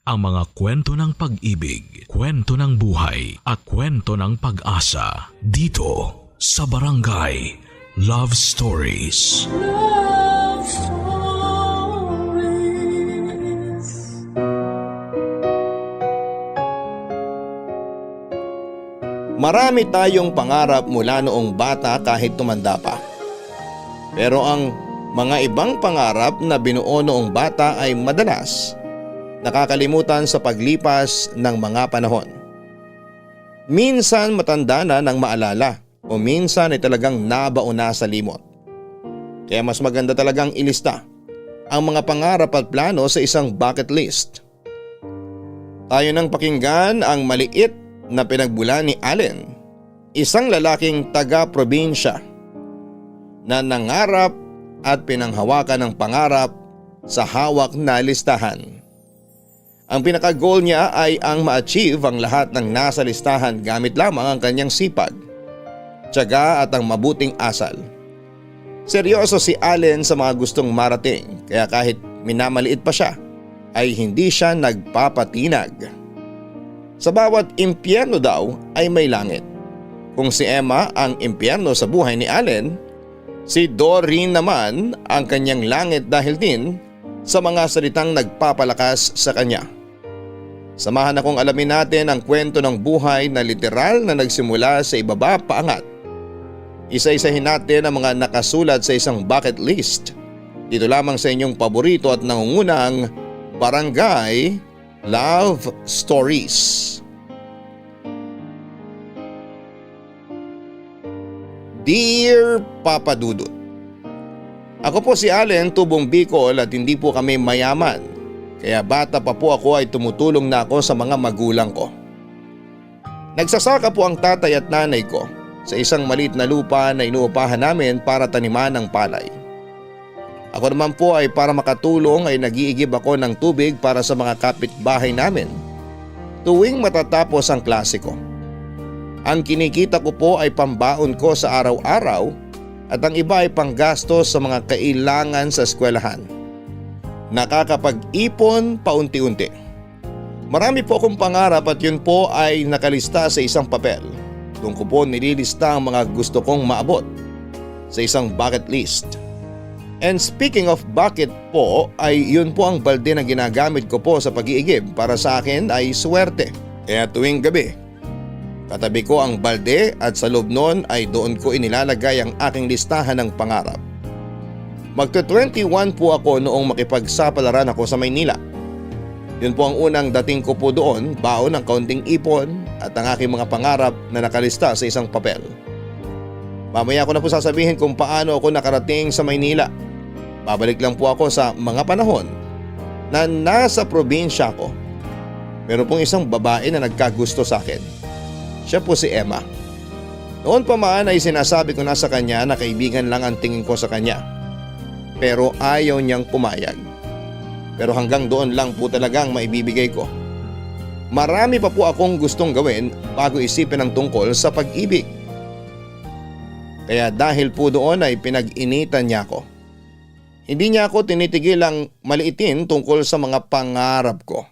ang mga kwento ng pag-ibig, kwento ng buhay at kwento ng pag-asa dito sa Barangay Love Stories. Love Stories. Marami tayong pangarap mula noong bata kahit tumanda pa. Pero ang mga ibang pangarap na binuo noong bata ay madalas nakakalimutan sa paglipas ng mga panahon. Minsan matanda na nang maalala o minsan ay talagang nabauna sa limot. Kaya mas maganda talagang ilista ang mga pangarap at plano sa isang bucket list. Tayo nang pakinggan ang maliit na pinagbulan ni Allen, isang lalaking taga-probinsya na nangarap at pinanghawakan ng pangarap sa hawak na listahan. Ang pinaka-goal niya ay ang ma-achieve ang lahat ng nasa listahan gamit lamang ang kanyang sipag, tiyaga at ang mabuting asal. Seryoso si Allen sa mga gustong marating, kaya kahit minamaliit pa siya ay hindi siya nagpapatinag. Sa bawat impyerno daw ay may langit. Kung si Emma ang impyerno sa buhay ni Allen, si Doreen naman ang kanyang langit dahil din sa mga salitang nagpapalakas sa kanya. Samahan akong alamin natin ang kwento ng buhay na literal na nagsimula sa ibaba paangat. Isa-isahin natin ang mga nakasulat sa isang bucket list. Dito lamang sa inyong paborito at nangungunang Barangay Love Stories. Dear Papa Dudut, ako po si Allen, tubong Bicol at hindi po kami mayaman. Kaya bata pa po ako ay tumutulong na ako sa mga magulang ko. Nagsasaka po ang tatay at nanay ko sa isang maliit na lupa na inuupahan namin para taniman ng palay. Ako naman po ay para makatulong ay nag-iigib ako ng tubig para sa mga kapitbahay namin tuwing matatapos ang klase ko. Ang kinikita ko po ay pambaon ko sa araw-araw at ang iba ay panggastos sa mga kailangan sa eskwelahan. Nakakapag-ipon paunti-unti. Marami po akong pangarap at yun po ay nakalista sa isang papel. Doon ko po nililista ang mga gusto kong maabot sa isang bucket list. And speaking of bucket po ay yun po ang balde na ginagamit ko po sa pag-iigib. Para sa akin ay swerte. Kaya tuwing gabi, katabi ko ang balde at sa loob noon ay doon ko inilalagay ang aking listahan ng pangarap. Magto-21 po ako noong makipagsapalaran ako sa Maynila. Yun po ang unang dating ko po doon, baon ng kaunting ipon at ang aking mga pangarap na nakalista sa isang papel. Mamaya ko na po sasabihin kung paano ako nakarating sa Maynila. Babalik lang po ako sa mga panahon na nasa probinsya ko. Meron pong isang babae na nagkagusto sa akin. Siya po si Emma. Noon pa man ay sinasabi ko na sa kanya na kaibigan lang ang tingin ko sa kanya. Pero ayaw niyang pumayag. Pero hanggang doon lang po talagang maibibigay ko. Marami pa po akong gustong gawin bago isipin ang tungkol sa pag-ibig. Kaya dahil po doon ay pinag-initan niya ako. Hindi niya ako tinitigil ang maliitin tungkol sa mga pangarap ko.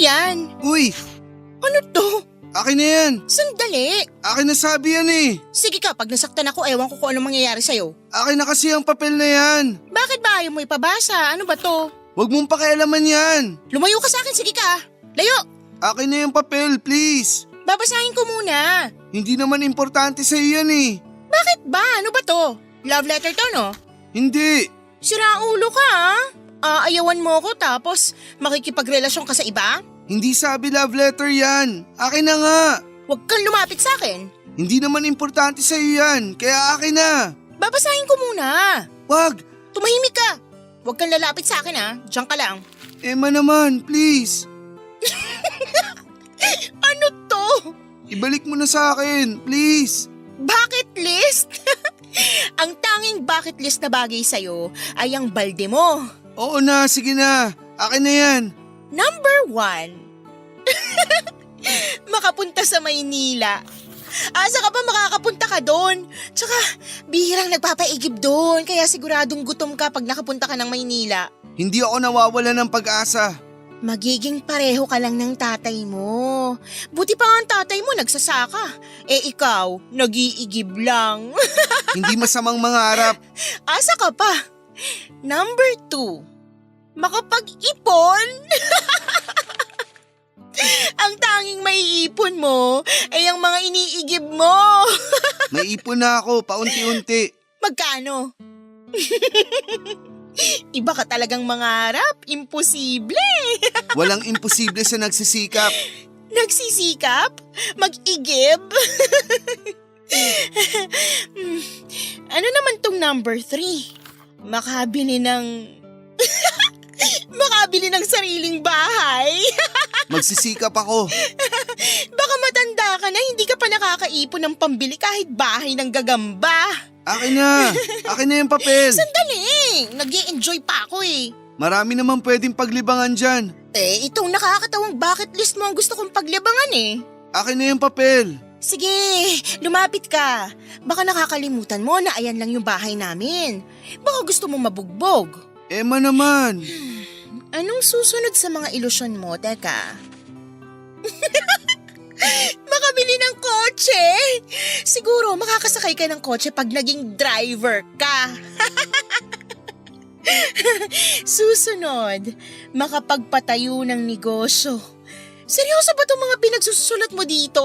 Yan? Uy! Ano to? Akin na yan! Sandali! Akin na sabi yan eh! Sige ka, pag nasaktan ako, ewan ko kung anong mangyayari sa'yo. Akin na kasi ang papel na yan! Bakit ba ayaw mo ipabasa? Ano ba to? Huwag mong pakialaman yan! Lumayo ka sa akin, sige ka! Layo! Akin na yung papel, please! Babasahin ko muna. Hindi naman importante sa'yo yan eh! Bakit ba? Ano ba to? Love letter to, no? Hindi! Sira ulo ka, ha? Aayawan mo ko tapos makikipagrelasyon ka sa iba? Hindi sabi love letter yan! Akin na nga! Huwag kang lumapit sa akin. Hindi naman importante sa'yo yan, kaya akin na! Babasahin ko muna. Wag! Tumahimik ka. Huwag kang lalapit sa akin, ha? Diyan ka lang. Emma naman, please! Ano to? Ibalik mo na sa akin, please. Bucket list? Ang tanging bucket list na bagay sa'yo ay ang balde mo. Oo na, sige na. Akin na yan. Number 1. Makapunta sa Maynila. Asa ka pa makakapunta ka doon? Tsaka bihirang nagpapaigib doon kaya siguradong gutom ka pag nakapunta ka ng Maynila. Hindi ako nawawala ng pag-asa. Magiging pareho ka lang ng tatay mo. Buti pa nga ang tatay mo nagsasaka. Ikaw, nag-iigib lang. Hindi masamang mangarap. Asa ka pa? Number 2. Makapag-ipon? Ang tanging maiipon mo ay ang mga iniigib mo. May ipon na ako, paunti-unti. Magkano? Iba ka talagang mangarap. Imposible. Walang imposible sa nagsisikap. Nagsisikap? Mag-igib? Ano naman tong number 3? Makabili ng... Makabili ng sariling bahay. Magsisikap ako. Baka matanda ka na, hindi ka pa nakakaipon ng pambili kahit bahay ng gagamba. Akin na. Akin na yung papel. Sandali, nag-i-enjoy pa ako eh. Marami naman pwedeng paglibangan dyan. Itong nakakatawang bucket list mo ang gusto kong paglibangan eh. Akin na yung papel. Sige, lumapit ka. Baka nakakalimutan mo na ayan lang yung bahay namin. Baka gusto mo mabugbog. Emma naman. Anong susunod sa mga ilusyon mo? Teka. Makabili ng kotse. Siguro makakasakay ka ng kotse pag naging driver ka. Susunod, makapagpatayo ng negosyo. Seryoso ba itong mga pinagsusulat mo dito?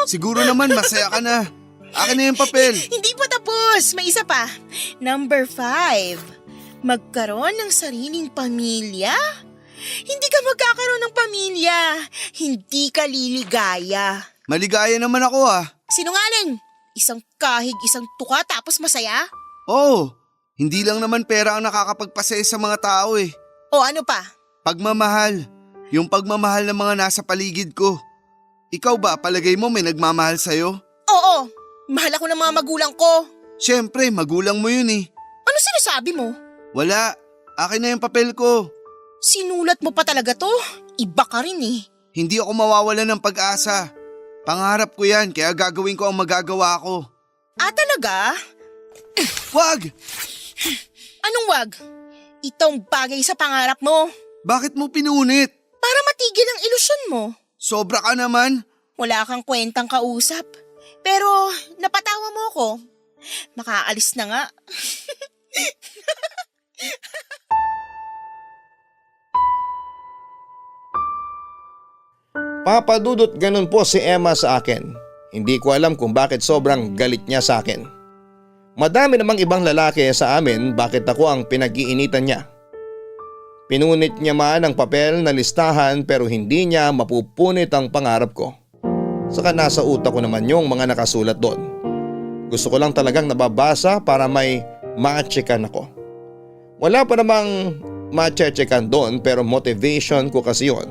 Siguro naman masaya ka na. Akin na yung papel. Hindi pa tapos, may isa pa. Number 5. Magkaroon ng sariling pamilya? Hindi ka magkakaroon ng pamilya. Hindi ka liligaya. Maligaya naman ako ah. Sinungaling! Isang kahig, isang tuka tapos masaya? Oo, hindi lang naman pera ang nakakapagpasaya sa mga tao eh. O ano pa? Pagmamahal. Yung pagmamahal ng mga nasa paligid ko. Ikaw ba, palagay mo may nagmamahal sa'yo? Oo, mahal ako ng mga magulang ko. Siyempre, magulang mo yun eh. Ano sinasabi mo? Wala, akin na yung papel ko. Sinulat mo pa talaga to? Iba ka rin eh. Hindi ako mawawala ng pag-asa. Pangarap ko yan, kaya gagawin ko ang magagawa ko. Talaga? Wag! Anong wag? Itong bagay sa pangarap mo. Bakit mo pinunit? Para matigil ang ilusyon mo. Sobra ka naman. Wala kang kwentang kausap. Pero napatawa mo ko. Makaalis na nga. Papadudot ganun po si Emma sa akin. Hindi ko alam kung bakit sobrang galit niya sa akin. Madami namang ibang lalaki sa amin bakit ako ang pinag-iinitan niya. Pinunit niya man ang papel na listahan pero hindi niya mapupunit ang pangarap ko. Saka nasa utak ko naman yung mga nakasulat doon. Gusto ko lang talagang nababasa para may ma-checkan ako. Wala pa namang ma-checkan doon pero motivation ko kasi yun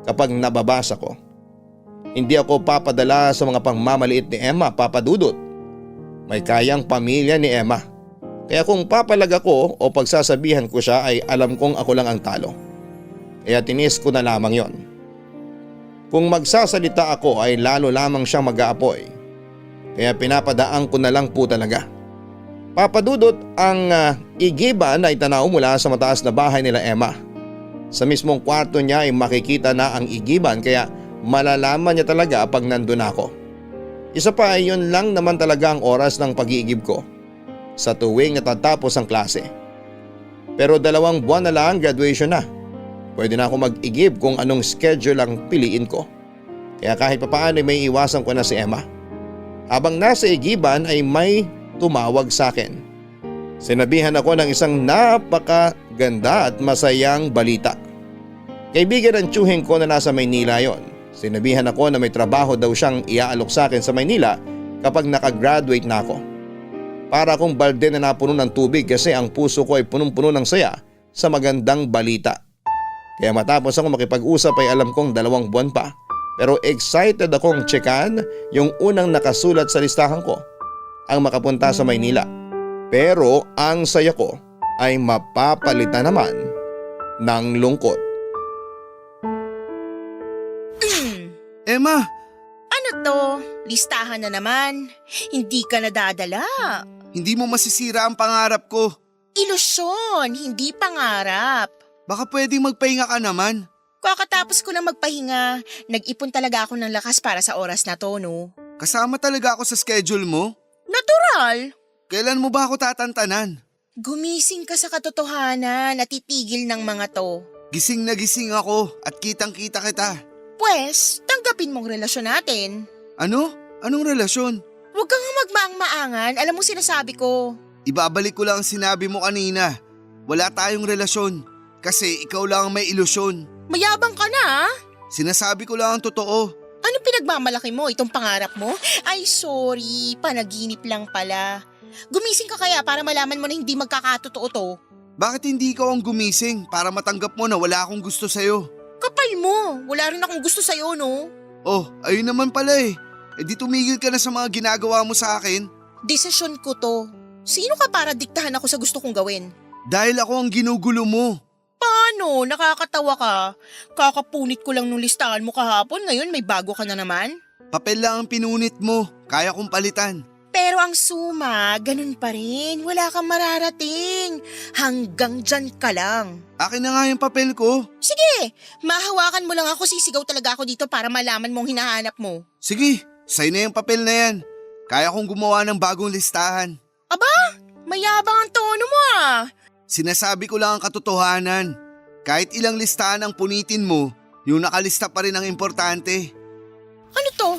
kapag nababasa ko. Hindi ako papadala sa mga pangmamaliit ni Emma, papadudot. May kayang pamilya ni Emma. Kaya kung papalag ako o pagsasabihan ko siya ay alam kong ako lang ang talo. Kaya tinis ko na lamang yon. Kung magsasalita ako ay lalo lamang siyang mag-aapoy. Kaya pinapadaan ko na lang po talaga. Papadudot ang igiban ay tanaw mula sa mataas na bahay nila Emma. Sa mismong kwarto niya ay makikita na ang igiban kaya malalaman niya talaga pag nandun ako. Isa pa ay yun lang naman talaga ang oras ng pag-iigib ko. Sa tuwing natatapos ang klase. Pero 2 buwan na lang graduation na. Pwede na ako mag-igib kung anong schedule ang piliin ko. Kaya kahit papaano ay may iwasan ko na si Emma. Habang nasa igiban ay may tumawag sa akin. Sinabihan ako ng isang napakaganda at masayang balita. Kaibigan ng tiyuhin ko na nasa Maynila yon. Sinabihan ako na may trabaho daw siyang iaalok sa akin sa Maynila kapag nakagraduate na ako. Para akong balde na napuno ng tubig kasi ang puso ko ay punong-puno ng saya sa magandang balita. Kaya matapos ako makipag-usap ay alam kong 2 buwan pa Pero excited akong tsekan yung unang nakasulat sa listahan ko, ang makapunta sa Maynila. Pero ang saya ko ay mapapalitan naman ng lungkot. Emma, Ano to? Listahan na naman. Hindi ka nadadala. hindi mo masisira ang pangarap ko. Ilusyon, hindi pangarap. Baka pwedeng magpahinga ka naman. Kakatapos ko na magpahinga, nag-ipon talaga ako ng lakas para sa oras na to, no? Kasama talaga ako sa schedule mo. Natural! Kailan mo ba ako tatantanan? Gumising ka sa katotohanan at titigil ng mga to. Gising na gising ako at kitang-kita kita. Pwes, tanggapin mong relasyon natin. Ano? Anong relasyon? Huwag kang magmaang-maangan, alam mo sinasabi ko. Ibabalik ko lang ang sinabi mo kanina. Wala tayong relasyon kasi ikaw lang ang may ilusyon. Mayabang ka na, ha? Sinasabi ko lang ang totoo. Ano pinagmamalaki mo, itong pangarap mo? Ay sorry, panaginip lang pala. Gumising ka kaya para malaman mo na hindi magkakatotoo to. Bakit hindi ikaw ang gumising para matanggap mo na wala akong gusto sa'yo? Kapal mo, wala rin akong gusto sa'yo, no? Oh, ayun naman pala eh. E di tumigil ka na sa mga ginagawa mo sa akin. Desisyon ko to. Sino ka para diktahan ako sa gusto kong gawin? Dahil ako ang ginugulo mo. Paano? Nakakatawa ka. Kakapunit ko lang nung listahan mo kahapon, ngayon may bago ka na naman. Papel lang ang pinunit mo. Kaya kong palitan. Pero ang suma, ganun pa rin. Wala kang mararating. Hanggang dyan ka lang. Akin na nga yung papel ko. Sige, mahawakan mo lang ako, sisigaw talaga ako dito para malaman mong hinahanap mo. Sige, sa'yo na yung papel na yan. Kaya kong gumawa ng bagong listahan. Aba, mayabang ang tono mo ah. Sinasabi ko lang ang katotohanan. Kahit ilang listahan ang punitin mo, yung nakalista pa rin ang importante. Ano to?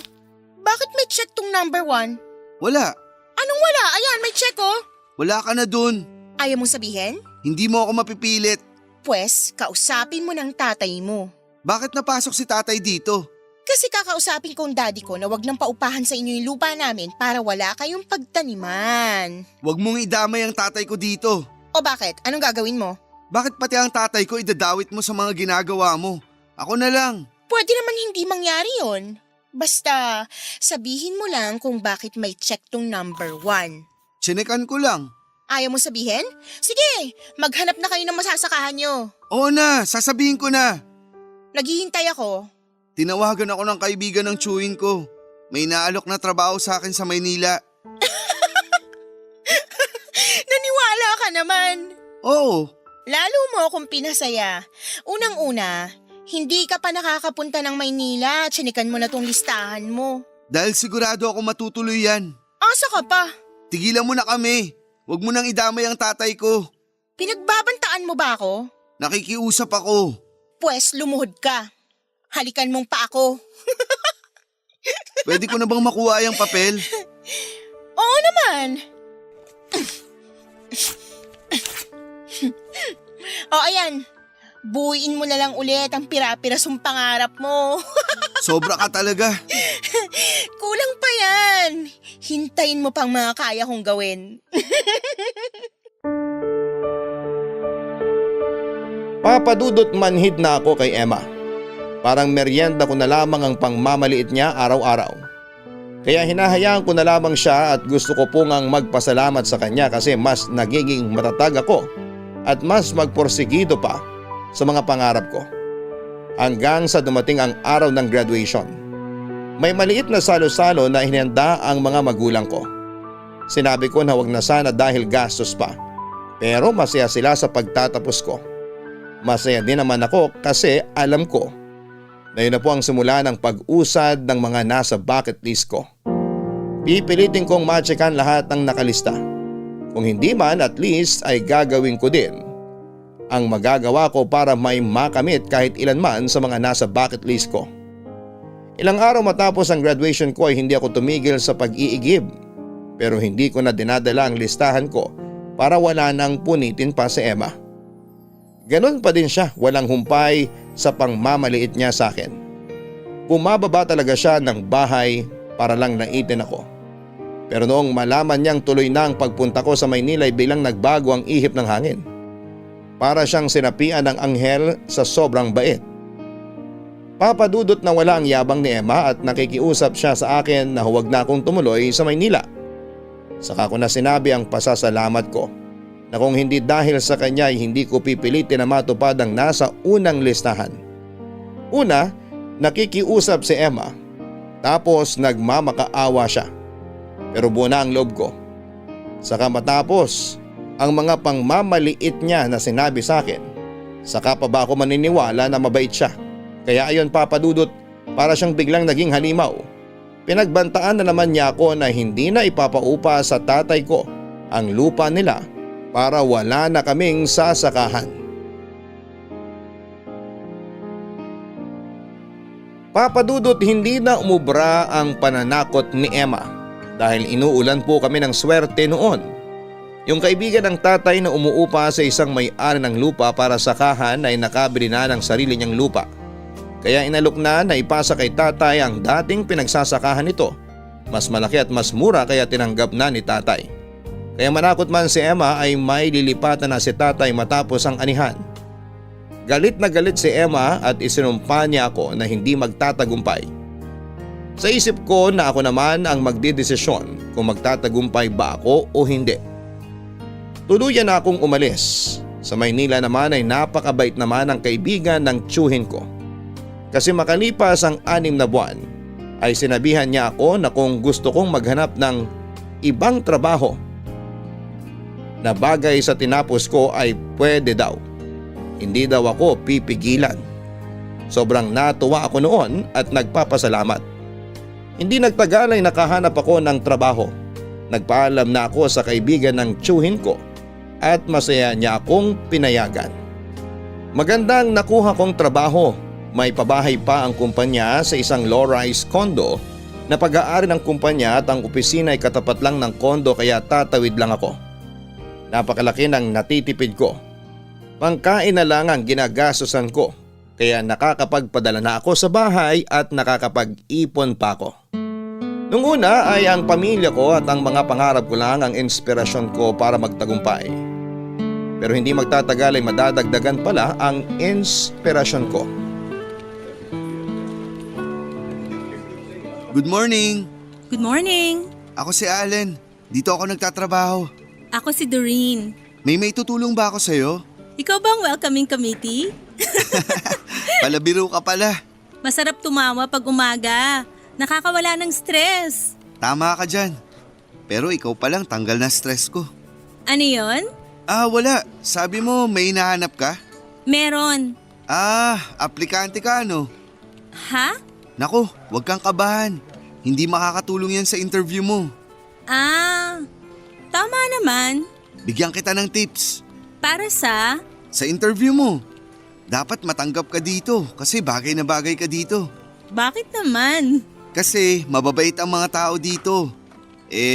Bakit may check tong number 1? Wala. Anong wala? Ayan, may check oh. Wala ka na dun. Ayaw mong sabihin? Hindi mo ako mapipilit. Pwes, kausapin mo ng tatay mo. Bakit napasok si tatay dito? Kasi kakausapin ko ang daddy ko na wag nang paupahan sa inyo yung lupa namin para wala kayong pagtaniman. Huwag mong idamay ang tatay ko dito. O bakit? Anong gagawin mo? Bakit pati ang tatay ko idadawit mo sa mga ginagawa mo? Ako na lang. Pwede naman hindi mangyari yon. Basta, sabihin mo lang kung bakit may check tong number 1. Tsinekan ko lang. Ayaw mo sabihin? Sige, maghanap na kayo ng masasakahan nyo. Oo na, sasabihin ko na. Naghihintay ako. Tinawagan ako ng kaibigan ng chewing ko. May naalok na trabaho sa akin sa Maynila. Naniwala ka naman. Oo, Lalo mo akong pinasaya. Unang-una, hindi ka pa nakakapunta ng Maynila. Tsinikan mo na tong listahan mo. dahil sigurado ako matutuloy yan. Asa ka pa? Tigilan mo na kami. Huwag mo nang idamay ang tatay ko. Pinagbabantaan mo ba ako? Nakikiusap ako. Pwes lumuhod ka. Halikan mong pa ako. Pwede ko na bang makuha yung papel? Oo naman. O ayan, buuin mo na lang ulit ang pira-pirasong pangarap mo. Sobra ka talaga. Kulang pa yan. Hintayin mo pang mga kaya kong gawin. Papadudot manhid na ako kay Emma. Parang merienda ko na lamang ang pangmamaliit niya araw-araw. Kaya hinahayaan ko na lamang siya at gusto ko pong ang magpasalamat sa kanya kasi mas nagiging matatag ako at mas magporsigido pa sa mga pangarap ko. Hanggang sa dumating ang araw ng graduation. May maliit na salo-salo na hinanda ang mga magulang ko. Sinabi ko na wag na sana dahil gastos pa. Pero masaya sila sa pagtatapos ko. Masaya din naman ako kasi alam ko na yun na po ang simula ng pag-usad ng mga nasa bucket list ko. Pipilitin kong matchekan lahat ng nakalista. Kung hindi man at least ay gagawin ko din ang magagawa ko para may makamit kahit ilan man sa mga nasa bucket list ko. Ilang araw matapos ang graduation ko ay hindi ako tumigil sa pag-iigib. Pero hindi ko na dinadala ang listahan ko para wala nang punitin pa si Emma. Ganon pa din siya, walang humpay sa pangmamaliit niya sa akin. Bumababa talaga siya ng bahay para lang naitin ako. Pero noong malaman niyang tuloy na ang pagpunta ko sa Maynila ay bilang nagbago ang ihip ng hangin. Para siyang sinapian ng anghel sa sobrang bait. Papadudot na wala ang yabang ni Emma at nakikiusap siya sa akin na huwag na akong tumuloy sa Maynila. Saka ko na sinabi ang pasasalamat ko na kung hindi dahil sa kanya ay hindi ko pipilitin na matupad ang nasa unang listahan. Una, nakikiusap si Emma, tapos nagmamakaawa siya. Pero buo na ang loob ko. Saka matapos ang mga pangmamaliit niya na sinabi sa akin, saka pa ba ako maniniwala na mabait siya? Kaya ayon papadudot, para siyang biglang naging halimaw. Pinagbantaan na naman niya ako na hindi na ipapaupa sa tatay ko ang lupa nila para wala na kaming sasakahan. Papadudot, hindi na umubra ang pananakot ni Emma dahil inuulan po kami ng swerte noon. Yung kaibigan ng tatay na umuupa sa isang may-ari ng lupa para sakahan ay nakabili na ng sarili niyang lupa. Kaya inalok na ipasa kay tatay ang dating pinagsasakahan nito. Mas malaki at mas mura kaya tinanggap na ni tatay. Kaya manakot man si Emma ay may lilipatan na si tatay matapos ang anihan. Galit na galit si Emma at isinumpa niya ako na hindi magtatagumpay. Sa isip ko na ako naman ang magdidesisyon kung magtatagumpay ba ako o hindi. Tuluyan na akong umalis. Sa Maynila naman ay napakabait naman ang kaibigan ng tiyuhin ko. Kasi makalipas ang 6 na buwan ay sinabihan niya ako na kung gusto kong maghanap ng ibang trabaho na bagay sa tinapos ko ay pwede daw. Hindi daw ako pipigilan. Sobrang natuwa ako noon at nagpapasalamat. Hindi nagtagal ay nakahanap ako ng trabaho. Nagpaalam na ako sa kaibigan ng tiyuhin ko at masaya niya akong pinayagan. Magandang nakuha kong trabaho. May pabahay pa ang kumpanya sa isang low-rise condo na pag-aari ng kumpanya at ang opisina ay katapat lang ng condo kaya tatawid lang ako. Napakalaki ng natitipid ko. Pangkain na lang ang ginagastosan ko kaya nakakapagpadala na ako sa bahay at nakakapag-ipon pa ako. Nung una ay ang pamilya ko at ang mga pangarap ko lang ang inspirasyon ko para magtagumpay. Pero hindi magtatagal ay madadagdagan pala ang inspirasyon ko. Good morning! Good morning! Ako si Allen. Dito ako nagtatrabaho. Ako si Doreen. May tutulong ba ako sa'yo? Ikaw ba ang welcoming committee? Palabiro ka pala. Masarap tumawa pag umaga. Nakakawala ng stress. Tama ka dyan. Pero ikaw palang tanggal na stress ko. Ano yon? Wala. Sabi mo may hinahanap ka? Meron. Aplikante ka ano? Ha? Naku, huwag kang kabahan. Hindi makakatulong yan sa interview mo. Tama naman. Bigyan kita ng tips. Para sa? Sa interview mo. Dapat matanggap ka dito kasi bagay na bagay ka dito. Bakit naman? Kasi mababait ang mga tao dito.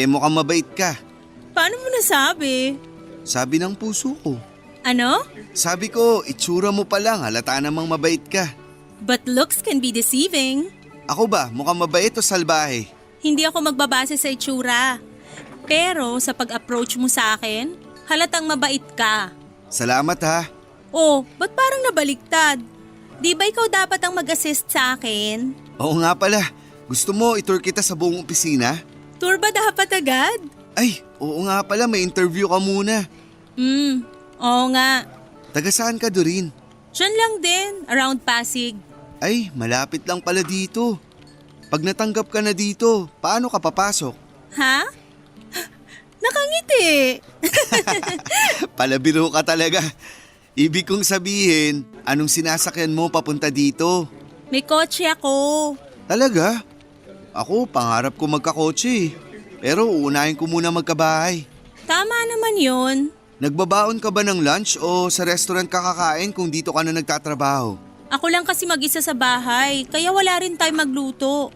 Mukhang mabait ka. Paano mo nasabi? Sabi ng puso ko. Ano? Sabi ko, itsura mo pa lang halata namang mabait ka. But looks can be deceiving. Ako ba, mukhang mabait o salbahe? Hindi ako magbabase sa itsura. Pero sa pag-approach mo sa akin, halatang mabait ka. Salamat ha. Oh, ba't parang nabaliktad? Di ba ikaw dapat ang mag-assist sa akin? Oo nga pala, gusto mo itour kita sa buong opisina? Tour ba dapat agad? Ay, oo nga pala, may interview ka muna. Oo nga. Taga saan ka, Doreen? Diyan lang din, around Pasig. Ay, malapit lang pala dito. Pag natanggap ka na dito, paano ka papasok? Ha? Nakangiti. Palabiro ka talaga. Ibig kong sabihin, anong sinasakyan mo papunta dito? May kotse ako. Talaga? Ako, pangarap ko magkakotse. Pero uunahin ko muna magkabahay. Tama naman yun. Nagbabaon ka ba ng lunch o sa restaurant ka kakain kung dito ka na nagtatrabaho? Ako lang kasi mag-isa sa bahay, kaya wala rin time magluto.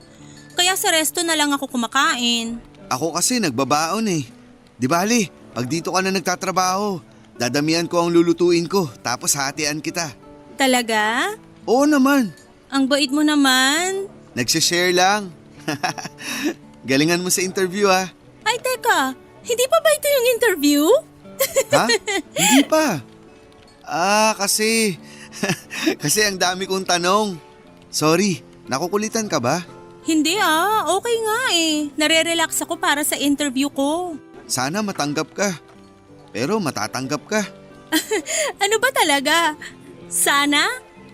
Kaya sa resto na lang ako kumakain. Ako kasi nagbabaon eh. Di bali, pag dito ka na nagtatrabaho, dadamihan ko ang lulutuin ko tapos hatian kita. Talaga? Oo naman. Ang bait mo naman. Nagsishare lang. Galingan mo sa interview ha. Ay teka, hindi pa ba ito yung interview? Ha? Hindi pa. Kasi ang dami kong tanong. Sorry, nakukulitan ka ba? Hindi okay nga eh. Nare-relax ako para sa interview ko. Sana matanggap ka. Pero matatanggap ka. Ano ba talaga? Sana?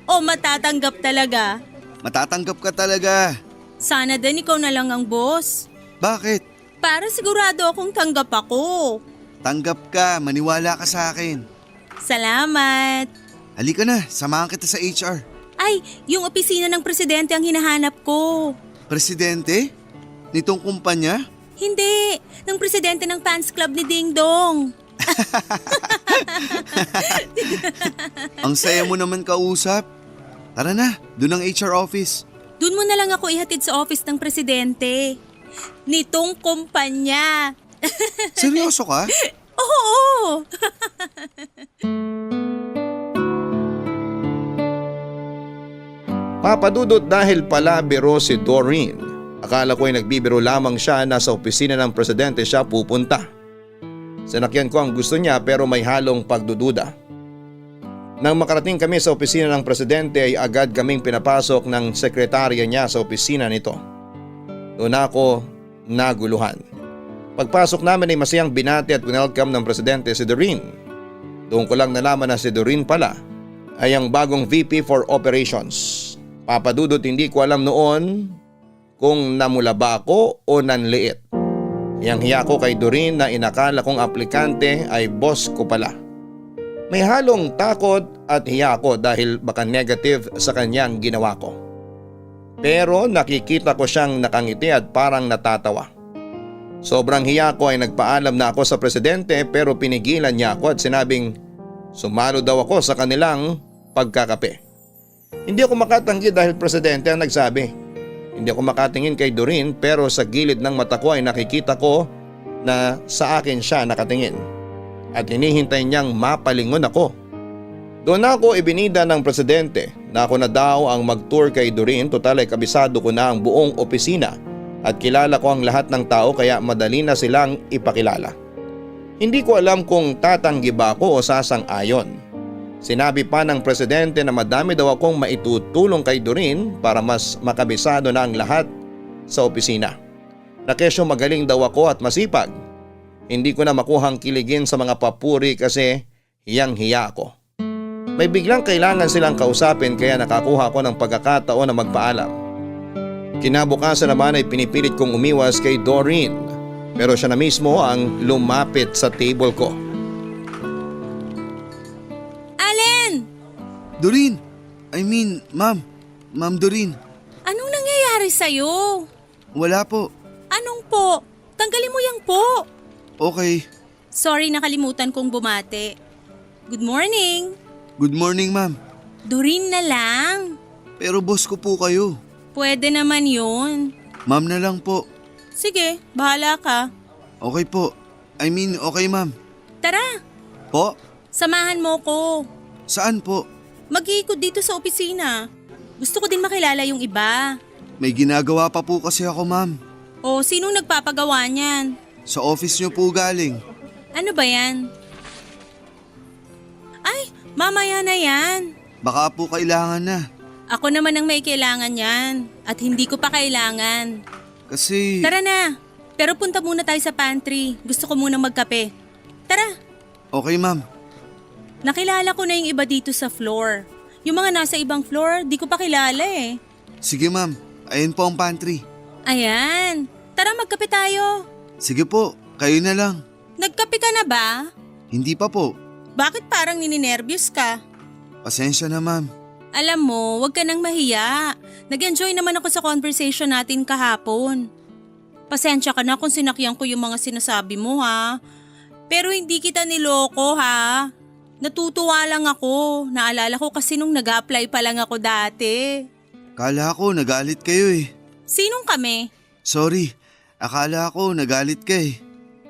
O matatanggap talaga? Matatanggap ka talaga. Sana din ikaw na lang ang boss. Bakit? Para sigurado akong tanggap ako. Tanggap ka, maniwala ka sa akin. Salamat. Halika na, samahan kita sa HR. Ay, yung opisina ng presidente ang hinahanap ko. Presidente? Nitong kumpanya? Hindi, ng presidente ng fans club ni Ding Dong. Ang saya mo naman kausap. Tara na, doon ang HR office. Doon mo na lang ako ihatid sa office ng presidente. Nitong kumpanya. Seryoso ka? Oo. Papadudot dahil pala biro si Doreen. Akala ko ay nagbibiro lamang siya na sa opisina ng presidente siya pupunta. Sinakyan ko ang gusto niya pero may halong pagdududa. Nang makarating kami sa opisina ng presidente ay agad kaming pinapasok ng sekretarya niya sa opisina nito. Doon ako naguluhan. Pagpasok namin ay masayang binati at welcome ng presidente si Doreen. Doon ko lang nalaman na si Doreen pala ay ang bagong VP for Operations. Papadudot hindi ko alam noon kung namula ba ako o nanliit. Hiyang-hiya ko kay Doreen na inakala kong aplikante ay boss ko pala. May halong takot at hiya ko dahil baka negative sa kanyang ginawa ko. Pero nakikita ko siyang nakangiti at parang natatawa. Sobrang hiya ko ay nagpaalam na ako sa presidente pero pinigilan niya ako at sinabing sumalo daw ako sa kanilang pagkakape. Hindi ako makatanggi dahil presidente ang nagsabi. Hindi ako makatingin kay Doreen pero sa gilid ng mata ko ay nakikita ko na sa akin siya nakatingin. At hinihintay niyang mapalingon ako. Doon ako ibinida ng presidente na ako na daw ang mag-tour kay Doreen, total ay kabisado ko na ang buong opisina at kilala ko ang lahat ng tao kaya madali na silang ipakilala. Hindi ko alam kung tatanggi ba ako o sasang-ayon. Sinabi pa ng presidente na madami daw akong maitutulong kay Doreen para mas makabisado na ang lahat sa opisina. Na kesyo magaling daw ako at masipag. Hindi ko na makuhang kiligin sa mga papuri kasi hiyang-hiya ako. May biglang kailangan silang kausapin kaya nakakuha ko ng pagkakataon na magpaalam. Kinabukasan naman ay pinipilit kong umiwas kay Doreen pero siya na mismo ang lumapit sa table ko. Allen! Doreen! Ma'am Doreen. Anong nangyayari sa'yo? Wala po. Anong po? Tanggalin mo yung po. Okay. Sorry, nakalimutan kong bumate. Good morning. Good morning, ma'am. Doreen na lang. Pero boss ko po kayo. Pwede naman yun. Ma'am na lang po. Sige, bahala ka. Okay po. Okay, ma'am. Tara, Po? samahan mo ko. Saan po? Mag-iikot dito sa opisina. Gusto ko din makilala yung iba. May ginagawa pa po kasi ako, ma'am. O, sinong nagpapagawa niyan? Sa office niyo po galing. Ano ba yan? Ay, mamaya na yan. Baka po kailangan na. Ako naman ang may kailangan yan. At hindi ko pa kailangan. Kasi… Tara na. Pero punta muna tayo sa pantry. Gusto ko munang magkape. Tara. Okay, ma'am. Nakilala ko na yung iba dito sa floor. Yung mga nasa ibang floor, di ko pa kilala eh. Sige, ma'am. Ayun po ang pantry. Ayan. Tara, magkape tayo. Sige po, kayo na lang. Nagkape ka na ba? Hindi pa po. Bakit parang nininervyos ka? Pasensya na, ma'am. Alam mo, wag ka nang mahiya. Nag-enjoy naman ako sa conversation natin kahapon. Pasensya ka na kung sinakyan ko yung mga sinasabi mo ha. Pero hindi kita niloko ha. Natutuwa lang ako. Naalala ko kasi nung nag-apply pa lang ako dati. Kala ko nagalit kayo eh. Sinong kami? Sorry, akala ko nagalit ka eh.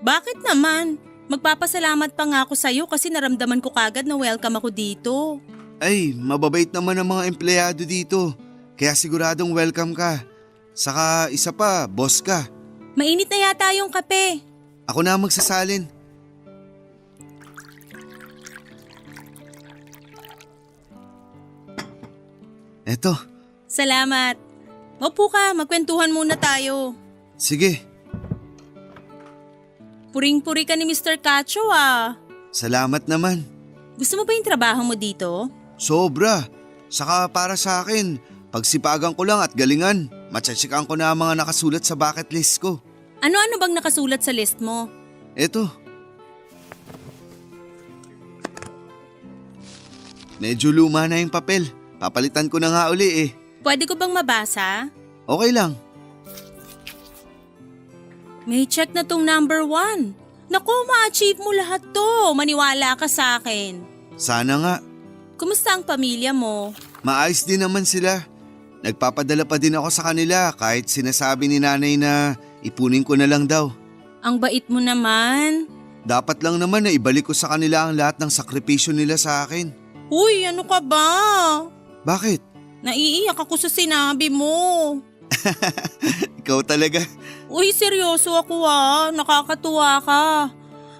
Bakit naman? Magpapasalamat pa nga ako sa'yo kasi naramdaman ko kagad na welcome ako dito. Ay, mababait naman ang mga empleyado dito. Kaya siguradong welcome ka. Saka isa pa, boss ka. Mainit na yata yung kape. Ako na magsasalin. Eto, Salamat. Maupo ka, magkwentuhan muna tayo. Sige, Puring-puri ka ni Mr. Cacho ah. salamat naman. Gusto mo ba yung trabaho mo dito? Sobra. Saka para sa akin, pagsipagan ko lang at galingan. Matsatsikan ko na ang mga nakasulat sa bucket list ko. Ano-ano bang nakasulat sa list mo? Eto. Medyo luma na yung papel. Papalitan ko na nga uli eh. Pwede ko bang mabasa? Okay lang. May check na tong number 1. Naku, ma-achieve mo lahat to. Maniwala ka sa akin. Sana nga. Kumusta ang pamilya mo? Maayos din naman sila. Nagpapadala pa din ako sa kanila kahit sinasabi ni nanay na ipunin ko na lang daw. Ang bait mo naman. Dapat lang naman na ibalik ko sa kanila ang lahat ng sakripisyo nila sa akin. Uy, ano ka ba? Bakit? Naiiyak ako sa sinabi mo. Ikaw talaga. Uy, seryoso ako ah. Nakakatuwa ka.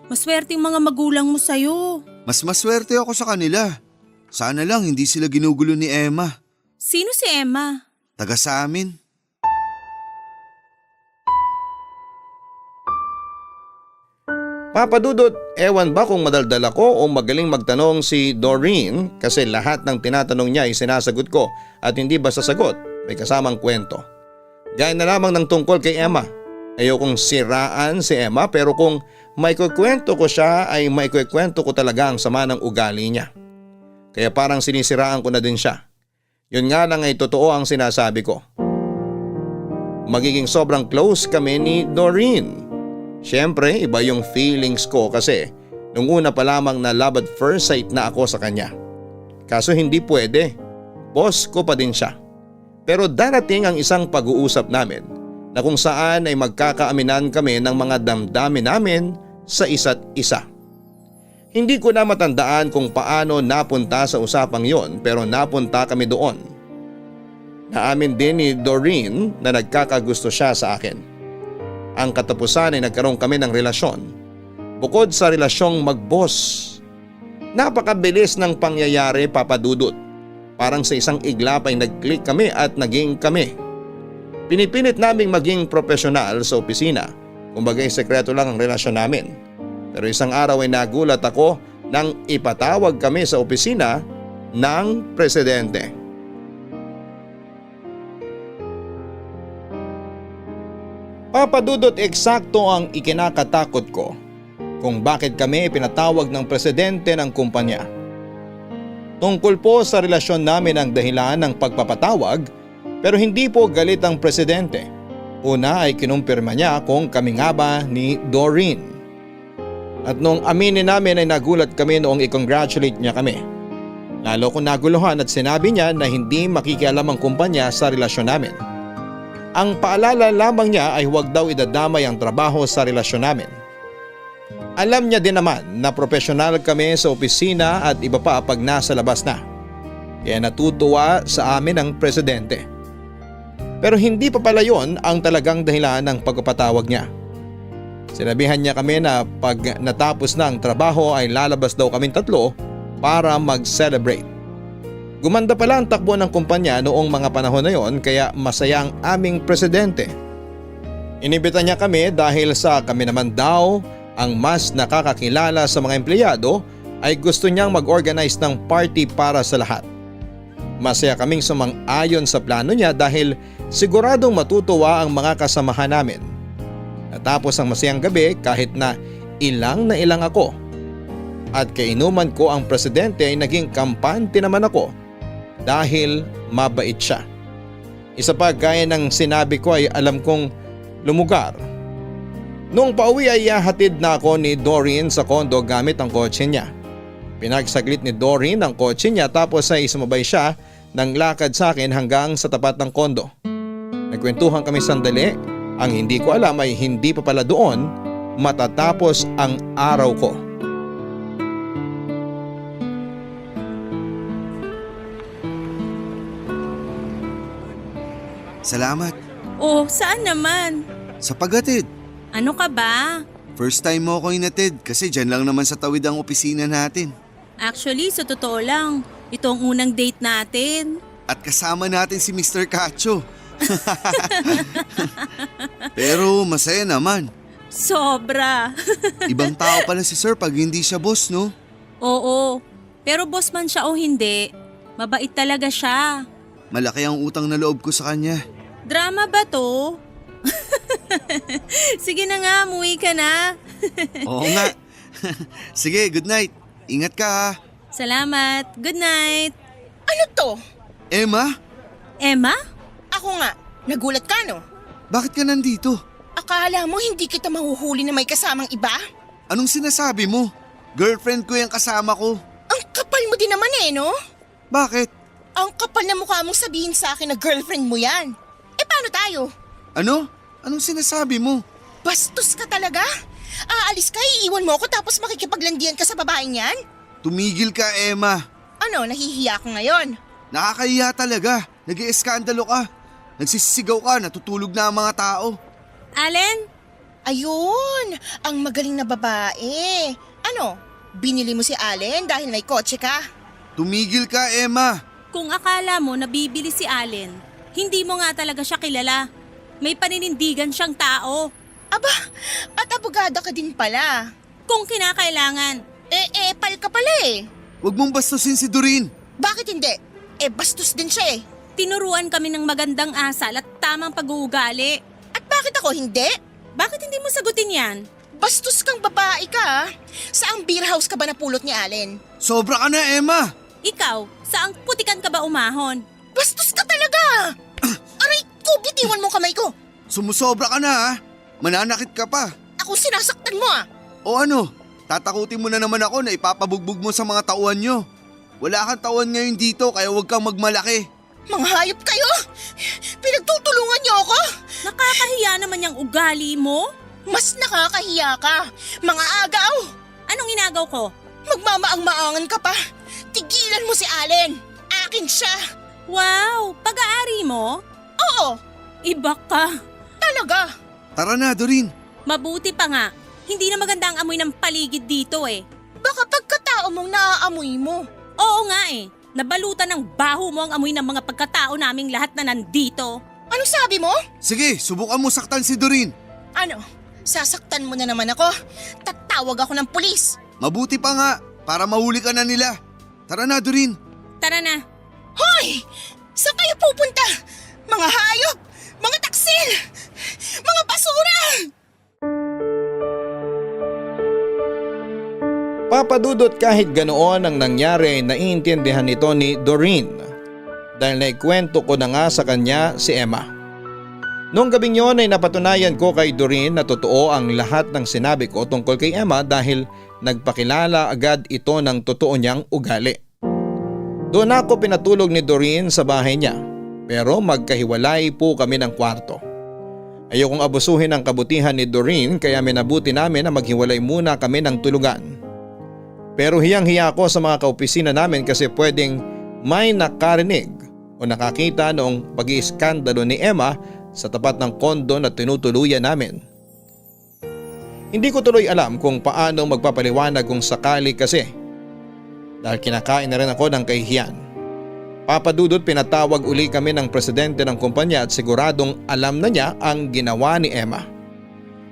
Maswerte yung mga magulang mo sa'yo. Mas maswerte ako sa kanila. Sana lang hindi sila ginugulo ni Emma. Sino si Emma? Taga sa amin. Papa Dudut, ewan ba kung madaldal ako o magaling magtanong si Doreen kasi lahat ng tinatanong niya ay sinasagot ko at hindi basta sagot, may kasamang kwento. Gaya na lamang ng tungkol kay Emma. Ayokong siraan si Emma pero kung may kukwento ko siya ay may kukwento ko talaga ang sama ng ugali niya. Kaya parang sinisiraan ko na din siya. Yun nga lang ay totoo ang sinasabi ko. Magiging sobrang close kami ni Doreen. Siyempre, iba yung feelings ko kasi nung una pa lamang na love at first sight na ako sa kanya. Kaso hindi pwede. Boss ko pa din siya. Pero darating ang isang pag-uusap namin na kung saan ay magkakaaminan kami ng mga damdamin namin sa isa't isa. Hindi ko na matandaan kung paano napunta sa usapang yon pero napunta kami doon. Naamin din ni Doreen na nagkakagusto siya sa akin. Ang katapusan ay nagkaroon kami ng relasyon. Bukod sa relasyong mag-boss. Napakabilis ng pangyayari, Papa Dudut. Parang sa isang iglap ay nag-click kami at naging kami. Pinipilit naming maging profesional sa opisina. Kumbaga sekreto lang ang relasyon namin. Pero isang araw ay nagulat ako nang ipatawag kami sa opisina ng presidente. Papa Dudut, eksakto ang ikinakatakot ko kung bakit kami pinatawag ng presidente ng kumpanya. Tungkol po sa relasyon namin ang dahilan ng pagpapatawag pero hindi po galit ang presidente. Una ay kinumpirma niya kung kami nga ba ni Doreen. At nung aminin namin ay nagulat kami noong i-congratulate niya kami. Lalo kong naguluhan at sinabi niya na hindi makikialam ang kumpanya sa relasyon namin. Ang paalala lamang niya ay huwag daw idadamay ang trabaho sa relasyon namin. Alam niya din naman na profesional kami sa opisina at iba pa pag nasa labas na. Kaya natutuwa sa amin ang presidente. Pero hindi pa pala yon ang talagang dahilan ng pagpapatawag niya. Sinabihan niya kami na pag natapos na ang trabaho ay lalabas daw kaming tatlo para mag-celebrate. Gumanda pala ang takbo ng kumpanya noong mga panahon na yon kaya masaya ang aming presidente. Inibita niya kami dahil sa kami naman daw ang mas nakakakilala sa mga empleyado ay gusto niyang mag-organize ng party para sa lahat. Masaya kaming sumang-ayon sa plano niya dahil siguradong matutuwa ang mga kasamahan namin. Natapos ang masayang gabi kahit na ilang ako. At kainuman ko ang presidente ay naging kampante naman ako dahil mabait siya. Isa pa gaya ng sinabi ko ay alam kong lumugar. Nung pauwi ay hatid na ako ni Doreen sa kondo gamit ang kotse niya. Pinagsaglit ni Doreen ang kotse niya tapos ay sumabay siya ng lakad sa akin hanggang sa tapat ng kondo. Nagkwentuhan kami sandali. Ang hindi ko alam ay hindi pa pala doon matatapos ang araw ko. Salamat. Oh, saan naman? Sa paghatid. Ano ka ba? First time mo ako inatid kasi dyan lang naman sa tawid ang opisina natin. Actually, sa totoo lang, ito ang unang date natin. At kasama natin si Mr. Cacho. Pero masaya naman. Sobra. Ibang tao pala si Sir pag hindi siya boss, no? Oo, pero boss man siya o hindi, mabait talaga siya. Malaki ang utang na loob ko sa kanya. Drama ba to? Sige na nga, umuwi ka na. Oo nga. Sige, good night. Ingat ka ha. Salamat, good night. Ano to? Emma, Emma? Ako nga, nagulat ka no? bakit ka nandito? Akala mo hindi kita mahuhuli na may kasamang iba? Anong sinasabi mo? Girlfriend ko yung kasama ko. Ang kapal mo din naman no? Bakit? Ang kapal na mukha mong sabihin sa akin na girlfriend mo yan. Eh paano tayo? Ano? Anong sinasabi mo? Bastos ka talaga? Aalis ka, iiwan mo ako tapos makikipaglandian ka sa babaeng yan? Tumigil ka, Emma. Ano, nahihiya ka ngayon? Nakakahiya talaga. Nag-ieskandalo ka. Nagsisigaw ka, natutulog na ang mga tao. Allen? Ayun, ang magaling na babae. Ano, binili mo si Allen dahil may kotse ka? Tumigil ka, Emma. Kung akala mo nabibili si Allen, hindi mo nga talaga siya kilala. May paninindigan siyang tao. Aba, at abogada ka din pala. Kung kinakailangan. Pal ka pala eh. Huwag mong bastusin si Doreen. Bakit hindi? Bastos din siya eh. Tinuruan kami ng magandang asal at tamang pag-uugali. At bakit ako hindi? Bakit hindi mo sagutin yan? Bastos kang babae ka ha? Saang beer house ka ba napulot ni Allen? Sobra ka na, Emma. Ikaw, saang putikan ka ba umahon? Bastos ka talaga! Aray ko, bitiwan mo kamay ko. Sumusobra ka na, ha? Mananakit ka pa. Ako sinasaktan mo ah. O ano? Tatakutin mo na naman ako na ipapabugbog mo sa mga tauhan nyo. Wala kang tauhan ngayon dito kaya huwag kang magmalaki. Mga hayop kayo! Pinagtutulungan niyo ako? Nakakahiya naman yung ugali mo. Mas nakakahiya ka. Mga agaw! Anong inagaw ko? Magmamaang-maangan ka pa. Tigilan mo si Allen. Akin siya. Wow, pag-aari mo? Oo, Iba ka. talaga. Tara na, Doreen. Mabuti pa nga. Hindi na maganda ang amoy ng paligid dito eh. Baka pagkatao mong naaamoy mo. Oo nga eh. Nabalutan ng baho mo ang amoy ng mga pagkatao naming lahat na nandito. Ano sabi mo? Sige, subukan mo saktan si Doreen. Ano? Sasaktan mo na naman ako? Tatawag ako ng pulis. Mabuti pa nga, para mahuli ka na nila. Tara na, Doreen. Tara na. Hoy! Saan kayo pupunta? Mga hayop! Mga taksil! Mga basura! Papadudot kahit ganoon ang nangyari ay naiintindihan nito ni Doreen dahil naikwento ko na nga sa kanya si Emma. Noong gabing yon ay napatunayan ko kay Doreen na totoo ang lahat ng sinabi ko tungkol kay Emma dahil nagpakilala agad ito ng totoo niyang ugali. Doon ako pinatulog ni Doreen sa bahay niya pero magkahiwalay po kami ng kwarto. Ayokong abusuhin ang kabutihan ni Doreen kaya minabuti namin na maghiwalay muna kami ng tulugan. Pero hiyang-hiya ako sa mga kaopisina namin kasi pwedeng may nakarinig o nakakita noong pag-iiskandalo ni Emma sa tapat ng kondo na tinutuluyan namin. Hindi ko tuloy alam kung paano magpapaliwanag kung sakali kasi dahil kinakain na rin ako ng kahihiyan. Papadudot pinatawag uli kami ng presidente ng kumpanya at siguradong alam na niya ang ginawa ni Emma.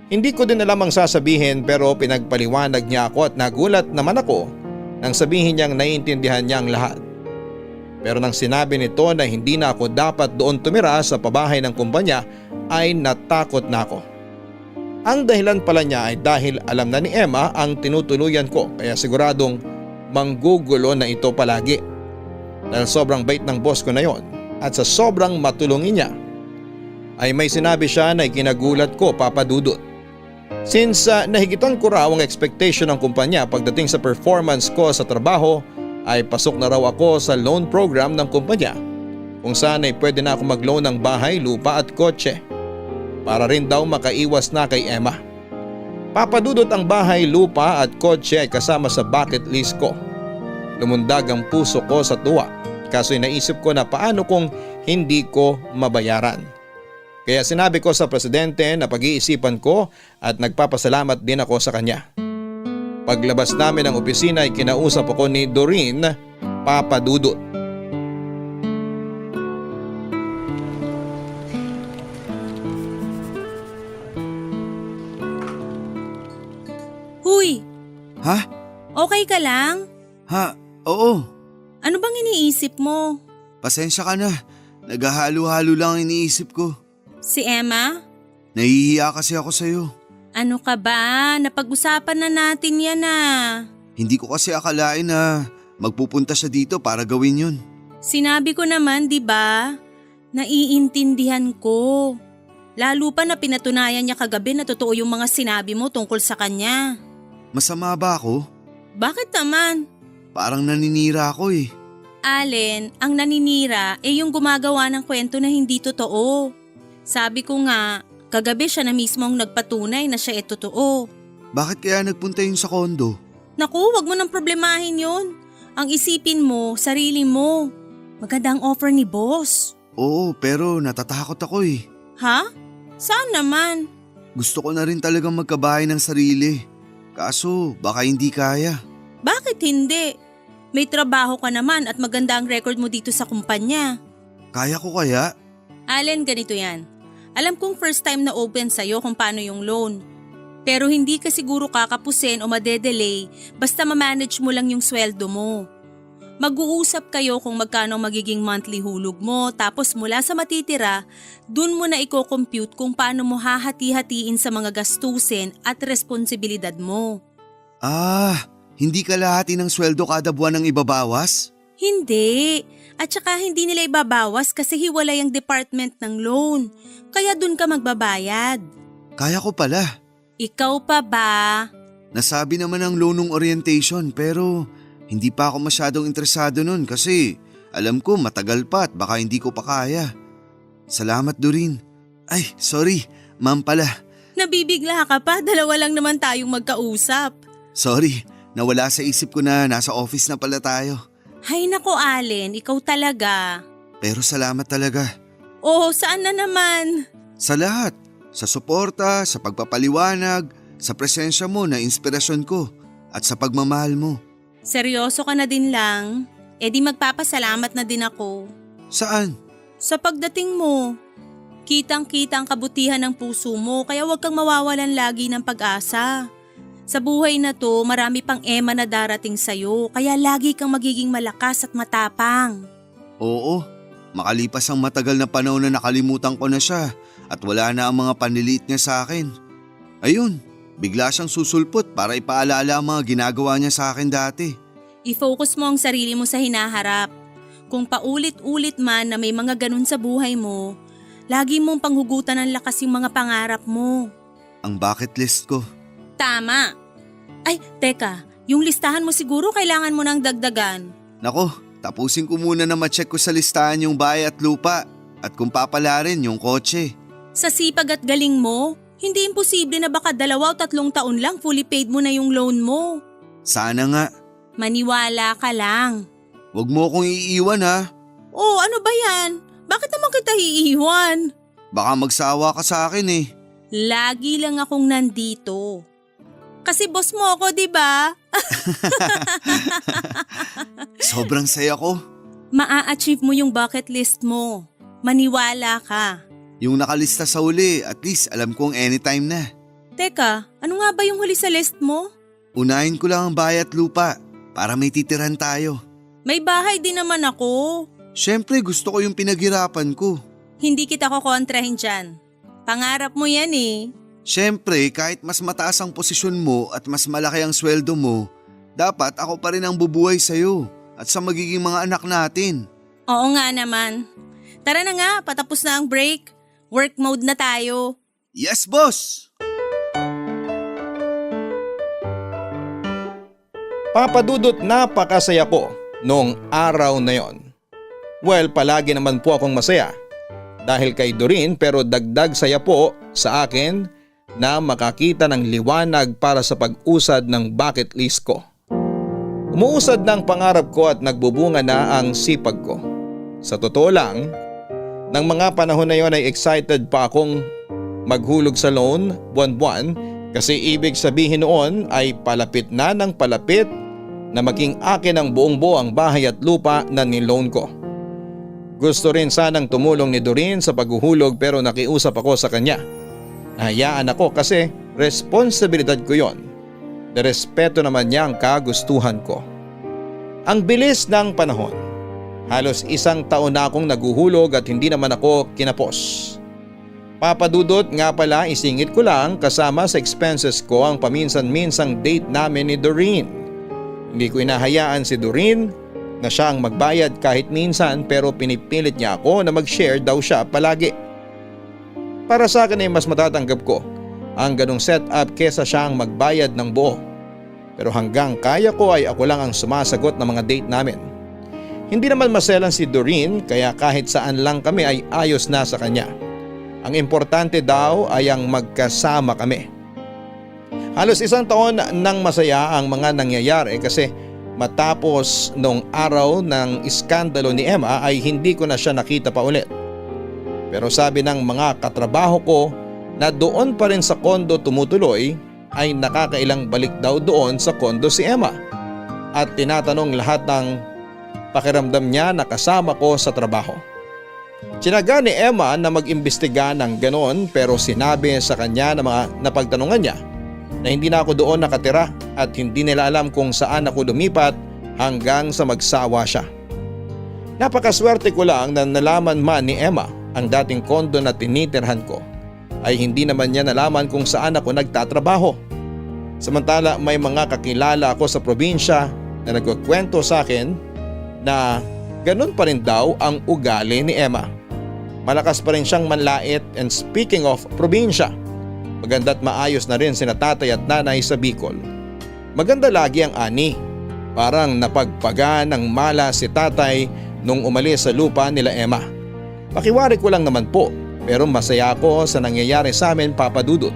Hindi ko din alam ang sasabihin pero pinagpaliwanag niya ako at nagulat naman ako nang sabihin niyang naiintindihan niya ang lahat. Pero nang sinabi nito na hindi na ako dapat doon tumira sa pabahay ng kumpanya ay natakot na ako. Ang dahilan pala niya ay dahil alam na ni Emma ang tinutuluyan ko kaya siguradong manggugulo na ito palagi. Dahil sobrang bait ng boss ko na yon at sa sobrang matulungin niya ay may sinabi siya na ikinagulat ko, Papadudot. Since nahigitan ko raw ang expectation ng kumpanya pagdating sa performance ko sa trabaho ay pasok na raw ako sa loan program ng kumpanya kung saan ay pwede na ako mag-loan ng bahay, lupa at kotse para rin daw makaiwas na kay Emma. Papadudot ang bahay, lupa at kotse ay kasama sa bucket list ko. Lumundag ang puso ko sa tuwa kaso naisip ko na paano kung hindi ko mabayaran. Kaya sinabi ko sa presidente na pag-iisipan ko at nagpapasalamat din ako sa kanya. Paglabas namin ng opisina ay kinausap ako ni Doreen, Papadudot. Huy, Ha? okay ka lang? Ha? Oo. Ano bang iniisip mo? Pasensya ka na. Naghahalo-halo lang ang iniisip ko. Si Emma? Nahihiya kasi ako sa'yo. Ano ka ba? Napag-usapan na natin yan Hindi ko kasi akalain na magpupunta siya dito para gawin yun. Sinabi ko naman, di ba? Naiintindihan ko. Lalo pa na pinatunayan niya kagabi na totoo yung mga sinabi mo tungkol sa kanya. Masama ba ako? Bakit naman? Parang naninira ako eh. Allen, ang naninira ay yung gumagawa ng kwento na hindi totoo. Sabi ko nga, kagabi siya na mismo ang nagpatunay na siya ay totoo. Bakit kaya nagpunta yun sa kondo? Naku, wag mo nang problemahin yun. Ang isipin mo, sarili mo. Maganda ang offer ni boss. Oo, pero natatakot ako eh. Ha? Saan naman? Gusto ko na rin talagang magkabahay ng sarili. Kaso baka hindi kaya. Bakit hindi? May trabaho ka naman at maganda ang record mo dito sa kumpanya. Kaya ko kaya? Allen, ganito yan. Alam kong first time na open sa'yo kung paano yung loan. Pero hindi ka siguro kakapusin o madedelay basta ma-manage mo lang yung sweldo mo. Mag-uusap kayo kung magkano magiging monthly hulog mo tapos mula sa matitira, dun mo na i-compute kung paano mo hahati-hatiin sa mga gastusin at responsibilidad mo. Hindi kalahati ng sweldo kada buwan ang ibabawas? Hindi. At saka hindi nila ibabawas kasi hiwalay ang department ng loan. Kaya dun ka magbabayad. Kaya ko pala. Ikaw pa ba? Nasabi naman ang loan ng orientation pero hindi pa ako masyadong interesado nun kasi alam ko matagal pa at baka hindi ko pa kaya. Salamat Doreen. Ay, sorry, ma'am pala. Nabibigla ka pa, dalawa lang naman tayong magkausap. Sorry, nawala sa isip ko na nasa office na pala tayo. Hay nako Allen, ikaw talaga. Pero salamat talaga. Oh, saan na naman? Sa lahat. Sa suporta, sa pagpapaliwanag, sa presensya mo na inspirasyon ko at sa pagmamahal mo. Seryoso ka na din lang? E di magpapasalamat na din ako. Saan? Sa pagdating mo. Kitang-kita ang kabutihan ng puso mo kaya huwag kang mawawalan lagi ng pag-asa. Sa buhay na to, marami pang Emma na darating sa'yo kaya lagi kang magiging malakas at matapang. Oo, makalipas ang matagal na panahon na nakalimutan ko na siya at wala na ang mga panliliit niya sa akin. Ayun, bigla siyang susulpot para ipaalala ang mga ginagawa niya sa akin dati. I-focus mo ang sarili mo sa hinaharap. Kung paulit-ulit man na may mga ganun sa buhay mo, lagi mong panghugutan ng lakas yung mga pangarap mo. Ang bucket list ko. Tama. Ay, teka, yung listahan mo siguro kailangan mo nang dagdagan. Nako, tapusin ko muna na ma-check ko sa listahan yung bahay at lupa at kung papalarin yung kotse. Sa sipag at galing mo, hindi imposible na baka 2 o 3 taon lang fully paid mo na yung loan mo. Sana nga. Maniwala ka lang. Huwag mo akong iiwan ha. Oh, ano ba yan? Bakit naman kita iiwan? Baka magsawa ka sa akin eh. Lagi lang akong nandito. Kasi boss mo ako, di ba? Sobrang saya ko. Maa-achieve mo yung bucket list mo. Maniwala ka. Yung nakalista sa huli, at least alam kong anytime na. Teka, ano nga ba yung huli sa list mo? Unahin ko lang ang bahay at lupa para may titiran tayo. May bahay din naman ako. Siyempre gusto ko yung pinaghirapan ko. Hindi kita kokontrahin dyan. Pangarap mo yan eh. Siyempre kahit mas mataas ang posisyon mo at mas malaki ang sweldo mo, dapat ako pa rin ang bubuhay sa'yo at sa magiging mga anak natin. Oo nga naman. Tara na nga, patapos na ang break. Work mode na tayo. Yes, boss! Papadudot napakasaya ko noong araw na yon. Well, palagi naman po akong masaya dahil kay Doreen pero dagdag saya po sa akin na makakita ng liwanag para sa pag-usad ng bucket list ko. Umuusad ng pangarap ko at nagbubunga na ang sipag ko. Sa totoo lang, nang mga panahon na yon ay excited pa akong maghulog sa loan buwan-buwan kasi ibig sabihin noon ay palapit na ng palapit na maging akin ang buong buo ang bahay at lupa na niloan ko. Gusto rin sanang tumulong ni Doreen sa paghuhulog pero nakiusap ako sa kanya. Hayaan ako kasi responsibilidad ko yon. Nirespeto naman niya ang kagustuhan ko. Ang bilis ng panahon. Halos 1 taon na akong naguhulog at hindi naman ako kinapos. Papadudot nga pala, isingit ko lang, kasama sa expenses ko ang paminsan-minsang date namin ni Doreen. Hindi ko inahayaan si Doreen na siya ang magbayad kahit minsan, pero pinipilit niya ako na mag-share daw siya palagi. Para sa akin ay mas matatanggap ko ang ganong setup kesa siya ang magbayad ng buo. Pero hanggang kaya ko ay ako lang ang sumasagot ng mga date namin. Hindi naman maselan si Doreen, kaya kahit saan lang kami ay ayos na sa kanya. Ang importante daw ay ang magkasama kami. Halos 1 taon nang masaya ang mga nangyayari kasi matapos nung araw ng iskandalo ni Emma ay hindi ko na siya nakita pa ulit. Pero sabi ng mga katrabaho ko na doon pa rin sa kondo tumutuloy, ay nakakailang balik daw doon sa kondo si Emma. At tinatanong lahat ng pakiramdam niya na kasama ko sa trabaho. Tinaga ni Emma na mag-imbestiga ng ganon, pero sinabi sa kanya na mga napagtanungan niya na hindi na ako doon nakatira at hindi nila alam kung saan ako lumipat hanggang sa magsawa siya. Napakaswerte ko lang na nalaman man ni Emma ang dating kondo na tinitirhan ko, ay hindi naman niya nalaman kung saan ako nagtatrabaho. Samantala may mga kakilala ako sa probinsya na nagkukwento sa akin na ganun pa rin daw ang ugali ni Emma. Malakas pa rin siyang manlait, and speaking of probinsya, maganda't maayos na rin sina tatay at nanay sa Bicol. Maganda lagi ang ani. Parang napagpaga ng mala si tatay nung umalis sa lupa nila Emma. Pakiwari ko lang naman po, pero masaya ako sa nangyayari sa amin, Papa Dudut.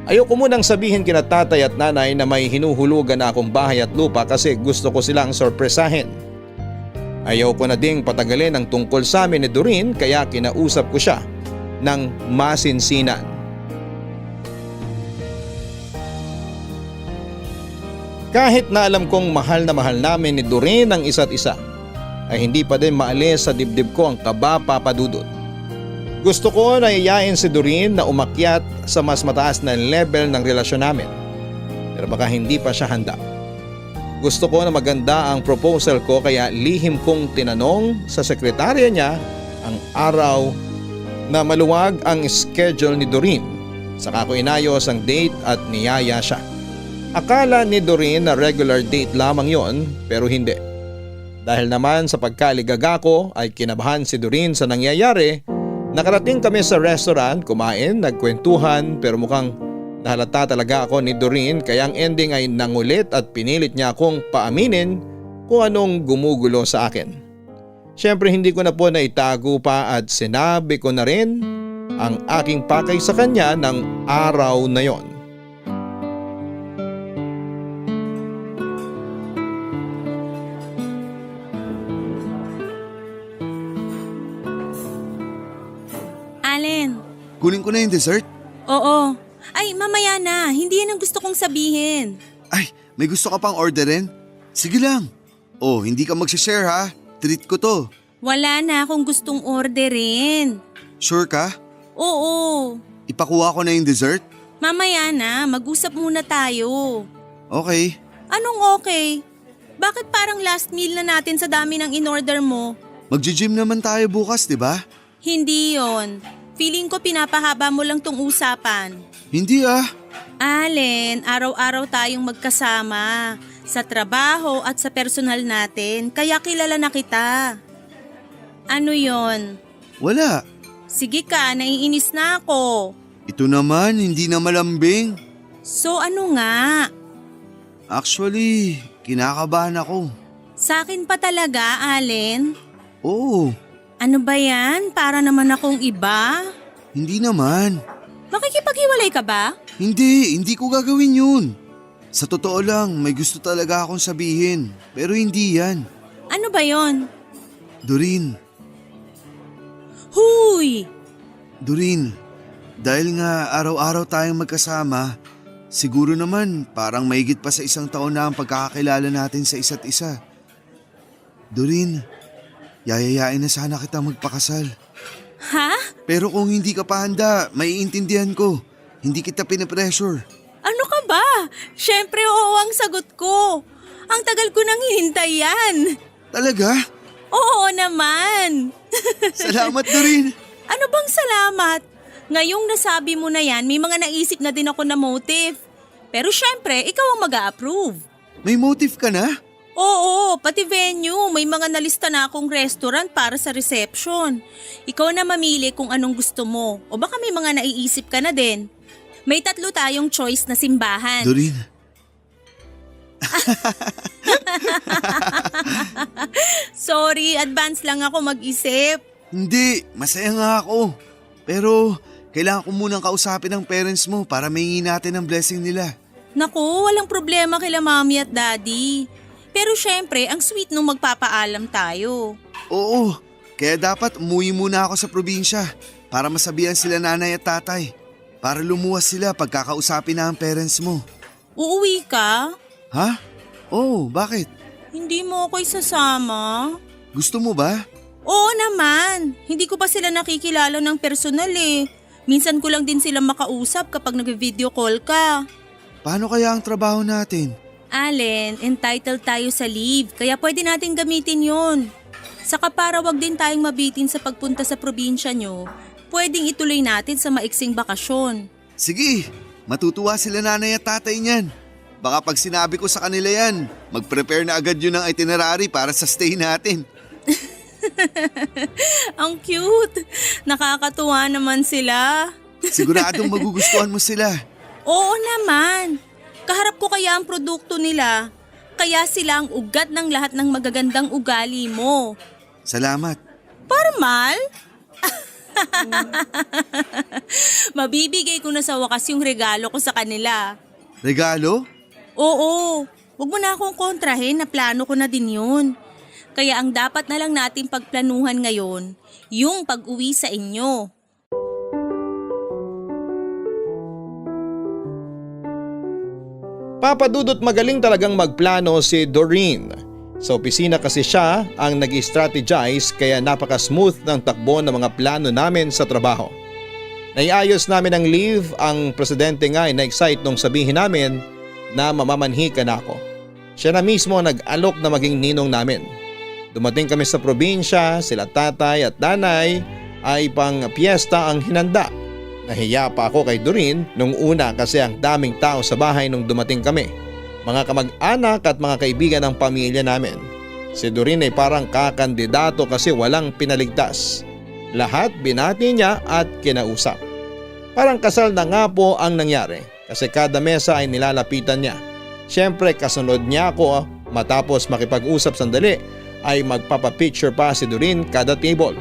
Ayoko munang sabihin kina tatay at nanay na may hinuhulugan na akong bahay at lupa kasi gusto ko silang sorpresahin. Ayaw ko na ding patagalin ang tungkol sa amin ni Doreen, kaya kinausap ko siya ng masinsinan. Kahit na alam kong mahal na mahal namin ni Doreen ang isa't isa, ay hindi pa din maalis sa dibdib ko ang kaba, Papa Dudut. Gusto ko na iyayain si Doreen na umakyat sa mas mataas na level ng relasyon namin, pero baka hindi pa siya handa. Gusto ko na maganda ang proposal ko, kaya lihim kong tinanong sa sekretarya niya ang araw na maluwag ang schedule ni Doreen. Saka ko inayos ang date at niyaya siya. Akala ni Doreen na regular date lamang yon, pero hindi. Dahil naman sa pagkaligaga ko ay kinabahan si Doreen sa nangyayari. Nakarating kami sa restaurant, kumain, nagkwentuhan, pero mukhang nahalata talaga ako ni Doreen, kaya ang ending ay nangulit at pinilit niya akong paaminin kung anong gumugulo sa akin. Siyempre hindi ko na po naitago pa at sinabi ko na rin ang aking pakay sa kanya ng araw na yon. Allen. Kunin ko na yung dessert? Oo. Ay, mamaya na. Hindi yan ang gusto kong sabihin. Ay, may gusto ka pang orderin? Sige lang. Oh, hindi ka mag-share ha. Treat ko to. Wala na akong gustong orderin. Sure ka? Oo. Ipakuha ko na yung dessert? Mamaya na. Mag-usap muna tayo. Okay. Anong okay? Bakit parang last meal na natin sa dami ng in-order mo? Magji-gym naman tayo bukas, di ba? Hindi yon. Feeling ko pinapahaba mo lang tong usapan. Hindi ah. Allen, araw-araw tayong magkasama sa trabaho at sa personal natin, kaya kilala na kita. Ano yon? Wala. Sige ka, naiinis na ako. Ito naman, hindi na malambing. So ano nga? Actually, kinakabahan ako. Sa akin pa talaga, Allen? Oo, Ano ba yan? Para naman akong iba? hindi naman. Makikipaghiwalay ka ba? Hindi ko gagawin yun. Sa totoo lang, may gusto talaga akong sabihin. Pero hindi yan. Ano ba yon? Doreen, Huy! Doreen, dahil nga araw-araw tayong magkasama, siguro naman parang mahigit pa sa 1 taon na ang pagkakakilala natin sa isa't isa. Doreen, yayayain na sana kita magpakasal. Ha? Pero kung hindi ka pa handa, maiintindihan ko. Hindi kita pinapressure. Ano ka ba? Syempre oo ang sagot ko. Ang tagal ko nang hinintay yan. Talaga? Oo naman. Salamat Doreen. Ano bang salamat? Ngayong nasabi mo na yan, may mga naisip na din ako na motive. Pero syempre, ikaw ang mag-a-approve. May motive ka na? Oo, pati venue. May mga nalista na akong restaurant para sa reception. Ikaw na mamili kung anong gusto mo. O baka may mga naiisip ka na din. May 3 tayong choice na simbahan. Doreen. Sorry, advance lang ako mag-isip. Hindi, masaya nga ako. Pero kailangan ko munang kausapin ang parents mo para mahingi natin ang blessing nila. Naku, walang problema kila mami at daddy. Pero syempre, ang sweet nung magpapaalam tayo. Oo, kaya dapat umuwi muna ako sa probinsya para masabihan sila nanay at tatay. Para lumuwas sila pagkakausapin na ang parents mo. Uuwi ka? Ha? Oo, bakit? Hindi mo ako isasama? Gusto mo ba? Oo naman. Hindi ko pa sila nakikilala ng personal eh. Minsan ko lang din sila makausap kapag nag-video call ka. Paano kaya ang trabaho natin? Allen, entitled tayo sa leave, kaya pwede natin gamitin yon. Saka para wag din tayong mabitin sa pagpunta sa probinsya nyo, pwedeng ituloy natin sa maiksing bakasyon. Sige, matutuwa sila nanay at tatay niyan. Baka pag sinabi ko sa kanila yan, mag-prepare na agad yun ng itinerary para sa stay natin. Ang cute! Nakakatuwa naman sila. Siguradong magugustuhan mo sila. Oo naman. Kaharap ko kaya ang produkto nila. Kaya sila ang ugat ng lahat ng magagandang ugali mo. Salamat. Formal? Mabibigay ko na sa wakas yung regalo ko sa kanila. Regalo? Oo, wag mo na akong kontrahin na plano ko na din yun. Kaya ang dapat na lang natin pagplanuhan ngayon, yung pag-uwi sa inyo. Papadudot magaling talagang magplano si Doreen. Sa opisina kasi siya ang nag-strategize kaya napaka-smooth ng takbo ng mga plano namin sa trabaho. Naiayos namin ang leave, ang presidente nga ay na-excite nung sabihin namin na mamamanhi ka na ako. Siya na mismo nag-alok na maging ninong namin. Dumating kami sa probinsya, sila tatay at nanay ay pang piyesta ang hinanda. Nahiya pa ako kay Doreen nung una kasi ang daming tao sa bahay nung dumating kami. Mga kamag-anak at mga kaibigan ng pamilya namin. Si Doreen ay parang kakandidato kasi walang pinaligtas. Lahat binati niya at kinausap. Parang kasal na nga po ang nangyari kasi kada mesa ay nilalapitan niya. Siyempre kasunod niya ako matapos makipag-usap sandali ay magpapapicture pa si Doreen kada table.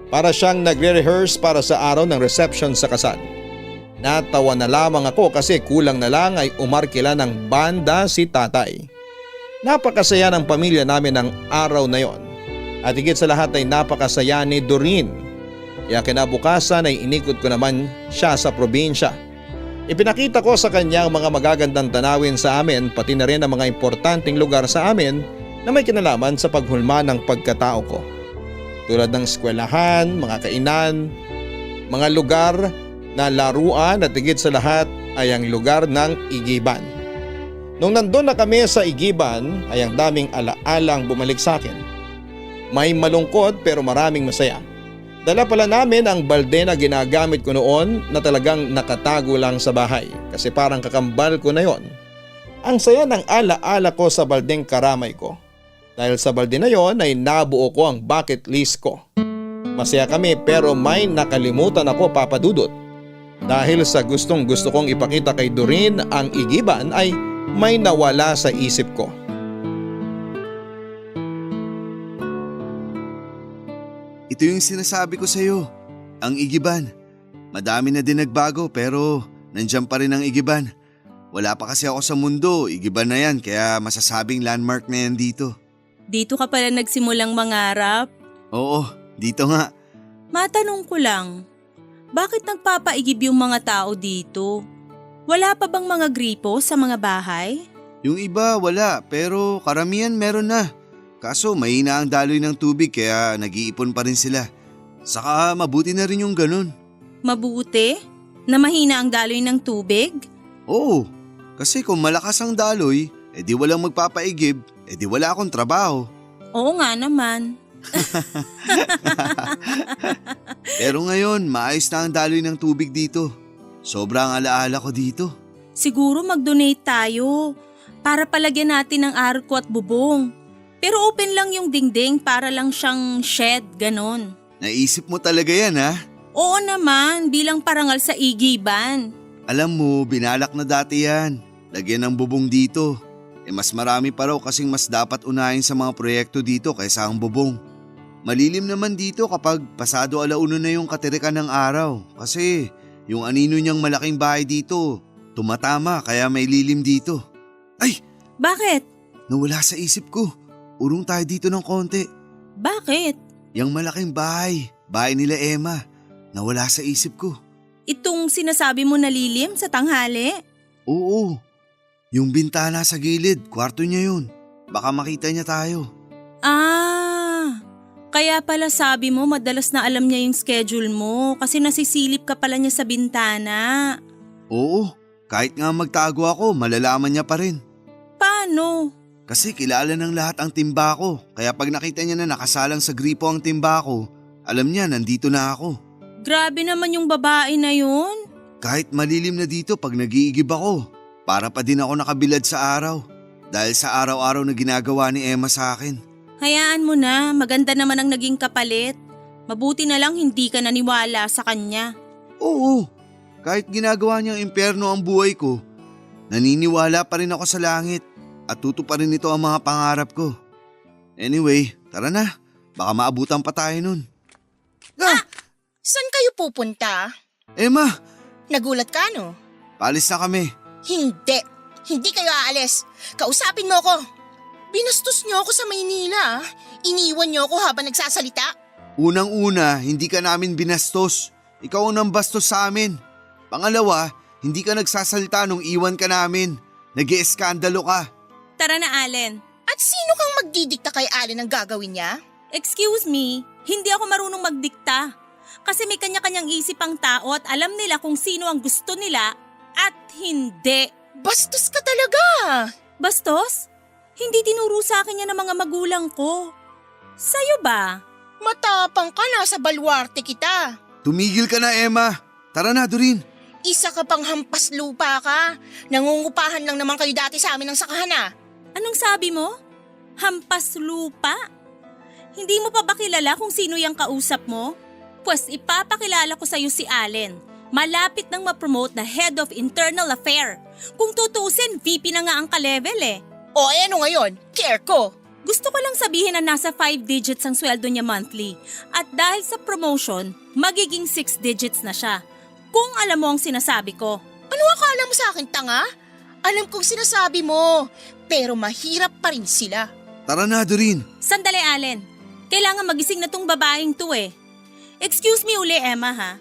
Para siyang nagre-rehearse para sa araw ng reception sa kasal. Natawa na lamang ako kasi kulang na lang ay umarkila ng banda si tatay. Napakasaya ng pamilya namin ng araw na yon. At higit sa lahat ay napakasaya ni Doreen. Kaya kinabukasan ay inikot ko naman siya sa probinsya. Ipinakita ko sa kanya ang mga magagandang tanawin sa amin pati na rin ang mga importanteng lugar sa amin na may kinalaman sa paghulma ng pagkatao ko. Tulad ng eskwelahan, mga kainan, mga lugar na laruan at higit sa lahat ay ang lugar ng Igiban. Nung nandun na kami sa Igiban ay ang daming alaalang bumalik sa akin. May malungkot pero maraming masaya. Dala pala namin ang balde na ginagamit ko noon na talagang nakatago lang sa bahay kasi parang kakambal ko na yon. Ang saya ng alaala ko sa baldeng karamay ko. Dahil sa balde na yon ay nabuo ko ang bucket list ko. Masaya kami pero may nakalimutan ako papadudot. Dahil sa gustong gusto kong ipakita kay Doreen ang Igiban ay may nawala sa isip ko. Ito yung sinasabi ko sa'yo, ang Igiban. Madami na din nagbago pero nandiyan pa rin ang Igiban. Wala pa kasi ako sa mundo, Igiban na yan kaya masasabing landmark na yan dito. Dito ka pala nagsimulang mangarap? Oo, dito nga. Matanong ko lang, bakit nagpapaigib yung mga tao dito? Wala pa bang mga gripo sa mga bahay? Yung iba wala pero karamihan meron na. Kaso mahina ang daloy ng tubig kaya nag-iipon pa rin sila. Saka mabuti na rin yung ganun. Mabuti? Na mahina ang daloy ng tubig? Oo, Kasi kung malakas ang daloy, edi walang magpapaigib, edi wala akong trabaho. Oo nga naman. Pero ngayon, maayos na ang daloy ng tubig dito. Sobrang alaala ko dito. Siguro mag-donate tayo para palagyan natin ng arko at bubong. Pero open lang yung dingding para lang siyang shed, ganon. Naisip mo talaga yan ha? Oo naman, bilang parangal sa igiban. Alam mo, binalak na dati yan. Lagyan ng bubong dito. Mas marami pa raw kasing mas dapat unahin sa mga proyekto dito kaysa ang bubong. Malilim naman dito kapag pasado alauna na yung katirikan ng araw. Kasi yung anino niyang malaking bahay dito, tumatama kaya may lilim dito. Ay! Bakit? Nawala sa isip ko. Urong tayo dito ng konti. Bakit? Yang malaking bahay, bahay nila Emma. Nawala sa isip ko. Itong sinasabi mo na lilim sa tanghali? Oo. Yung bintana sa gilid, kwarto niya yun. Baka makita niya tayo. Kaya pala sabi mo madalas na alam niya yung schedule mo kasi nasisilip ka pala niya sa bintana. Oo, kahit nga magtago ako, malalaman niya pa rin. Paano? Kasi kilala ng lahat ang timba ko, kaya pag nakita niya na nakasalang sa gripo ang timba ko, alam niya nandito na ako. Grabe naman yung babae na yun. Kahit malilim na dito pag nag-iigib ako, para pa din ako nakabilad sa araw. Dahil sa araw-araw na ginagawa ni Emma sa akin. Hayaan mo na, maganda naman ang naging kapalit. Mabuti na lang hindi ka naniwala sa kanya. Oo, kahit ginagawa niyang impyerno ang buhay ko, naniniwala pa rin ako sa langit at tutuparin nito ang mga pangarap ko. Anyway, tara na, baka maabutan pa tayo nun. Saan kayo pupunta? Emma, Nagulat ka, no? paalis na kami. Hindi kayo aalis. Kausapin mo ko. Binastos niyo ako sa Maynila. Iniwan niyo ako habang nagsasalita. Unang-una, hindi ka namin binastos. Ikaw ang nambastos sa amin. Pangalawa, hindi ka nagsasalita nung iwan ka namin. Nag-ieskandalo ka. Tara na, Allen. At sino kang magdidikta kay Allen ang gagawin niya? Excuse me, hindi ako marunong magdikta. Kasi may kanya-kanyang isip ang tao at alam nila kung sino ang gusto nila at hindi. Bastos ka talaga. Bastos? Hindi tinuro sa akin yan ng mga magulang ko. Sa'yo ba? Matapang ka na sa balwarte kita. Tumigil ka na, Emma. Tara na, Doreen. Isa ka pang hampas lupa ka. Nangungupahan lang naman kayo dati sa amin ng sakahan ah. Anong sabi mo? Hampas lupa? Hindi mo pa ba kilala kung sino yung kausap mo? Pues ipapakilala ko sa'yo si Allen. Malapit nang ma-promote na Head of Internal Affair. Kung tutusin, VP na nga ang ka-level eh. O ano ngayon? Care ko. Gusto ko lang sabihin na nasa 5 digits ang sweldo niya monthly. At dahil sa promotion, magiging 6 digits na siya. Kung alam mo ang sinasabi ko. Ano akala mo sa akin, tanga? Alam kong sinasabi mo, pero mahirap pa rin sila. Tara na, Doreen. Sandali, Allen. Kailangan magising na tong babaeng to eh. Excuse me uli, Emma ha.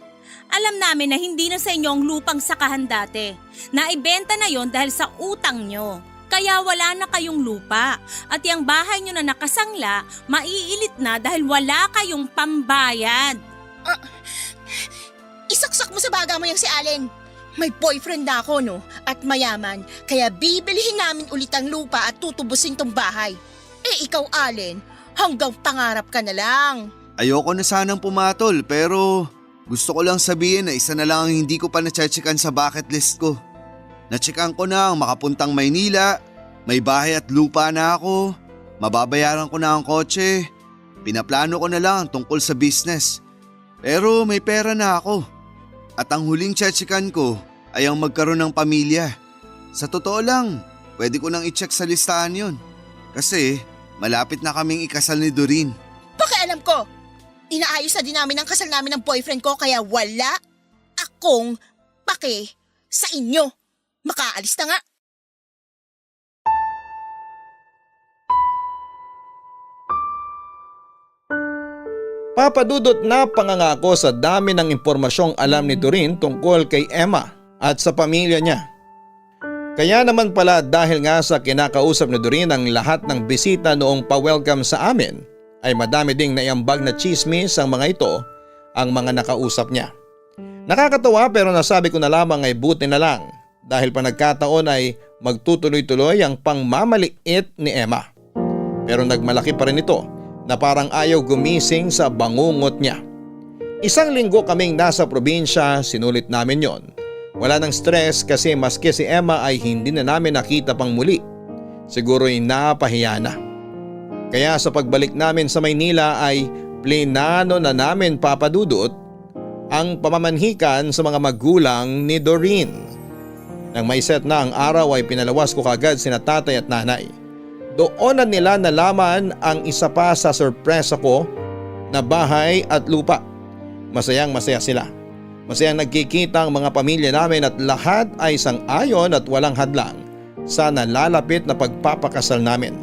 Alam namin na hindi na sa inyo ang lupang sakahan dati. Naibenta na yon dahil sa utang nyo. Kaya wala na kayong lupa. At yung bahay nyo na nakasangla, maiilit na dahil wala kayong pambayad. Isaksak mo sa baga mo yung si Allen. May boyfriend na ako no, at mayaman. Kaya bibilihin namin ulit ang lupa at tutubusin tong bahay. Eh ikaw Allen, hanggang pangarap ka na lang. Ayoko na sanang pumatol pero gusto ko lang sabihin na isa na lang ang hindi ko pa na-checkan sa bucket list ko. Na-checkan ko na ang makapuntang Maynila, may bahay at lupa na ako, mababayaran ko na ang kotse, pinaplano ko na lang tungkol sa business. Pero may pera na ako. At ang huling checkan ko ay ang magkaroon ng pamilya. Sa totoo lang, pwede ko nang i-check sa listahan yon. Kasi malapit na kaming ikasal ni Doreen. Pakialam ko! Inaayos na din namin ang kasal namin ng boyfriend ko kaya wala akong pake sa inyo. Makaalis na nga. Papadudot na pangangako sa dami ng impormasyong alam ni Doreen tungkol kay Emma at sa pamilya niya. Kaya naman pala dahil nga sa kinakausap ni Doreen ang lahat ng bisita noong pa-welcome sa amin, ay madami ding naiambag na chismis ang mga ito ang mga nakausap niya. Nakakatawa pero nasabi ko na lamang ay buti na lang dahil pa nagkataon ay magtutuloy-tuloy ang pangmamaliit ni Emma. Pero nagmalaki pa rin ito na parang ayaw gumising sa bangungot niya. Isang linggo kaming nasa probinsya, sinulit namin yon. Wala nang stress kasi maski si Emma ay hindi na namin nakita pang muli. Siguro'y napahiya na. Kaya sa pagbalik namin sa Maynila ay plinano na namin papadudot ang pamamanhikan sa mga magulang ni Doreen. Nang may set na ang araw ay pinalawas ko kagad sina tatay at nanay. Doon na nila nalaman ang isa pa sa sorpresa ko na bahay at lupa. Masayang masaya sila. Masayang nagkikita ang mga pamilya namin at lahat ay sang-ayon at walang hadlang sa nalalapit na pagpapakasal namin.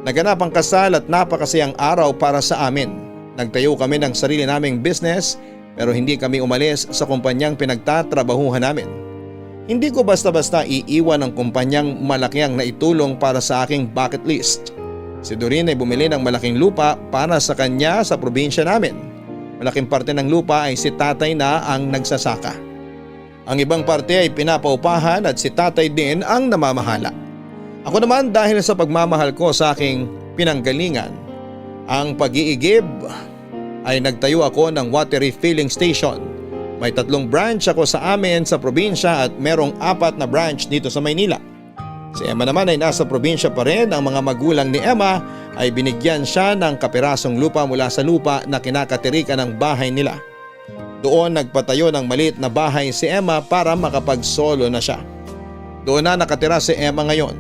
Naganap ang kasal at napakasayang araw para sa amin. Nagtayo kami ng sarili naming business pero hindi kami umalis sa kumpanyang pinagtatrabahuhan namin. Hindi ko basta-basta iiwan ang kumpanyang malaki ang naitulong para sa aking bucket list. Si Doreen ay bumili ng malaking lupa para sa kanya sa probinsya namin. Malaking parte ng lupa ay si tatay na ang nagsasaka. Ang ibang parte ay pinapaupahan at si tatay din ang namamahala. Ako naman dahil sa pagmamahal ko sa aking pinanggalingan, ang pag-iigib ay nagtayo ako ng water refilling station. May 3 branch ako sa amin sa probinsya at merong 4 na branch dito sa Maynila. Si Emma naman ay nasa probinsya pa rin. Ang mga magulang ni Emma ay binigyan siya ng kapirasong lupa mula sa lupa na kinakatirikan ng bahay nila. Doon nagpatayo ng maliit na bahay si Emma para makapag-solo na siya. Doon na nakatira si Emma ngayon.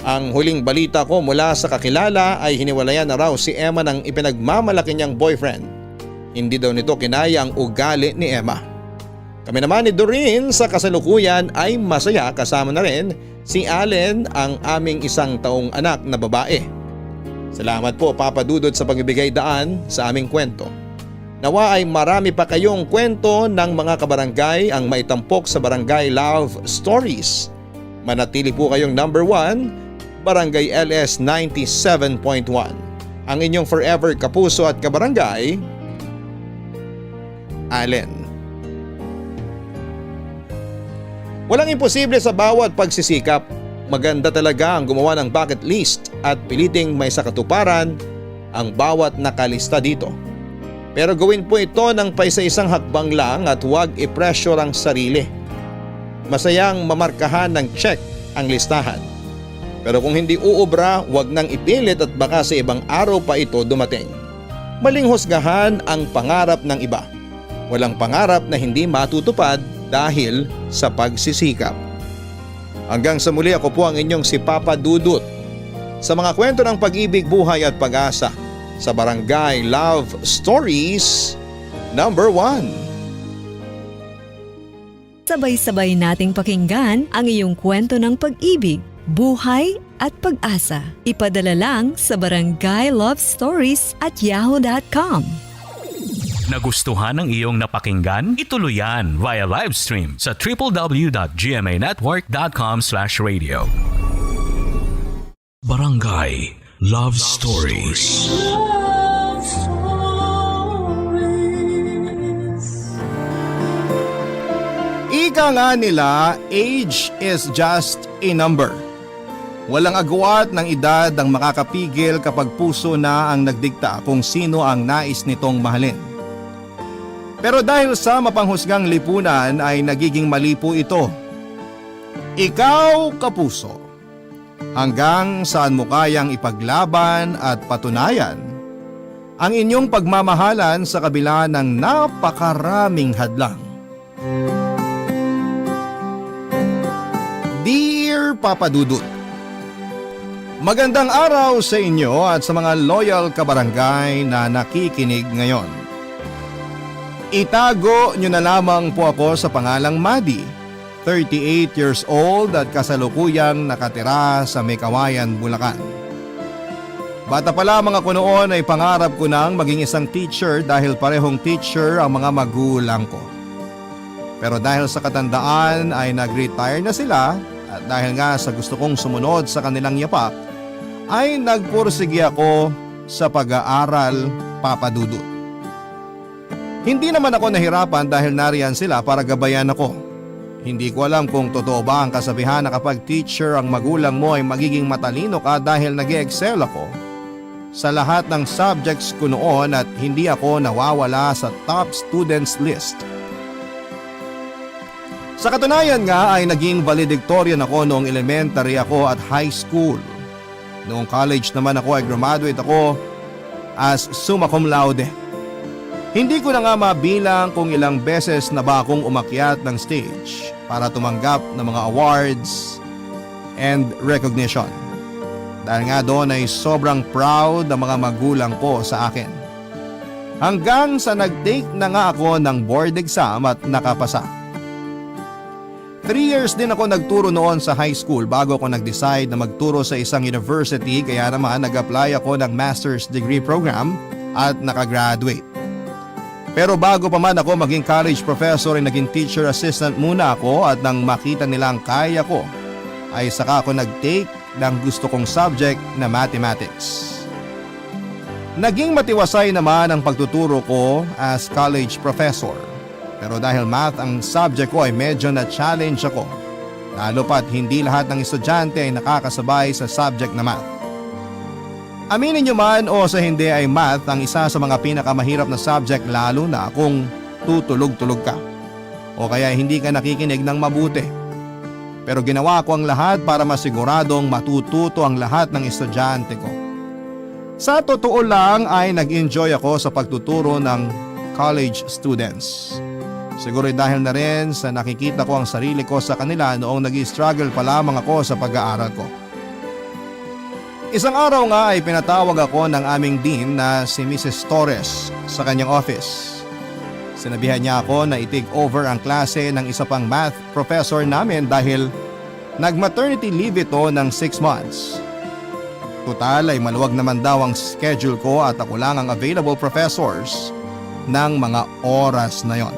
Ang huling balita ko mula sa kakilala ay hiniwalayan na raw si Emma ng ipinagmamalaki niyang boyfriend. Hindi daw nito kinaya ang ugali ni Emma. Kami naman ni Doreen sa kasalukuyan ay masaya, kasama na rin si Allen, ang aming 1 taong anak na babae. Salamat po Papa Dudut sa pagbibigay daan sa aming kwento. Nawa ay marami pa kayong kwento ng mga kabarangay ang maitampok sa Barangay Love Stories. Manatili po kayong number 1, Barangay LS 97.1. Ang inyong forever kapuso at kabarangay, Allen. Walang imposible sa bawat pagsisikap. Maganda talaga ang gumawa ng bucket list at piliting may sakatuparan ang bawat nakalista dito. Pero gawin po ito ng paisa-isang hakbang lang at huwag i-pressure ang sarili. Masayang mamarkahan ng check ang listahan. Pero kung hindi uubra, huwag nang ipilit at baka sa ibang araw pa ito dumating. Maling husgahan ang pangarap ng iba. Walang pangarap na hindi matutupad dahil sa pagsisikap. Hanggang sa muli, ako po ang inyong si Papa Dudut sa mga kwento ng pag-ibig, buhay at pag-asa sa Barangay Love Stories number 1. Sabay-sabay nating pakinggan ang iyong kwento ng pag-ibig, buhay at pag-asa. Ipadala lang sa barangaylovestories@yahoo.com. Nagustuhan ng iyong napakinggan? Ituloy yan via live stream sa www.gmanetwork.com/radio. Barangay Love Stories. Love Stories. Ika nga nila, age is just a number. Walang agwat ng edad ang makakapigil kapag puso na ang nagdikta kung sino ang nais nitong mahalin. Pero dahil sa mapanghusgang lipunan ay nagiging mali po ito. Ikaw, kapuso, hanggang saan mo kayang ipaglaban at patunayan ang inyong pagmamahalan sa kabila ng napakaraming hadlang. Dear Papa Dudut, magandang araw sa inyo at sa mga loyal kabarangay na nakikinig ngayon. Itago nyo na lamang po ako sa pangalang Madi, 38 years old at kasalukuyang nakatira sa Mekawayan, Bulacan. Bata pa lamang ako noon ay pangarap ko nang maging isang teacher dahil parehong teacher ang mga magulang ko. Pero dahil sa katandaan ay nag-retire na sila at dahil nga sa gusto kong sumunod sa kanilang yapak, ay nagpursige ako sa pag-aaral, Papa Dudut. Hindi naman ako nahirapan dahil nariyan sila para gabayan ako. Hindi ko alam kung totoo ba ang kasabihan na kapag teacher ang magulang mo ay magiging matalino ka dahil nag-excel ako sa lahat ng subjects ko noon at hindi ako nawawala sa top students list. Sa katunayan nga ay naging valedictorian ako noong elementary ako at high school. Noong college naman ako ay graduate ako as summa cum laude. Hindi ko na nga mabilang kung ilang beses na ba akong umakyat ng stage para tumanggap ng mga awards and recognition. Dahil nga doon ay sobrang proud ng mga magulang ko sa akin. Hanggang sa nag-take na nga ako ng board exam at nakapasa. 3 years din ako nagturo noon sa high school bago ako nag-decide na magturo sa isang university, kaya naman nag-apply ako ng master's degree program at nakagraduate. Pero bago pa man ako maging college professor ay naging teacher assistant muna ako at nang makita nilang kaya ko ay saka ako nag-take ng gusto kong subject na mathematics. Naging matiwasay naman ang pagtuturo ko as college professor. Pero dahil math ang subject ko ay medyo na-challenge ako. Lalo pat hindi lahat ng estudyante ay nakakasabay sa subject na math. Aminin nyo man o sa hindi ay math ang isa sa mga pinakamahirap na subject lalo na kung tutulog-tulog ka. O kaya hindi ka nakikinig ng mabuti. Pero ginawa ko ang lahat para masiguradong matututo ang lahat ng estudyante ko. Sa totoo lang ay nag-enjoy ako sa pagtuturo ng college students. Siguro dahil na rin sa nakikita ko ang sarili ko sa kanila noong nag-struggle pa lamang ako sa pag-aaral ko. Isang araw nga ay pinatawag ako ng aming dean na si Mrs. Torres sa kanyang office. Sinabihan niya ako na i-take over ang klase ng isa pang math professor namin dahil nag-maternity leave ito ng 6 months. Total ay maluwag naman daw ang schedule ko at ako lang ang available professors ng mga oras na yon.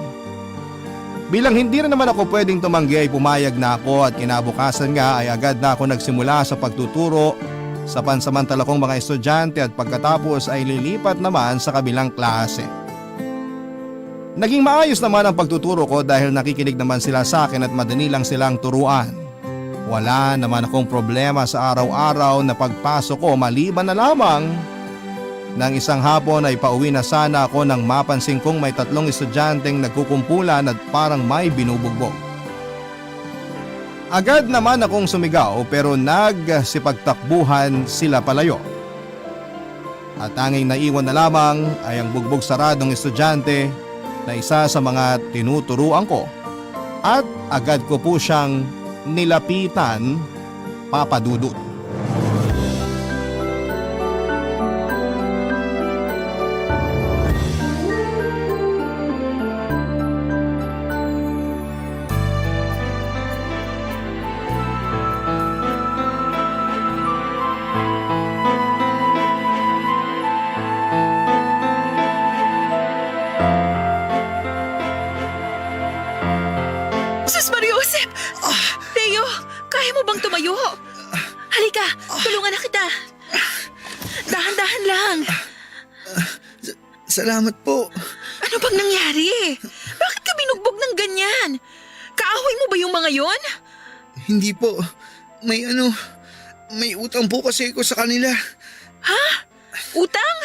Bilang hindi rin naman ako pwedeng tumanggi ay pumayag na ako at kinabukasan nga ay agad na ako nagsimula sa pagtuturo sa pansamantala kong mga estudyante at pagkatapos ay lilipat naman sa kabilang klase. Naging maayos naman ang pagtuturo ko dahil nakikinig naman sila sa akin at madali lang silang turuan. Wala naman akong problema sa araw-araw na pagpasok ko maliban na lamang nang isang hapon ay pauwi na sana ako nang mapansin kong may 3 estudyanteng nagkukumpulan at parang may binubugbog. Agad naman akong sumigaw pero nagsipagtakbuhan sila palayo. At tanging naiwan na lamang ay ang bugbog saradong estudyante na isa sa mga tinuturuan ko at agad ko po siyang nilapitan, Papa Dudut. Sus Mariosep! Teo, kaya mo bang tumayo? Halika, tulungan na kita. Dahan-dahan lang. Salamat po. Ano bang nangyari? Bakit ka binugbog ng ganyan? Kaaway mo ba yung mga yon? Hindi po. May utang po kasi ko sa kanila. Ha? Utang?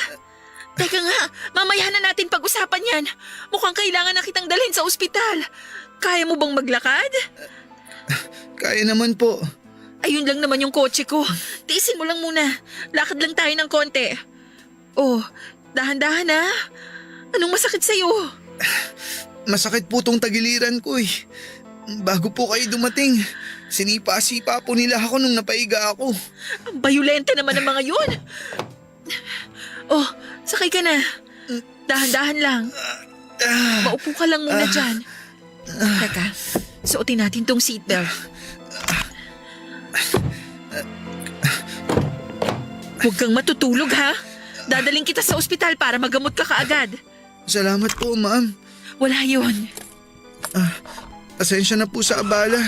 Teka nga, mamaya na natin pag-usapan yan. Mukhang kailangan na kitang dalhin sa ospital. Kaya mo bang maglakad? Kaya naman po. Ayun lang naman yung kotse ko. Tiisin mo lang muna. Lakad lang tayo ng konti. Oh, dahan-dahan ha. Anong masakit sa'yo? Masakit po tong tagiliran ko eh. Bago po kayo dumating, sinipa-sipa po nila ako nung napaiga ako. Ang bayolente naman ng mga yun. Oh, sakay ka na. Dahan-dahan lang. Maupo ka lang muna dyan. Teka, suotin natin tong seatbelt. Huwag kang matutulog ha. Dadaling kita sa ospital para magamot ka kaagad. Salamat po, ma'am. Wala yun. Pasensya na po sa abala.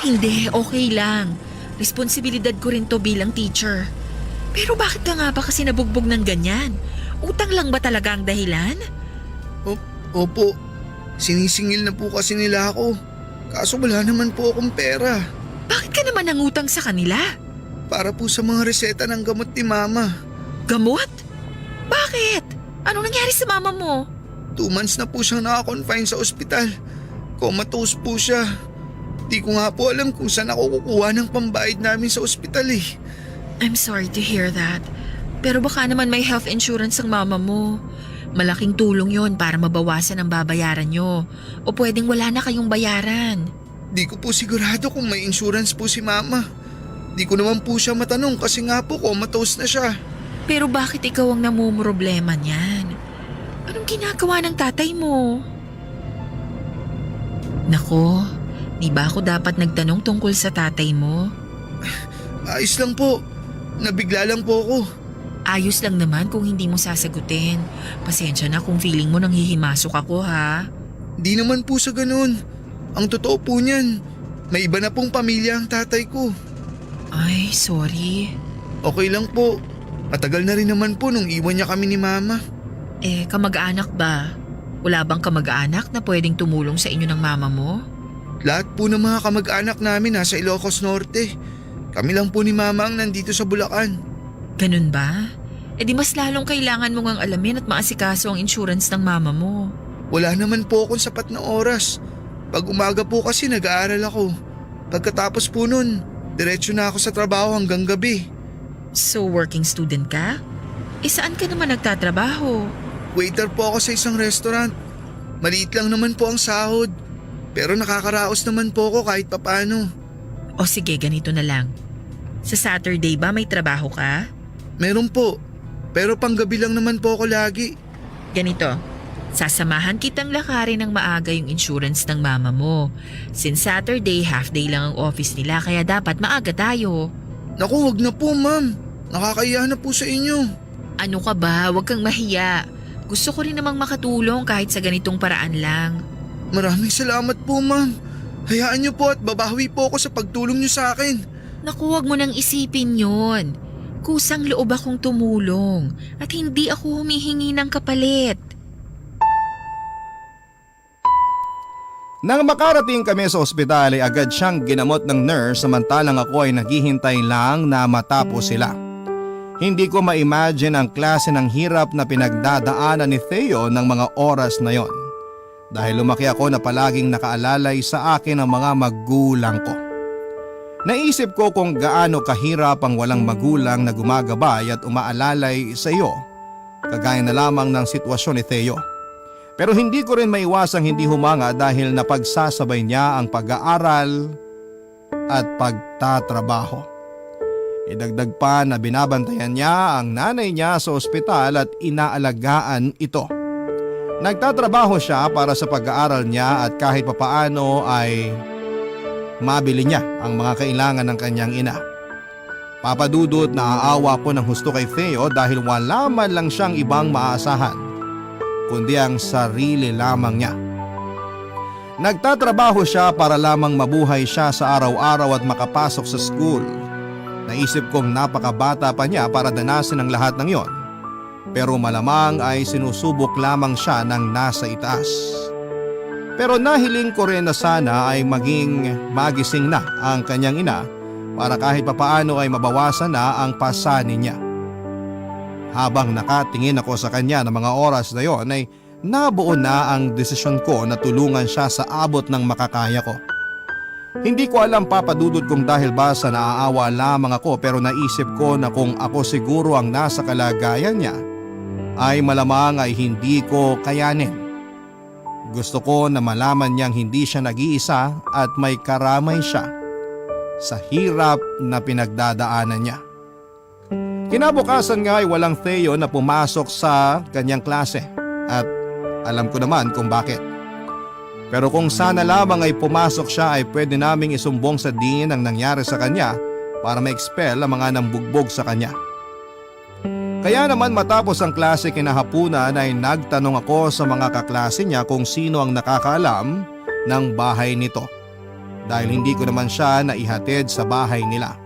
Hindi, okay lang. Responsibilidad ko rin to bilang teacher. Pero bakit ka nga ba kasi nabugbog ng ganyan? Utang lang ba talaga ang dahilan? Opo, sinisingil na po kasi nila ako. Kaso wala naman po akong pera. Bakit ka naman nangutang sa kanila? Para po sa mga reseta ng gamot ni Mama. Gamot? Bakit? Anong nangyari sa mama mo? 2 months na po siyang naka-confine sa ospital. Comatose po siya. Di ko nga po alam kung saan ako kukuha ng pambayad namin sa ospital eh. I'm sorry to hear that. Pero baka naman may health insurance ang mama mo. Malaking tulong yon para mabawasan ang babayaran nyo. O pwedeng wala na kayong bayaran. Di ko po sigurado kung may insurance po si Mama. Di ko naman po siya matanong kasi nga po comatose na siya. Pero bakit ikaw ang namumroblema niyan? Anong ginagawa ng tatay mo? Nako, di ba ako dapat nagtanong tungkol sa tatay mo? Ayos lang po. Nabigla lang po ako. Ayos lang naman kung hindi mo sasagutin. Pasensya na kung feeling mo nanghihimasok ako ha. Di naman po sa ganun. Ang totoo po niyan, may iba na pong pamilya ang tatay ko. Ay, sorry. Okay lang po. Matagal na rin naman po nung iwan niya kami ni Mama. Kamag-anak ba? Wala bang kamag-anak na pwedeng tumulong sa inyo ng mama mo? Lahat po ng mga kamag-anak namin nasa Ilocos Norte. Kami lang po ni Mama ang nandito sa Bulacan. Ganun ba? Di mas lalong kailangan mo ngang alamin at maasikaso ang insurance ng mama mo. Wala naman po akong sapat na oras. Pag umaga po kasi nag-aaral ako. Pagkatapos po nun, diretso na ako sa trabaho hanggang gabi. So working student ka? Saan ka naman nagtatrabaho? Waiter po ako sa isang restaurant. Maliit lang naman po ang sahod. Pero nakakaraos naman po ako kahit papano. O sige, ganito na lang. Sa Saturday ba may trabaho ka? Meron po. Pero panggabi lang naman po ako lagi. Ganito, sasamahan kitang lakarin ng maaga yung insurance ng mama mo. Since Saturday, half day lang ang office nila kaya dapat maaga tayo. Naku, wag na po ma'am. Nakakaiya na po sa inyo. Ano ka ba? Huwag kang mahiya. Gusto ko rin namang makatulong kahit sa ganitong paraan lang. Maraming salamat po ma'am. Hayaan niyo po at babawi po ako sa pagtulong niyo sa akin. Naku, huwag mo nang isipin yon. Kusang loob akong tumulong at hindi ako humihingi ng kapalit. Nang makarating kami sa ospital ay agad siyang ginamot ng nurse samantalang ako ay naghihintay lang na matapos sila. Hindi ko ma-imagine ang klase ng hirap na pinagdadaanan ni Theo ng mga oras na yon. Dahil lumaki ako na palaging nakaalalay sa akin ang mga magulang ko. Naisip ko kung gaano kahirap ang walang magulang na gumagabay at umaalalay sa iyo, kagaya na lamang ng sitwasyon ni Theo. Pero hindi ko rin maiwasang hindi humanga dahil napagsasabay niya ang pag-aaral at pagtatrabaho. Idagdag pa na binabantayan niya ang nanay niya sa ospital at inaalagaan ito. Nagtatrabaho siya para sa pag-aaral niya at kahit papaano ay mabili niya ang mga kailangan ng kanyang ina. Papadudot na aawa ko ng husto kay Theo dahil wala man lang siyang ibang maasahan kundi ang sarili lamang niya. Nagtatrabaho siya para lamang mabuhay siya sa araw-araw at makapasok sa school. Naisip kong napakabata pa niya para danasin ang lahat ng yon. Pero malamang ay sinusubok lamang siya ng nasa itaas. Pero nahiling ko rin na sana ay maging magising na ang kanyang ina para kahit papaano ay mabawasan na ang pasanin niya. Habang nakatingin ako sa kanya ng mga oras na yon ay nabuo na ang desisyon ko na tulungan siya sa abot ng makakaya ko. Hindi ko alam papadudod kung dahil ba sa naaawa lamang ako pero naisip ko na kung ako siguro ang nasa kalagayan niya ay malamang ay hindi ko kayanin. Gusto ko na malaman niyang hindi siya nag-iisa at may karamay siya sa hirap na pinagdadaanan niya. Kinabukasan nga ay walang Theo na pumasok sa kanyang klase at alam ko naman kung bakit. Pero kung sana lamang ay pumasok siya ay pwede naming isumbong sa dean ang nangyari sa kanya para ma-expel ang mga nambugbog sa kanya. Kaya naman matapos ang klase kinahapunan ay nagtanong ako sa mga kaklase niya kung sino ang nakakaalam ng bahay nito. Dahil hindi ko naman siya naihatid sa bahay nila.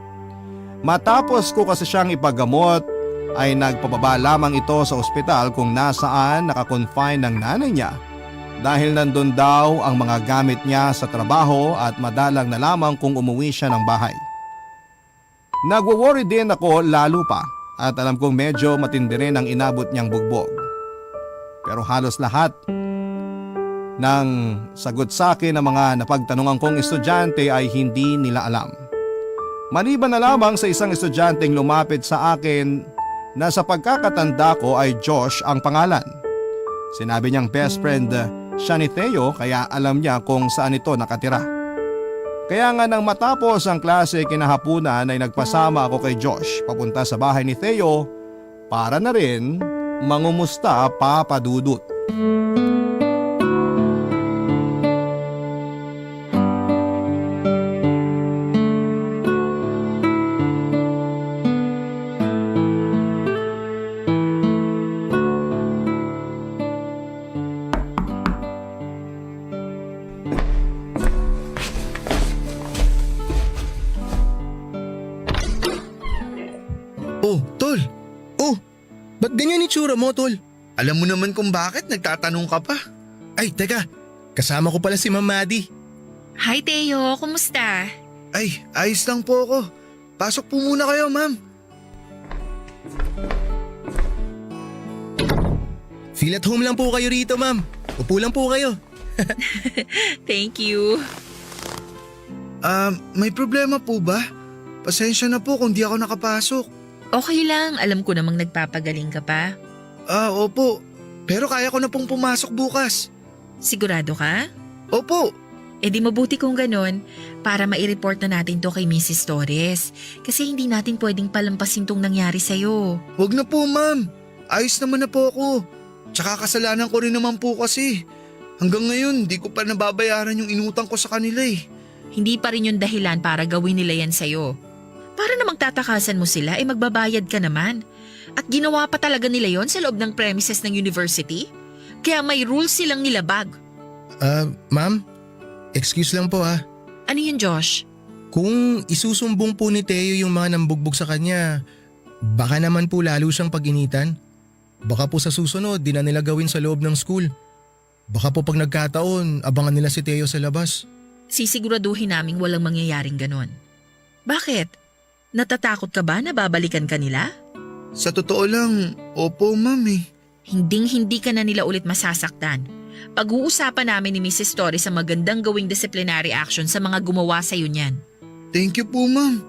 Matapos ko kasi siyang ipagamot ay nagpababa lamang ito sa ospital kung nasaan nakakonfine ng nanay niya dahil nandun daw ang mga gamit niya sa trabaho at madalang na lamang kung umuwi siya ng bahay. Nagwo-worry din ako lalo pa at alam kong medyo matindi rin ang inabot niyang bugbog. Pero halos lahat ng sagot sa akin ng mga napagtanungan kong estudyante ay hindi nila alam. Maliban na lamang sa isang estudyanteng lumapit sa akin na sa pagkakatanda ko ay Josh ang pangalan. Sinabi niyang best friend siya ni Theo kaya alam niya kung saan ito nakatira. Kaya nga nang matapos ang klase kinahapunan ay nagpasama ako kay Josh papunta sa bahay ni Theo para na rin mangumusta Papa Dudut. Oh, tol. Oh, ba't ganyan itsura mo, tol? Alam mo naman kung bakit nagtatanong ka pa. Ay, teka. Kasama ko pala si Ma'am Maddie. Hi Teo, kumusta? Ay, ayos lang po ako. Pasok po muna kayo, ma'am. Feel at home lang po kayo rito, ma'am. Upo lang po kayo. Thank you. May problema po ba? Pasensya na po kung di ako nakapasok. Okay lang, alam ko namang nagpapagaling ka pa. Opo. Pero kaya ko na pong pumasok bukas. Sigurado ka? Opo. E di mabuti kung ganon para mai-report na natin to kay Mrs. Torres. Kasi hindi natin pwedeng palampasin tong nangyari sa'yo. Huwag na po, ma'am. Ayos naman na po ako. Tsaka kasalanan ko rin naman po kasi. Hanggang ngayon, di ko pa nababayaran yung inutang ko sa kanila eh. Hindi pa rin yung dahilan para gawin nila yan sa'yo. Para namang tatakasan mo sila, magbabayad ka naman. At ginawa pa talaga nila yon sa loob ng premises ng university? Kaya may rules silang nilabag. Ma'am, excuse lang po ha. Ano yun, Josh? Kung isusumbong po ni Theo yung mga nambugbog sa kanya, baka naman po lalo siyang pag-initan. Baka po sa susunod, di na nila gawin sa loob ng school. Baka po pag nagkataon, abangan nila si Theo sa labas. Sisiguraduhin naming walang mangyayaring ganon. Bakit? Natatakot ka ba na babalikan ka nila? Sa totoo lang, opo, ma'am eh. Hinding-hindi ka na nila ulit masasaktan. Pag-uusapan namin ni Mrs. Torres ang magandang gawing disciplinary action sa mga gumawa sa'yo niyan. Thank you po, ma'am.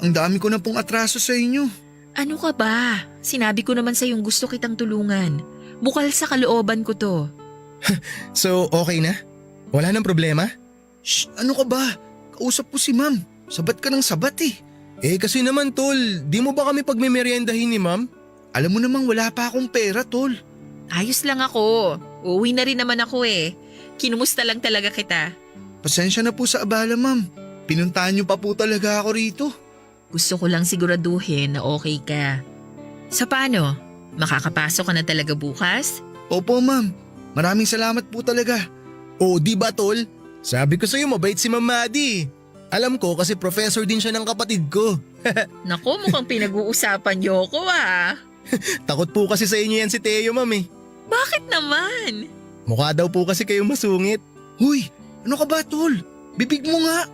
Ang dami ko na pong atraso sa inyo. Ano ka ba? Sinabi ko naman sa'yong gusto kitang tulungan. Bukal sa kalooban ko to. So, okay na? Wala nang problema? Shh, ano ka ba? Kausap po si ma'am. Sabat ka ng sabat eh. Kasi naman tol, di mo ba kami pagmemeryendahin ni ma'am? Alam mo namang wala pa akong pera, tol. Ayos lang ako. Uuwi na rin naman ako eh. Kinumusta lang talaga kita. Pasensya na po sa abala, ma'am. Pinuntahan niyo pa po talaga ako rito. Gusto ko lang siguraduhin na okay ka. So paano? Makakapasok ka na talaga bukas? Opo, ma'am. Maraming salamat po talaga. Oh, di ba tol? Sabi ko sa'yo mabait si Ma'am Maddie. Alam ko kasi professor din siya ng kapatid ko. Naku, mukhang pinag-uusapan niyo ko ah. Takot po kasi sa inyo yan si Theo, ma'am eh. Bakit naman? Mukha daw po kasi kayong masungit. Huy, ano ka ba, tol? Bibig mo nga.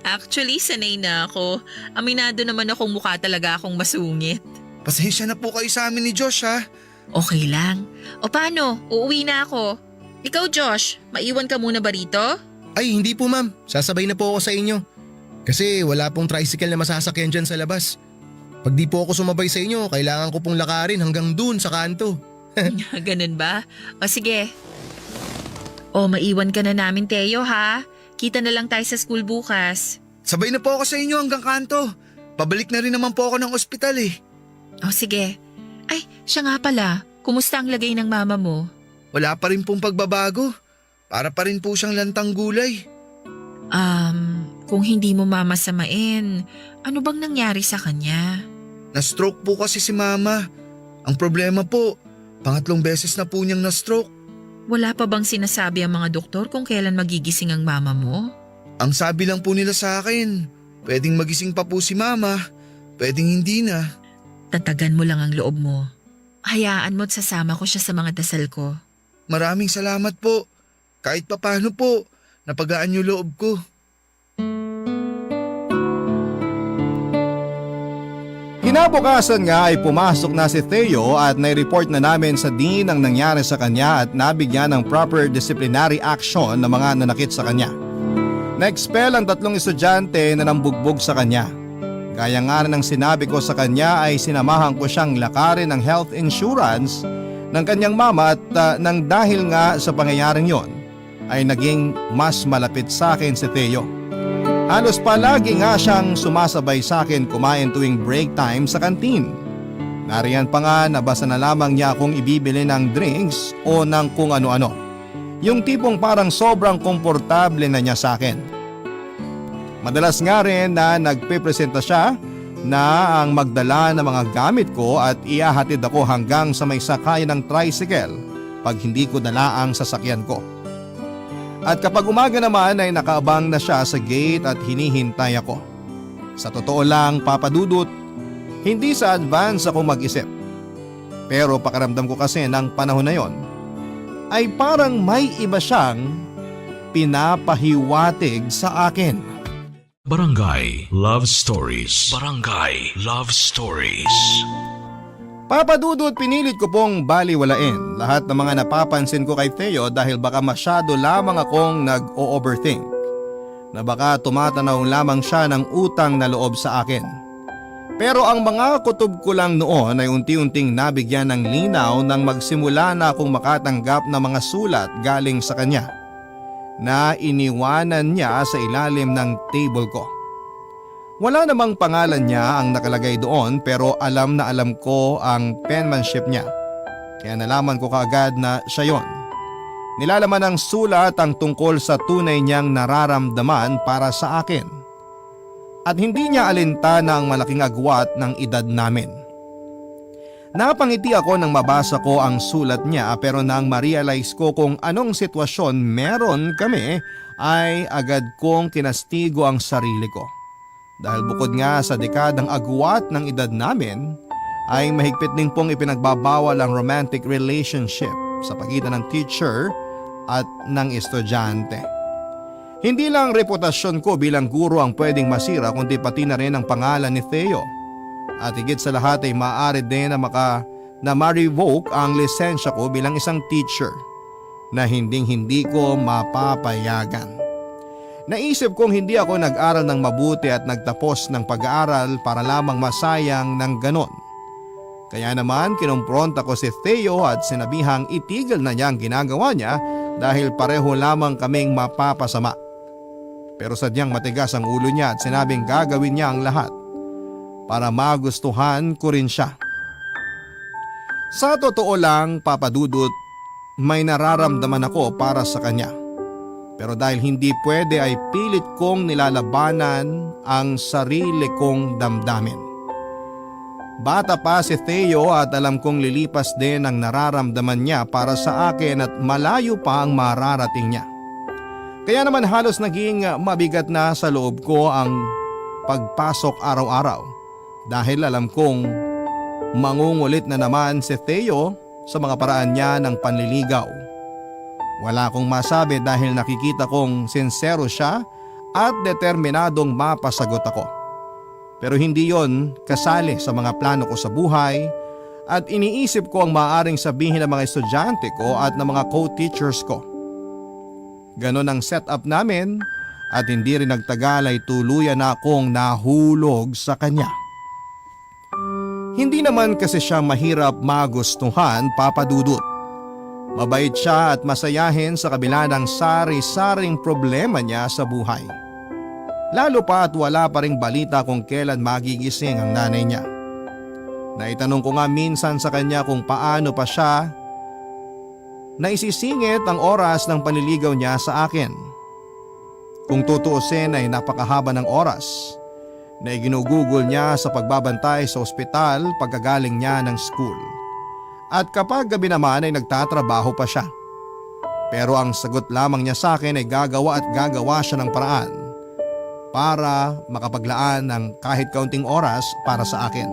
Actually, sanay na ako. Aminado naman akong mukha talaga akong masungit. Pasensya na po kayo sa amin ni Josh, ha? Okay lang. O paano? Uuwi na ako. Ikaw, Josh, maiwan ka muna ba rito? Ay, hindi po ma'am. Sasabay na po ako sa inyo. Kasi wala pong tricycle na masasakyan dyan sa labas. Pag di po ako sumabay sa inyo, kailangan ko pong lakarin hanggang dun sa kanto. Ganun ba? O sige. O maiwan ka na namin, Theo, ha? Kita na lang tayo sa school bukas. Sabay na po ako sa inyo hanggang kanto. Pabalik na rin naman po ako ng ospital eh. O sige. Ay, siya nga pala. Kumusta ang lagay ng mama mo? Wala pa rin pong pagbabago. Para pa rin po siyang lantang gulay. Kung hindi mo mamasamain, ano bang nangyari sa kanya? Na-stroke po kasi si mama. Ang problema po, pangatlong beses na po niyang na-stroke. Wala pa bang sinasabi ang mga doktor kung kailan magigising ang mama mo? Ang sabi lang po nila sa akin, pwedeng magising pa po si mama, pwedeng hindi na. Tatagan mo lang ang loob mo. Hayaan mo't sasama ko siya sa mga dasal ko. Maraming salamat po. Kahit papano po, napagaan niyo loob ko. Kinabukasan nga ay pumasok na si Theo at nai-report na namin sa dean ang nangyari sa kanya at nabigyan ng proper disciplinary action ng mga nanakit sa kanya. Na-expel ang 3 estudyante na nambugbog sa kanya. Gaya nga ng sinabi ko sa kanya ay sinamahan ko siyang lakarin ng health insurance ng kanyang mama at nang dahil nga sa pangyayaring yon ay naging mas malapit sa akin si Theo. Halos palagi nga siyang sumasabay sa akin kumain tuwing break time sa kantin. Nariyan pa nga nabasa na lamang niya kung ibibili ng drinks o ng kung ano-ano. Yung tipong parang sobrang komportable na niya sa akin. Madalas nga rin na nagpipresenta siya na ang magdala ng mga gamit ko at iahatid ako hanggang sa may sakay ng tricycle pag hindi ko dala ang sasakyan ko. At kapag umaga naman ay nakaabang na siya sa gate at hinihintay ako. Sa totoo lang, Papa Dudut, hindi sa advance ako mag-isip. Pero pakiramdam ko kasi ng panahon na yon ay parang may iba siyang pinapahiwatig sa akin. Barangay Love Stories. Barangay Love Stories. Papa Dudut, pinilit ko pong baliwalain lahat ng mga napapansin ko kay Theo dahil baka masyado lamang akong nag-o-overthink. Na baka tumatanaw lamang siya ng utang na loob sa akin. Pero ang mga kutob ko lang noon ay unti-unting nabigyan ng linaw nang magsimula na akong makatanggap ng mga sulat galing sa kanya na iniwanan niya sa ilalim ng table ko. Wala namang pangalan niya ang nakalagay doon pero alam na alam ko ang penmanship niya. Kaya nalaman ko kaagad na siya yon. Nilalaman ng sulat ang tungkol sa tunay niyang nararamdaman para sa akin. At hindi niya alintana ang malaking agwat ng edad namin. Napangiti ako nang mabasa ko ang sulat niya pero nang ma-realize ko kung anong sitwasyon meron kami ay agad kong kinastigo ang sarili ko. Dahil bukod nga sa dekadang agwat ng edad namin, ay mahigpit din pong ipinagbabawal ang romantic relationship sa pagitan ng teacher at ng estudyante. Hindi lang reputasyon ko bilang guro ang pwedeng masira kundi pati na rin ang pangalan ni Theo. At higit sa lahat ay maaari din na ma-revoke ang lisensya ko bilang isang teacher na hindi ko mapapayagan. Naisip kong hindi ako nag-aral ng mabuti at nagtapos ng pag-aaral para lamang masayang ng ganon. Kaya naman kinumpronta ko si Theo at sinabihang itigil na niya ang ginagawa niya dahil pareho lamang kaming mapapasama. Pero sadyang matigas ang ulo niya at sinabing gagawin niya ang lahat para magustuhan ko rin siya. Sa totoo lang, Papa Dudut, may nararamdaman ako para sa kanya. Pero dahil hindi pwede ay pilit kong nilalabanan ang sarili kong damdamin. Bata pa si Theo at alam kong lilipas din ang nararamdaman niya para sa akin at malayo pa ang mararating niya. Kaya naman halos naging mabigat na sa loob ko ang pagpasok araw-araw dahil alam kong mangungulit na naman si Theo sa mga paraan niya ng panliligaw. Wala akong masabi dahil nakikita kong sincero siya at determinadong mapasagot ako. Pero hindi yon kasali sa mga plano ko sa buhay at iniisip ko ang maaaring sabihin ng mga estudyante ko at ng mga co-teachers ko. Ganon ang setup namin at hindi rin nagtagal ay tuluyan na akong nahulog sa kanya. Hindi naman kasi siya mahirap magustuhan, Papa Dudut. Mabait siya at masayahin sa kabila ng sari-saring problema niya sa buhay. Lalo pa at wala pa ring balita kung kailan magigising ang nanay niya. Naitanong ko nga minsan sa kanya kung paano pa siya naisisingit ang oras ng panliligaw niya sa akin. Kung tutuusin ay napakahaba ng oras na iginugugol niya sa pagbabantay sa ospital pagkagaling niya ng school. At kapag gabi naman ay nagtatrabaho pa siya. Pero ang sagot lamang niya sa akin ay gagawa siya ng paraan para makapaglaan ng kahit kaunting oras para sa akin.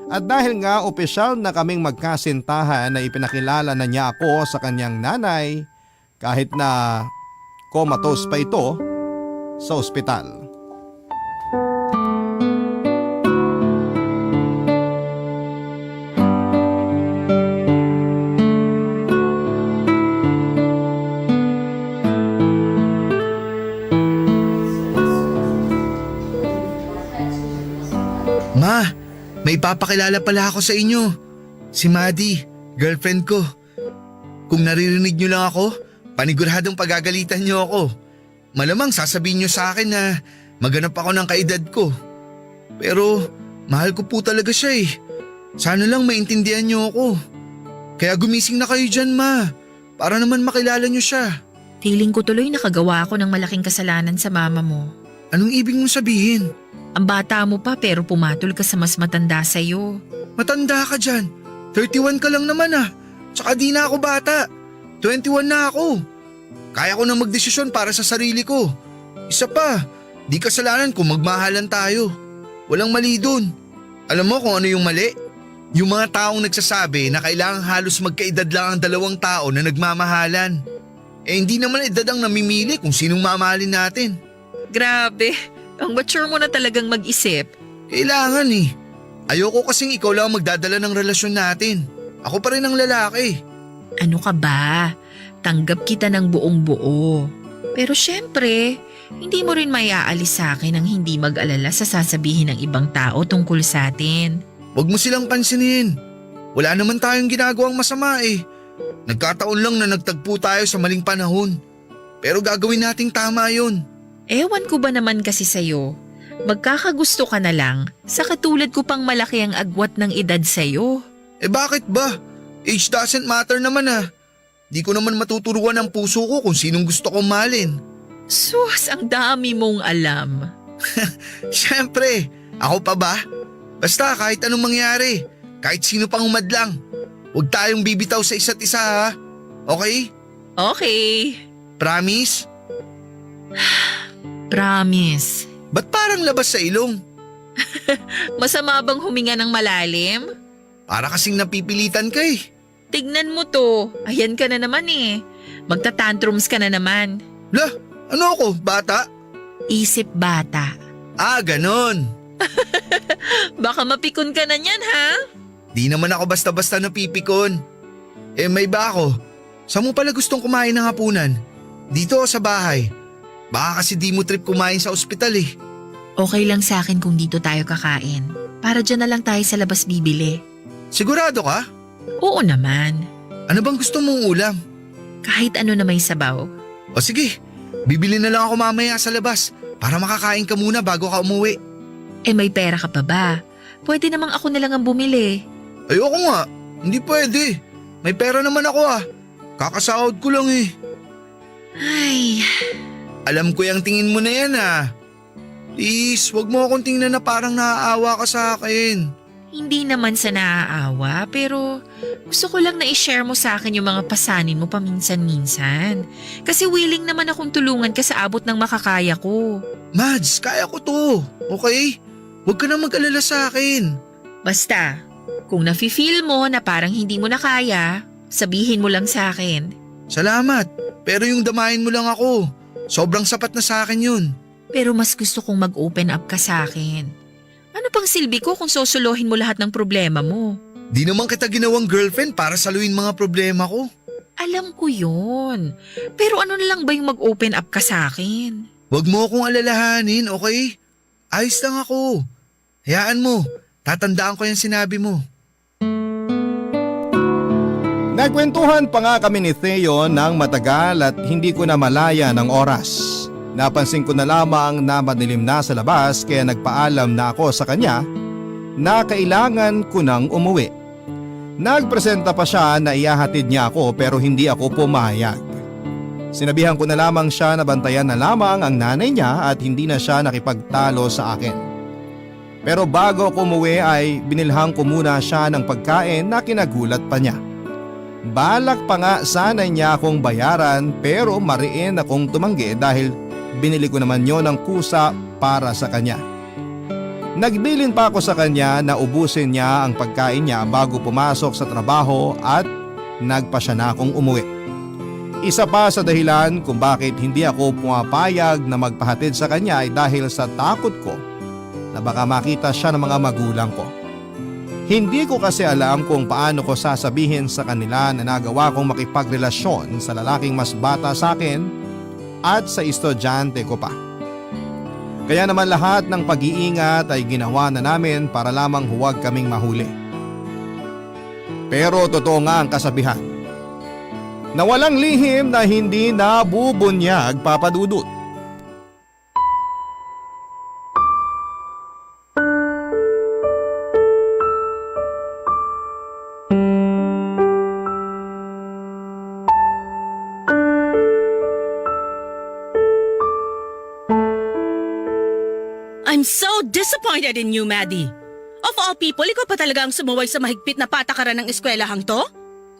At dahil nga opisyal na kaming magkasintahan na ipinakilala na niya ako sa kanyang nanay kahit na comatose pa ito sa ospital. Ma, may papakilala pala ako sa inyo. Si Maddie, girlfriend ko. Kung naririnig niyo lang ako, paniguradong pagagalitan niyo ako. Malamang sasabihin niyo sa akin na maganap ako ng kaedad ko. Pero mahal ko po talaga siya eh. Sana lang maintindihan niyo ako. Kaya gumising na kayo dyan, Ma. Para naman makilala niyo siya. Feeling ko tuloy nakagawa ako ng malaking kasalanan sa mama mo. Anong ibig mong sabihin? Ang bata mo pa pero pumatol ka sa mas matanda sa'yo. Matanda ka dyan. 31 ka lang naman ah. Tsaka di na ako bata. 21 na ako. Kaya ko na magdesisyon para sa sarili ko. Isa pa, di kasalanan kung magmahalan tayo. Walang mali dun. Alam mo kung ano yung mali? Yung mga taong nagsasabi na kailangang halos magkaedad lang ang dalawang tao na nagmamahalan. Eh hindi naman edad ang namimili kung sinong mamahalin natin. Grabe, ang mature mo na talagang mag-isip. Kailangan eh. Ayoko kasing ikaw lang magdadala ng relasyon natin. Ako pa rin ang lalaki. Ano ka ba? Tanggap kita ng buong buo. Pero syempre, hindi mo rin maiaalis sa akin ang hindi mag-alala sa sasabihin ng ibang tao tungkol sa atin. Huwag mo silang pansinin. Wala naman tayong ginagawang masama eh. Nagkataon lang na nagtagpo tayo sa maling panahon. Pero gagawin nating tama yun. Ewan ko ba naman kasi sa'yo. Magkakagusto ka na lang sa katulad ko pang malaki ang agwat ng edad sa'yo. Eh bakit ba? Age doesn't matter naman ah. Di ko naman matuturuan ang puso ko kung sinong gusto kong mahalin. Sus, ang dami mong alam. Siyempre, ako pa ba? Basta kahit anong mangyari, kahit sino pang umadlang, huwag tayong bibitaw sa isa't isa ha. Okay? Okay. Promise? Promise. Ba't parang labas sa ilong? Masama bang huminga ng malalim? Para kasing napipilitan ka eh. Tignan mo to. Ayan ka na naman eh. Magta-tantrums ka na naman. Lah, ano ako, bata? Isip bata. Ah, ganon. Baka mapikon ka na niyan ha? Di naman ako basta-basta napipikon. Eh may ba ako? Saan mo pala gustong kumain ng hapunan? Dito o sa bahay? Baka kasi di mo trip kumain sa ospital eh. Okay lang sa akin kung dito tayo kakain. Para dyan na lang tayo sa labas bibili. Sigurado ka? Oo naman. Ano bang gusto mong ulam? Kahit ano na may sabaw. O sige, bibili na lang ako mamaya sa labas para makakain ka muna bago ka umuwi. Eh may pera ka pa ba? Pwede namang ako na lang ang bumili. Ayoko nga, hindi pwede. May pera naman ako ah. Kakasahod ko lang eh. Ay, Alam ko yung tingin mo na yan ah. Please, wag mo akong tingnan na parang naaawa ka sa akin. hindi naman sa naaawa pero gusto ko lang na i-share mo sa akin yung mga pasanin mo paminsan-minsan. Kasi willing naman akong tulungan ka sa abot ng makakaya ko. Mads, kaya ko to. Okay? Huwag ka na mag-alala sa akin. Basta, kung nafe-feel mo na parang hindi mo na kaya, sabihin mo lang sa akin. Salamat, pero yung damahin mo lang ako. Sobrang sapat na sa akin yun. Pero mas gusto kong mag-open up ka sa akin. Ano pang silbi ko kung sosolohin mo lahat ng problema mo? Di naman kita ginawang girlfriend para saluhin mga problema ko. Alam ko yun. Pero ano na lang ba yung mag-open up ka sa akin? Huwag mo akong alalahanin, okay? Ayos lang ako. Hayaan mo, tatandaan ko yung sinabi mo. Nagkwentuhan pa nga kami ni Theo ng matagal at hindi ko na malaya ng oras. Napansin ko na lamang na madilim na sa labas kaya nagpaalam na ako sa kanya na kailangan ko nang umuwi. Nagpresenta pa siya na iyahatid niya ako pero hindi ako pumayag. Sinabihan ko na lamang siya na bantayan na lamang ang nanay niya at hindi na siya nakipagtalo sa akin. Pero bago ako umuwi ay binilhan ko muna siya ng pagkain na kinagulat pa niya. Balak pa nga sana niya akong bayaran pero mariin akong tumanggi dahil binili ko naman yon ng kusa para sa kanya. Nagbilin pa ako sa kanya na ubusin niya ang pagkain niya bago pumasok sa trabaho at nagpa siya na akong umuwi. Isa pa sa dahilan kung bakit hindi ako pumapayag na magpahatid sa kanya ay dahil sa takot ko na baka makita siya ng mga magulang ko. Hindi ko kasi alam kung paano ko sasabihin sa kanila na nagawa kong makipagrelasyon sa lalaking mas bata sa akin at sa estudyante ko pa. Kaya naman lahat ng pag-iingat ay ginawa na namin para lamang huwag kaming mahuli. Pero totoo nga ang kasabihan na walang lihim na hindi nabubunyag, Papa Dudut. I'm so disappointed in you, Maddie. Of all people, ikaw pa talaga ang sumuway sa mahigpit na patakaran ng eskwelahang to?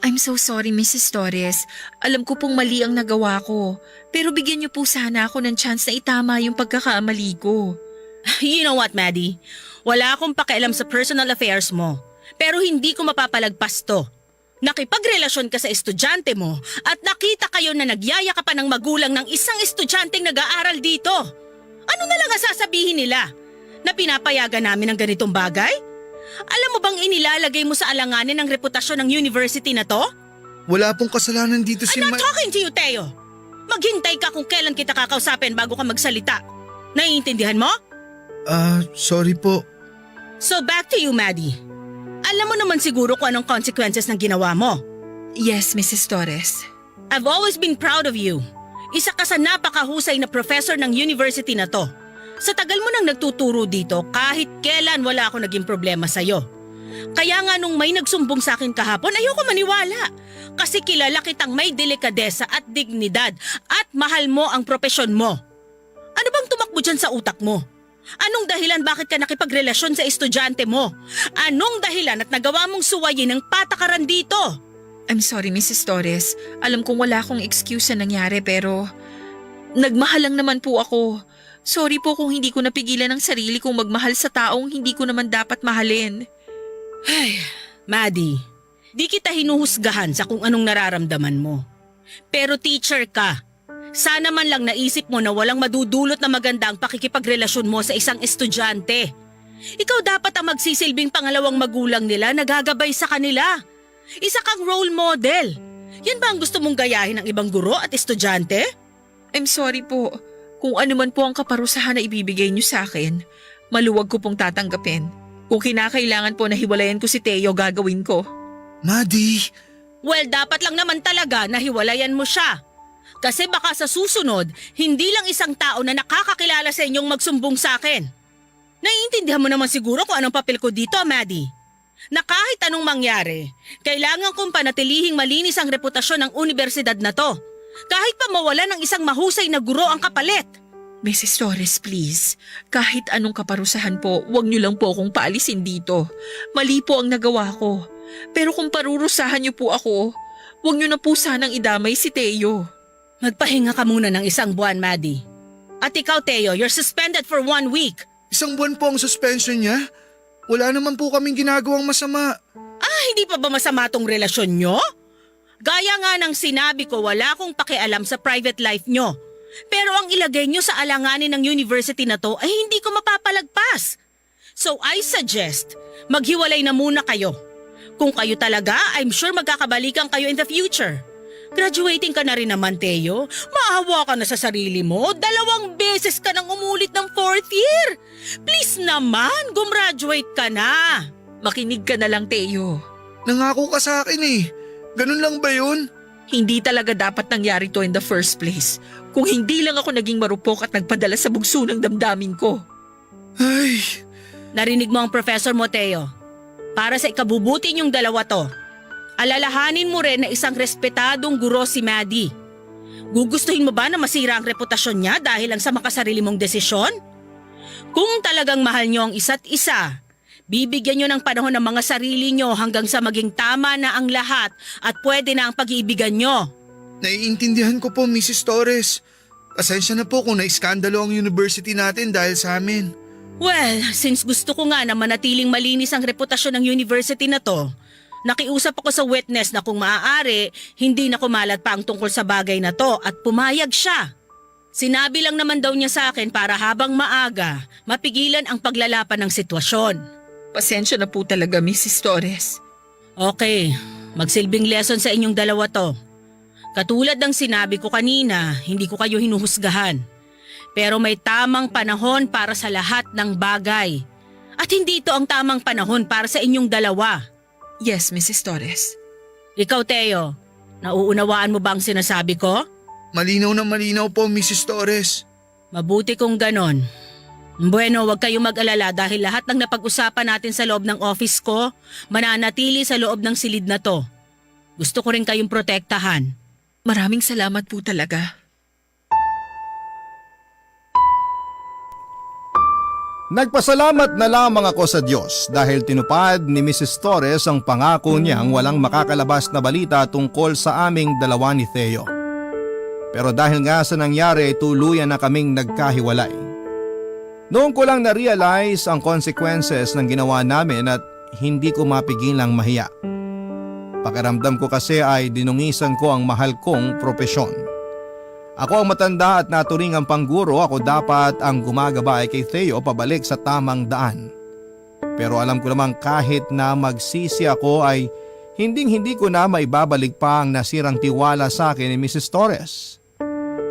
I'm so sorry, Mrs. Torres. Alam ko pong mali ang nagawa ko. Pero bigyan niyo po sana ako ng chance na itama yung pagkakamali ko. You know what, Maddie? Wala akong pakialam sa personal affairs mo. Pero hindi ko mapapalagpas to. Nakipagrelasyon ka sa estudyante mo at nakita kayo na nagyayaka pa ng magulang ng isang estudyanteng nag-aaral dito. Ano na lang ang sasabihin nila? Na pinapayagan namin ng ganitong bagay? Alam mo bang inilalagay mo sa alanganin ang reputasyon ng university na to? Wala pong kasalanan dito si I'm not talking to you, Teo. Maghintay ka kung kailan kita kakausapin bago ka magsalita. Naiintindihan mo? Sorry po. So back to you, Maddie. Alam mo naman siguro kung anong consequences ng ginawa mo. Yes, Mrs. Torres. I've always been proud of you. Isa ka sa napakahusay na professor ng university na to. Sa tagal mo nang nagtuturo dito, kahit kailan wala ako naging problema sa'yo. Kaya nga nung may nagsumbong sa akin kahapon, ayoko maniwala. Kasi kilala kitang may delikadesa at dignidad at mahal mo ang propesyon mo. Ano bang tumakbo dyan sa utak mo? Anong dahilan bakit ka nakipagrelasyon sa estudyante mo? Anong dahilan at nagawa mong suwayin ng patakaran dito? I'm sorry, Mrs. Torres. Alam kong wala akong excuse na nangyari pero nagmahal lang naman po ako. Sorry po kung hindi ko napigilan ang sarili kong magmahal sa taong hindi ko naman dapat mahalin. Ay, Maddie, di kita hinuhusgahan sa kung anong nararamdaman mo. Pero teacher ka. Sana man lang naisip mo na walang madudulot na maganda ang pakikipagrelasyon mo sa isang estudyante. Ikaw dapat ang magsisilbing pangalawang magulang nila na gagabay sa kanila. Isa kang role model. Yan ba ang gusto mong gayahin ng ibang guro at estudyante? I'm sorry po. Kung ano man po ang kaparusahan na ibibigay niyo sa akin, maluwag ko pong tatanggapin. Kung kinakailangan po na hiwalayan ko si Teo, gagawin ko. Maddie! Well, dapat lang naman talaga na hiwalayan mo siya. Kasi baka sa susunod, hindi lang isang tao na nakakakilala sa inyong magsumbong sa akin. Naiintindihan mo naman siguro kung anong papel ko dito, Maddie. Na kahit anong mangyari, kailangan kong panatilihing malinis ang reputasyon ng universidad na to. Kahit pa mawala ng isang mahusay na guro ang kapalit. Mrs. Torres, please. Kahit anong kaparusahan po, huwag niyo lang po akong paalisin dito. Mali po ang nagawa ko. Pero kung parurusahan niyo po ako, huwag niyo na po sanang idamay si Teo. Magpahinga ka muna ng isang buwan, Maddie. At ikaw, Teo, you're suspended for 1 week. Isang buwan po ang suspension niya? Wala naman po kaming ginagawang masama. Hindi pa ba masama tong relasyon nyo? Gaya nga ng sinabi ko, wala akong pakialam sa private life nyo. Pero ang ilagay nyo sa alanganin ng university na to ay hindi ko mapapalagpas. So I suggest, maghiwalay na muna kayo. Kung kayo talaga, I'm sure magkakabalikan kayo in the future. Graduating ka na rin naman, Teo. Maawa ka na sa sarili mo. 2 beses ka nang umulit ng 4th year. Please naman, gumraduate ka na. Makinig ka na lang, Teo. Nangako ka sa akin eh. Ganun lang ba yun? Hindi talaga dapat nangyari to in the first place. Kung hindi lang ako naging marupok at nagpadala sa bugso ng damdamin ko. Ay... Narinig mo ang professor mo, Teo. Para sa ikabubuti niyong dalawa to, alalahanin mo rin na isang respetadong guro si Maddie. Gugustuhin mo ba na masira ang reputasyon niya dahil lang sa makasarili mong desisyon? Kung talagang mahal niyo ang isa't isa, bibigyan niyo ng panahon ng mga sarili niyo hanggang sa maging tama na ang lahat at pwede na ang pag-iibigan niyo. Naiintindihan ko po, Mrs. Torres. Pasensya na po kung naiskandalo ang university natin dahil sa amin. Well, since gusto ko nga na manatiling malinis ang reputasyon ng university na to, nakiusap ako sa witness na kung maaari, hindi na kumalat pa ang tungkol sa bagay na to at pumayag siya. Sinabi lang naman daw niya sa akin para habang maaga, mapigilan ang paglalapan ng sitwasyon. Pasensya na po talaga, Mrs. Torres. Okay, magsilbing lesson sa inyong dalawa to. Katulad ng sinabi ko kanina, hindi ko kayo hinuhusgahan. Pero may tamang panahon para sa lahat ng bagay. At hindi ito ang tamang panahon para sa inyong dalawa. Yes, Mrs. Torres. Ikaw, Teo, nauunawaan mo ba ang sinasabi ko? Malinaw na malinaw po, Mrs. Torres. Mabuti kung ganon. Bueno, huwag kayong mag-alala dahil lahat ng napag-usapan natin sa loob ng office ko, mananatili sa loob ng silid na to. Gusto ko rin kayong protektahan. Maraming salamat po talaga. Nagpasalamat na lamang ako sa Diyos dahil tinupad ni Mrs. Torres ang pangako niyang walang makakalabas na balita tungkol sa aming dalawa ni Theo. Pero dahil nga sa nangyari, tuluyan na kaming nagkahiwalay. Noon ko lang na-realize ang consequences ng ginawa namin at hindi ko mapigilang mahiya. Pakiramdam ko kasi ay dinungisan ko ang mahal kong propesyon. Ako ang matanda at naturing ang pangguro, ako dapat ang gumagabay kay Theo pabalik sa tamang daan. Pero alam ko namang kahit na magsisi ako ay hindi ko na maibabalik pa ang nasirang tiwala sa akin ni Mrs. Torres.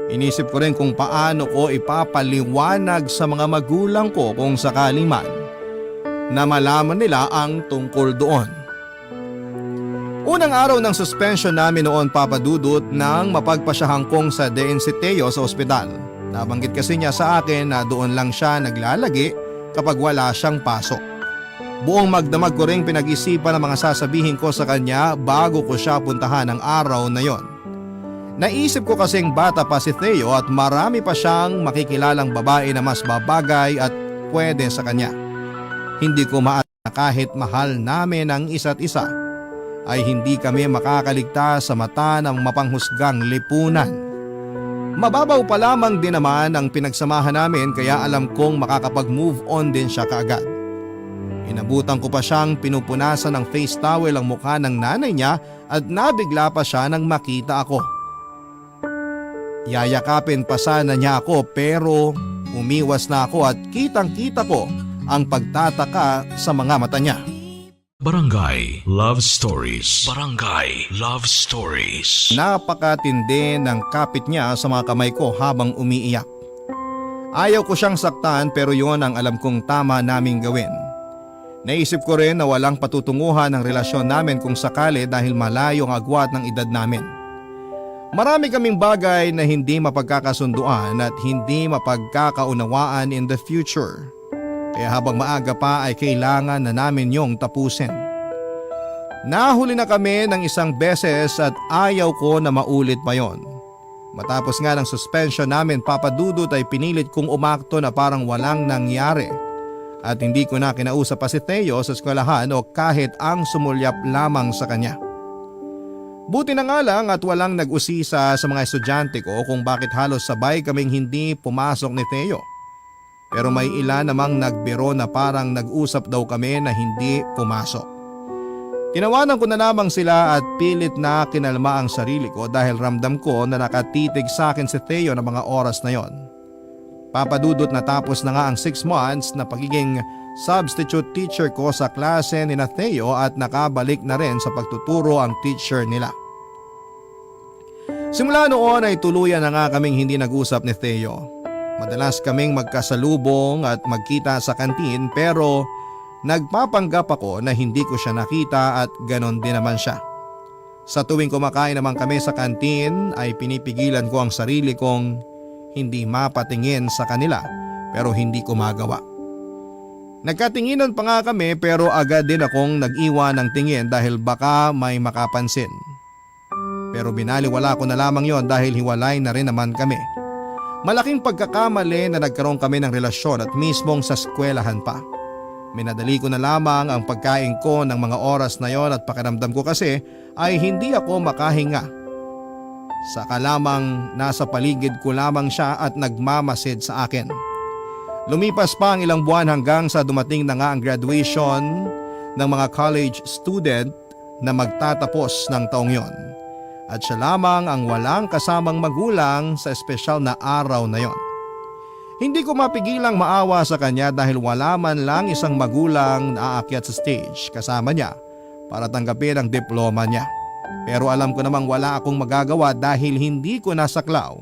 Inisip ko rin kung paano ko ipapaliwanag sa mga magulang ko kung sakali man na malaman nila ang tungkol doon. Unang araw ng suspension namin noon, Papa Dudut, nang mapagpasyahang kong sa DN si Theo sa ospital. Nabanggit kasi niya sa akin na doon lang siya naglalagi kapag wala siyang pasok. Buong magdamag ko ring pinag-isipan ang mga sasabihin ko sa kanya bago ko siya puntahan ng araw na yon. Naisip ko kasing bata pa si Theo at marami pa siyang makikilalang babae na mas babagay at pwede sa kanya. Hindi ko maat na kahit mahal namin ang isa't isa, ay hindi kami makakaligtas sa mata ng mapanghusgang lipunan. Mababaw pa lamang din naman ang pinagsamahan namin kaya alam kong makakapag-move on din siya kaagad. Inabutan ko pa siyang pinupunasan ng face towel ang mukha ng nanay niya at nabigla pa siya nang makita ako. Yayakapin pa sana niya ako pero umiwas na ako at kitang-kita ko ang pagtataka sa mga mata niya. Barangay Love Stories. Barangay Love Stories. Napakatindi ng kapit niya sa mga kamay ko habang umiiyak. Ayaw ko siyang saktan pero yon ang alam kong tama naming gawin. Naisip ko rin na walang patutunguhan ang relasyon namin kung sakali dahil malayo ang agwat ng edad namin. Marami kaming bagay na hindi mapagkakasunduan at hindi mapagkakaunawaan in the future. Kaya habang maaga pa ay kailangan na namin yung tapusin. Nahuli na kami ng isang beses at ayaw ko na maulit pa yon. Matapos nga ng suspension namin, Papa Dudut, ay pinilit kong umakto na parang walang nangyari. At hindi ko na kinausap pa si Theo sa eskwelahan o kahit ang sumulyap lamang sa kanya. Buti na nga lang at walang nag-usisa sa mga estudyante ko kung bakit halos sabay kaming hindi pumasok ni Theo. Pero may ilan namang nagbiro na parang nag-usap daw kami na hindi pumasok. Tinawanan ko na lamang sila at pilit na kinalma ang sarili ko dahil ramdam ko na nakatitig sa akin si Theo ng mga oras na yon. Papa Dudut, natapos na nga ang 6 months na pagiging substitute teacher ko sa klase ni Theo at nakabalik na rin sa pagtuturo ang teacher nila. Simula noon ay tuluyan na nga kaming hindi nag-usap ni Theo. Madalas kaming magkasalubong at magkita sa kantin pero nagpapanggap ako na hindi ko siya nakita at ganon din naman siya. Sa tuwing kumakain naman kami sa kantin ay pinipigilan ko ang sarili kong hindi mapatingin sa kanila pero hindi ko magawa. Nagkatinginan pa nga kami pero agad din akong nag-iwan ng tingin dahil baka may makapansin. Pero binaliwala ko na lamang yon dahil hiwalay na rin naman kami. Malaking pagkakamali na nagkaroon kami ng relasyon at mismong sa eskwelahan pa. Minadali ko na lamang ang pagkain ko ng mga oras na yon at pakiramdam ko kasi ay hindi ako makahinga. Saka lamang nasa paligid ko lamang siya at nagmamasid sa akin. Lumipas pa ang ilang buwan hanggang sa dumating na nga ang graduation ng mga college student na magtatapos ng taong yon. At siya lamang ang walang kasamang magulang sa espesyal na araw na yon. Hindi ko mapigilang maawa sa kanya dahil wala man lang isang magulang na aakyat sa stage kasama niya para tanggapin ang diploma niya. Pero alam ko namang wala akong magagawa dahil hindi ko nasaklaw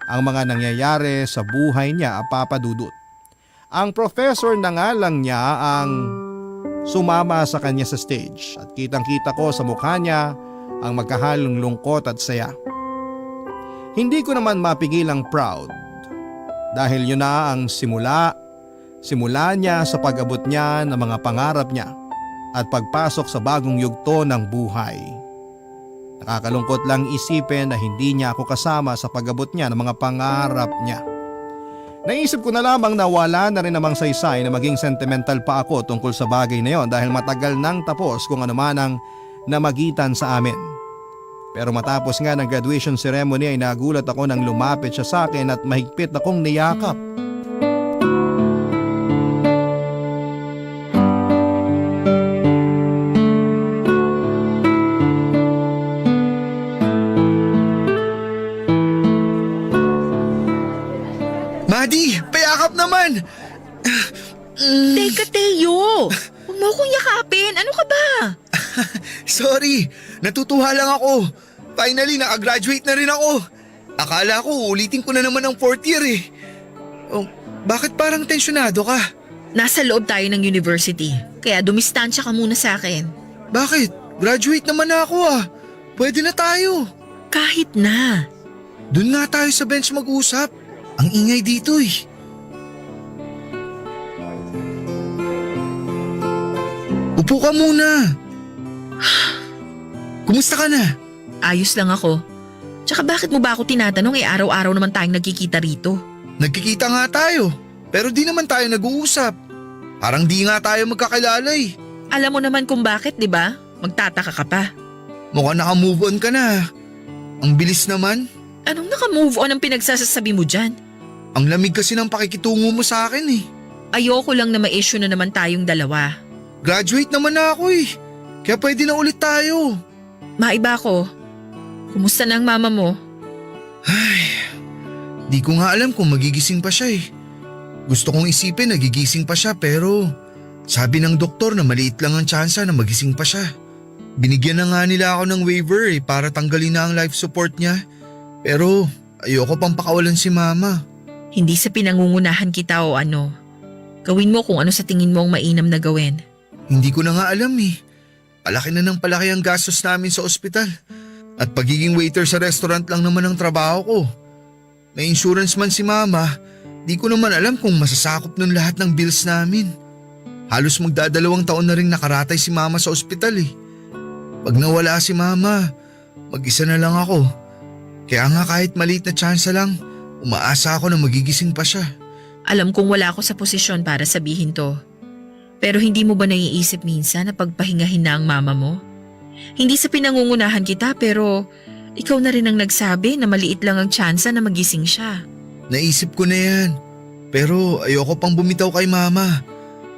ang mga nangyayari sa buhay niya, Papa Dudut. Ang professor na nga lang niya ang sumama sa kanya sa stage at kitang-kita ko sa mukha niya ang magkahalong lungkot at saya. Hindi ko naman mapigilang proud dahil yun na ang simula niya sa pag-abot niya ng mga pangarap niya at pagpasok sa bagong yugto ng buhay. Nakakalungkot lang isipin na hindi niya ako kasama sa pag-abot niya ng mga pangarap niya. Naisip ko na lamang na wala na rin namang saysay na maging sentimental pa ako tungkol sa bagay na yon dahil matagal nang tapos kung ano man ang namagitan sa amin. Pero matapos nga ng graduation ceremony ay nagulat ako nang lumapit siya sa akin at mahigpit akong niyakap. Madi, payakap naman! Teka, Teo! Huwag mo akong yakapin. Ano ka ba? Sorry, natutuwa lang ako. Finally, nakagraduate na rin ako. Akala ko ulitin ko na naman ang 4th year eh. Oh, bakit parang tensyonado ka? Nasa loob tayo ng university, kaya dumistansya ka muna sa akin. Bakit? Graduate naman na ako ah. Pwede na tayo. Kahit na. Doon nga tayo sa bench mag-usap. Ang ingay dito eh. Upo ka muna. Kumusta ka na? Ayos lang ako. Tsaka bakit mo ba ako tinatanong araw-araw naman tayong nagkikita rito? Nagkikita nga tayo, pero di naman tayo nag-uusap. Parang di nga tayo magkakilala eh. Alam mo naman kung bakit, di ba? Magtataka ka pa. Mukhang naka-move on ka na. Ang bilis naman. Anong naka-move on ang pinagsasasabi mo dyan? Ang lamig kasi ng pakikitungo mo sa akin eh. Ayoko lang na ma-issue na naman tayong dalawa. Graduate naman na ako eh. Kaya pwede na ulit tayo. Maiba ko. Kumusta na ang mama mo? Ay, di ko nga alam kung magigising pa siya eh. Gusto kong isipin na gigising pa siya pero sabi ng doktor na maliit lang ang tsansa na magising pa siya. Binigyan na nga nila ako ng waiver eh para tanggalin na ang life support niya. Pero ayoko pang pakawalan si mama. Hindi sa pinangungunahan kita o ano. Gawin mo kung ano sa tingin mo ang mainam na gawin. Hindi ko na nga alam eh. Palaki na ng palaki ang gastos namin sa ospital. At pagiging waiter sa restaurant lang naman ang trabaho ko. May insurance man si mama, di ko naman alam kung masasakop nun lahat ng bills namin. Halos magdadalawang taon na rin nakaratay si mama sa ospital eh. Pag nawala si mama, mag-isa na lang ako. Kaya nga kahit maliit na tsansa lang, umaasa ako na magigising pa siya. Alam kong wala ako sa posisyon para sabihin to. Pero hindi mo ba naiisip minsan na pagpahingahin na ang mama mo? Hindi sa pinangungunahan kita pero ikaw na rin ang nagsabi na maliit lang ang tsansa na magising siya. Naisip ko na yan. Pero ayoko pang bumitaw kay mama.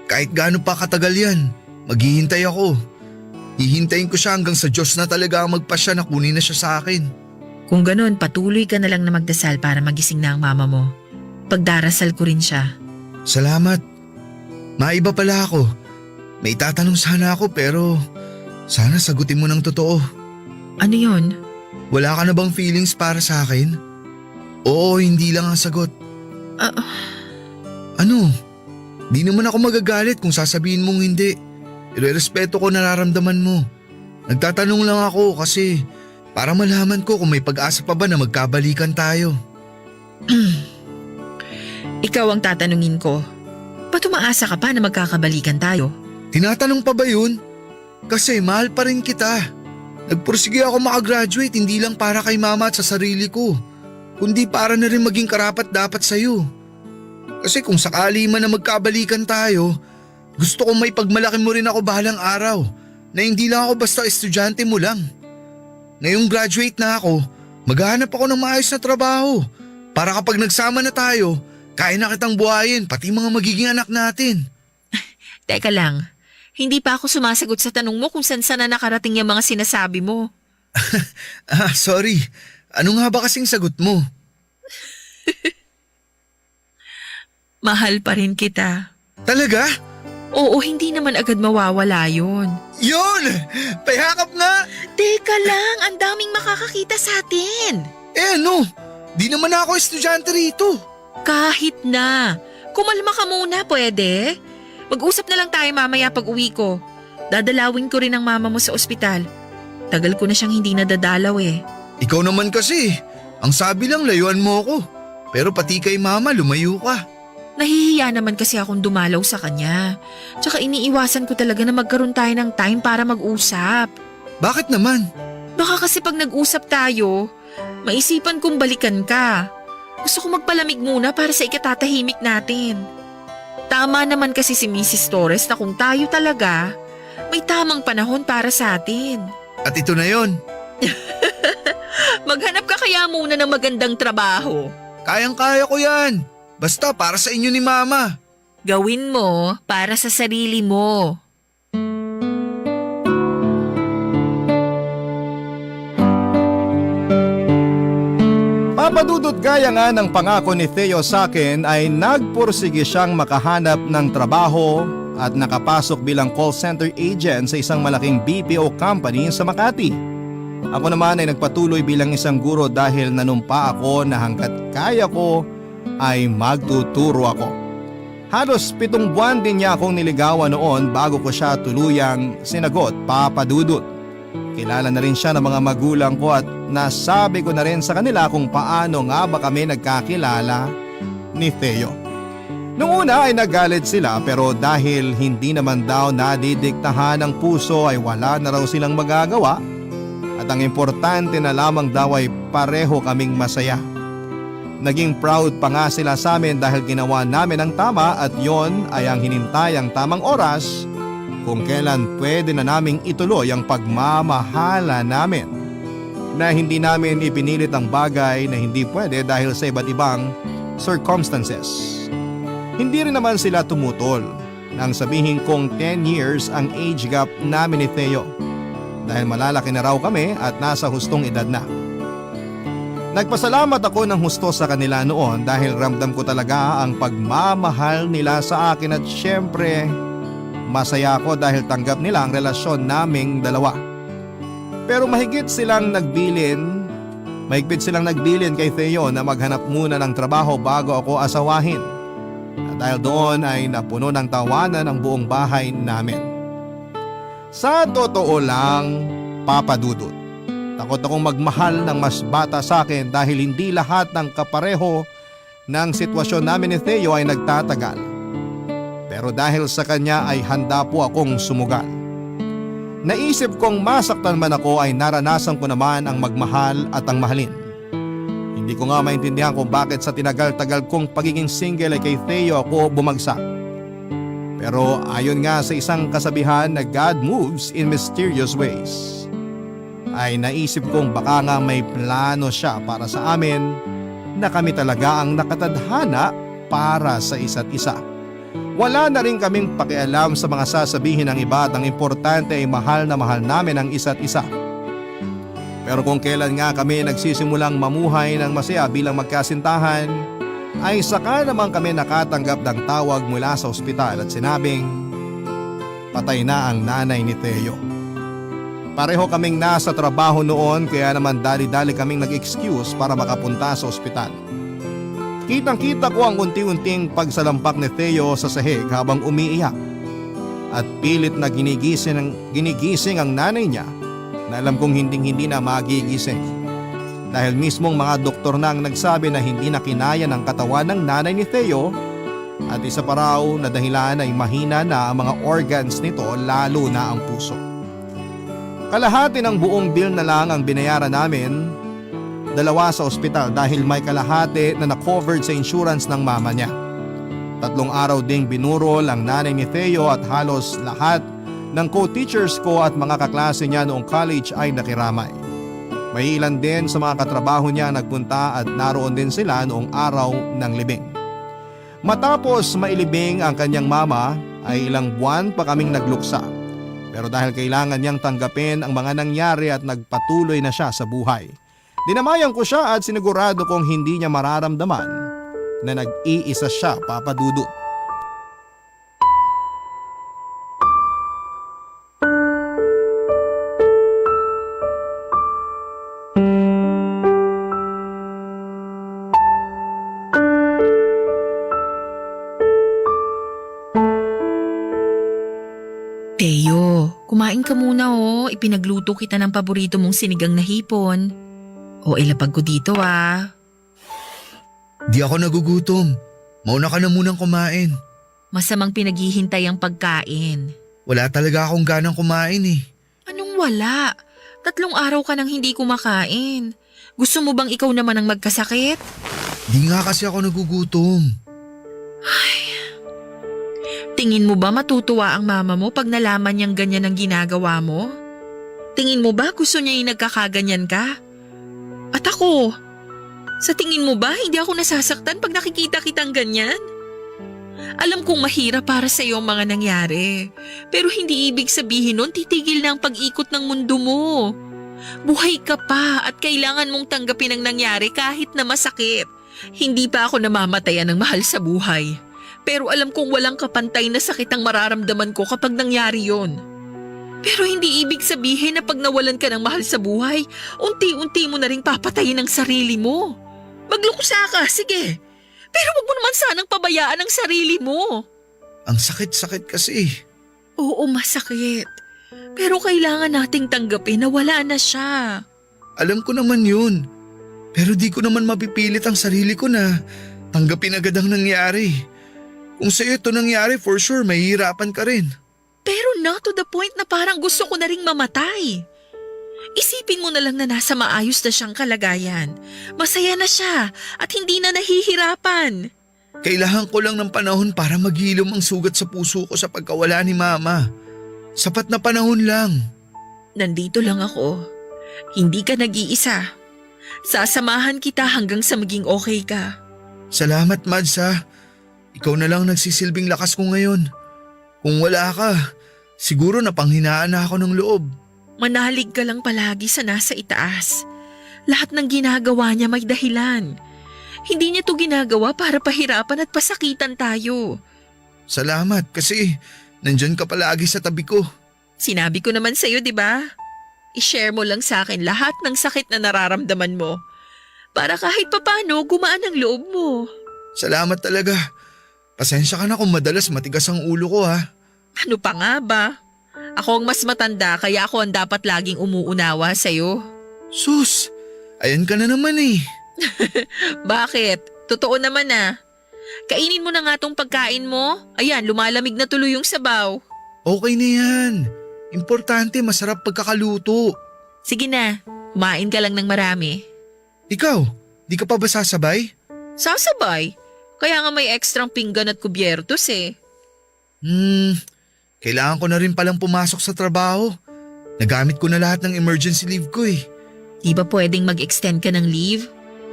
Kahit gaano pa katagal yan, maghihintay ako. Hihintayin ko siya hanggang sa Diyos na talaga ang magpasya na kunin na siya sa akin. Kung ganon, patuloy ka na lang na magdasal para magising na ang mama mo. Pagdarasal ko rin siya. Salamat. Maiba pala ako. May tatanong sana ako pero sana sagutin mo ng totoo. Ano yon? Wala ka na bang feelings para sa akin? Oo, hindi lang ang sagot. Ano? Di naman ako magagalit kung sasabihin mong hindi. Irerespeto ko nararamdaman mo. Nagtatanong lang ako kasi para malaman ko kung may pag-asa pa ba na magkabalikan tayo. Ikaw ang tatanungin ko. Ba't umaasa ka pa na magkakabalikan tayo? Tinatanong pa ba yun? Kasi mahal pa rin kita. Nagpursige ako makagraduate hindi lang para kay mama at sa sarili ko, kundi para na rin maging karapat dapat sa'yo. Kasi kung sakali man na magkabalikan tayo, gusto kong may pagmalaki mo rin ako bahalang araw na hindi lang ako basta estudyante mo lang. Ngayong graduate na ako, maghahanap ako ng maayos na trabaho para kapag nagsama na tayo, Kaya na kitang buhayin, pati mga magiging anak natin. Teka lang, hindi pa ako sumasagot sa tanong mo kung saan na nakarating yung mga sinasabi mo. Sorry. Ano nga ba kasing sagot mo? Mahal pa rin kita. Talaga? Oo, hindi naman agad mawawala yun. Yun! Payakap nga! Teka lang, ang daming makakakita sa atin. Ano? Di naman ako estudyante rito. Kahit na. Kumalma ka muna, pwede? Mag-usap na lang tayo mamaya pag uwi ko. Dadalawin ko rin ang mama mo sa ospital. Tagal ko na siyang hindi nadadalaw eh. Ikaw naman kasi. Ang sabi lang layuan mo ako. Pero pati kay mama lumayo ka. Nahihiya naman kasi akong dumalaw sa kanya. Tsaka iniiwasan ko talaga na magkaroon tayo ng time para mag-usap. Bakit naman? Baka kasi pag nag-usap tayo, maisipan kong balikan ka. Gusto ko magpalamig muna para sa ikatatahimik natin. Tama naman kasi si Mrs. Torres na kung tayo talaga, may tamang panahon para sa atin. At ito na yon. Maghanap ka kaya muna ng magandang trabaho. Kayang-kaya ko yan. Basta para sa inyo ni mama. Gawin mo para sa sarili mo. Papadudot gaya nga ng pangako ni Theo sa akin ay nagpursige siyang makahanap ng trabaho at nakapasok bilang call center agent sa isang malaking BPO company sa Makati. Ako naman ay nagpatuloy bilang isang guro dahil nanumpa ako na hanggat kaya ko ay magtuturo ako. Halos 7 buwan din niya akong niligawan noon bago ko siya tuluyang sinagot, Papa Dudut. Kilala na rin siya ng mga magulang ko at nasabi ko na rin sa kanila kung paano nga ba kami nagkakilala ni Theo. Noong una ay nagalit sila pero dahil hindi naman daw nadidiktahan ng puso ay wala na raw silang magagawa at ang importante na lamang daw ay pareho kaming masaya. Naging proud pa nga sila sa amin dahil ginawa namin ang tama at yon ay ang hinintay ang tamang oras kung kailan pwede na naming ituloy ang pagmamahala namin. Na hindi namin ipinilit ang bagay na hindi pwede dahil sa iba't ibang circumstances. Hindi rin naman sila tumutol nang sabihin kong 10 years ang age gap namin ni Theo dahil malalaki na raw kami at nasa hustong edad na. Nagpasalamat ako ng husto sa kanila noon dahil ramdam ko talaga ang pagmamahal nila sa akin at syempre masaya ako dahil tanggap nila ang relasyon naming dalawa. Pero mahigpit silang nagbilin kay Theo na maghanap muna ng trabaho bago ako asawahin. At dahil doon ay napuno ng tawanan ang buong bahay namin. Sa totoo lang, Papa Dudut, takot akong magmahal ng mas bata sa akin dahil hindi lahat ng kapareho ng sitwasyon namin ni Theo ay nagtatagal. Pero dahil sa kanya ay handa po akong sumugal. Naisip kong masaktan man ako ay naranasan ko naman ang magmahal at ang mahalin. Hindi ko nga maintindihan kung bakit sa tinagal-tagal kong pagiging single ay kay Theo ako bumagsak. Pero ayon nga sa isang kasabihan na God moves in mysterious ways, ay naisip kong baka nga may plano siya para sa amin na kami talaga ang nakatadhana para sa isa't isa. Wala na rin kaming pakialam sa mga sasabihin ng iba at ang importante ay mahal na mahal namin ang isa't isa. Pero kung kailan nga kami nagsisimulang mamuhay ng masaya bilang magkasintahan, ay saka naman kami nakatanggap ng tawag mula sa ospital at sinabing patay na ang nanay ni Theo. Pareho kaming nasa trabaho noon kaya naman dali-dali kaming nag-excuse para makapunta sa ospital. Kitang-kita ko ang unti-unting pagsalampak ni Theo sa sahig habang umiiyak at pilit na ginigising ang nanay niya na alam kong hindi na magigising. Dahil mismong mga doktor na ang nagsabi na hindi na kinaya ng katawan ng nanay ni Theo at isa pa raw na dahilan ay mahina na ang mga organs nito lalo na ang puso. Kalahati ng buong bill na lang ang binayaran namin, 2 sa ospital dahil may kalahati na na-covered sa insurance ng mama niya. 3 araw ding binurol ang nanay ni Theo at halos lahat ng co-teachers ko at mga kaklase niya noong college ay nakiramay. May ilan din sa mga katrabaho niya nagpunta at naroon din sila noong araw ng libing. Matapos mailibing ang kanyang mama ay ilang buwan pa kaming nagluksa. Pero dahil kailangan niyang tanggapin ang mga nangyari at nagpatuloy na siya sa buhay, dinamayan ko siya at sinigurado kong hindi niya mararamdaman na nag-iisa siya, Papa Dudut. Teo, kumain ka muna oh. Ipinagluto kita ng paborito mong sinigang na hipon. O ilapag ko dito ah. Di ako nagugutom. Mauna ka na munang kumain. Masamang pinaghihintay ang pagkain. Wala talaga akong ganang kumain eh. Anong wala? 3 araw ka nang hindi kumakain. Gusto mo bang ikaw naman ang magkasakit? Di nga kasi ako nagugutom. Tingin mo ba matutuwa ang mama mo pag nalaman niyang ganyan ang ginagawa mo? Tingin mo ba gusto niya yung nagkakaganyan ka? At ako, sa tingin mo ba hindi ako nasasaktan pag nakikita kitang ganyan? Alam kong mahirap para sa iyo ang mga nangyari, pero hindi ibig sabihin nun titigil na ang pag-ikot ng mundo mo. Buhay ka pa at kailangan mong tanggapin ang nangyari kahit na masakit. Hindi pa ako namamatayan ng mahal sa buhay. Pero alam kong walang kapantay na sakit ang mararamdaman ko kapag nangyari yon. Pero hindi ibig sabihin na pag nawalan ka ng mahal sa buhay, unti-unti mo na ring papatayin ang sarili mo. Magluksa ka, sige. Pero wag mo naman sanang pabayaan ang sarili mo. Ang sakit-sakit kasi. Oo, masakit. Pero kailangan nating tanggapin na wala na siya. Alam ko naman yun. Pero di ko naman mapipilit ang sarili ko na tanggapin agad ang nangyari. Kung sa'yo ito nangyari, for sure, mahihirapan ka rin. Pero not to the point na parang gusto ko na ring mamatay. Isipin mo na lang na nasa maayos na siyang kalagayan. Masaya na siya at hindi na nahihirapan. Kailangan ko lang ng panahon para maghilom ang sugat sa puso ko sa pagkawala ni Mama. Sapat na panahon lang. Nandito lang ako. Hindi ka nag-iisa. Sasamahan kita hanggang sa maging okay ka. Salamat, Mads ha. Ikaw na lang nagsisilbing lakas ko ngayon. Kung wala ka, siguro napanghinaan na ako ng loob. Manalig ka lang palagi sa nasa itaas. Lahat ng ginagawa niya may dahilan. Hindi niya to ginagawa para pahirapan at pasakitan tayo. Salamat kasi nandyan ka palagi sa tabi ko. Sinabi ko naman sa'yo, di ba? I-share mo lang sa akin lahat ng sakit na nararamdaman mo. Para kahit papano gumaan ang loob mo. Salamat talaga. Pasensya ka na kung madalas matigas ang ulo ko ha. Ano pa nga ba? Ako ang mas matanda kaya ako ang dapat laging umuunawa sa'yo. Sus, ayan ka na naman eh. Bakit? Totoo naman ah. Kainin mo na nga tong pagkain mo. Ayan, lumalamig na tuloy yung sabaw. Okay na yan. Importante, masarap pagkakaluto. Sige na, kumain ka lang ng marami. Ikaw, di ka pa ba sasabay? Sasabay? Kaya nga may ekstrang pinggan at kubyertos eh. Kailangan ko na rin palang pumasok sa trabaho. Nagamit ko na lahat ng emergency leave ko eh. Di ba pwedeng mag-extend ka ng leave?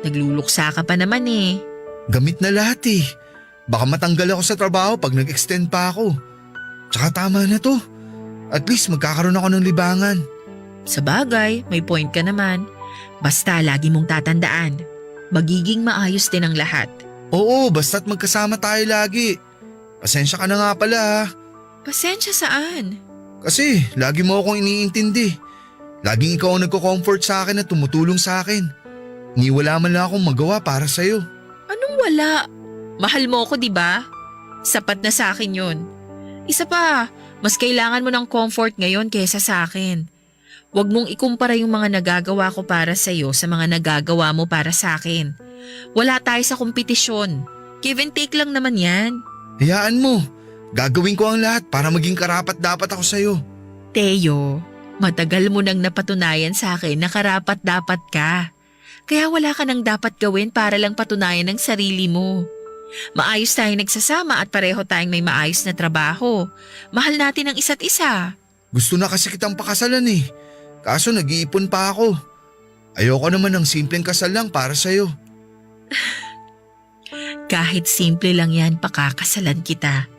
Nagluluksa ka pa naman eh. Gamit na lahat eh. Baka matanggal ako sa trabaho pag nag-extend pa ako. Tsaka tama na to. At least magkakaroon ako ng libangan. Sa bagay, may point ka naman. Basta lagi mong tatandaan. Magiging maayos din ang lahat. Oo, basta't magkasama tayo lagi. Pasensya ka na nga pala ha. Pasensya saan? Kasi lagi mo akong iniintindi. Laging ikaw ang nagko-comfort sa akin at tumutulong sa akin. Ni wala man lang akong magawa para sa'yo. Anong wala? Mahal mo ako, di ba? Sapat na sa akin yun. Isa pa, mas kailangan mo ng comfort ngayon kaysa sa akin. Huwag mong ikumpara yung mga nagagawa ko para sa'yo sa mga nagagawa mo para sa akin. Wala tayo sa kompetisyon. Give and take lang naman yan. Hayaan mo. Gagawin ko ang lahat para maging karapat-dapat ako sa'yo. Teo, matagal mo nang napatunayan sa akin na karapat-dapat ka. Kaya wala ka nang dapat gawin para lang patunayan ng sarili mo. Maayos tayong nagsasama at pareho tayong may maayos na trabaho. Mahal natin ang isa't isa. Gusto na kasi kitang pakasalan eh. Kaso nag-iipon pa ako. Ayoko naman ng simpleng kasal lang para sa'yo. Kahit simple lang yan, pakakasalan kita.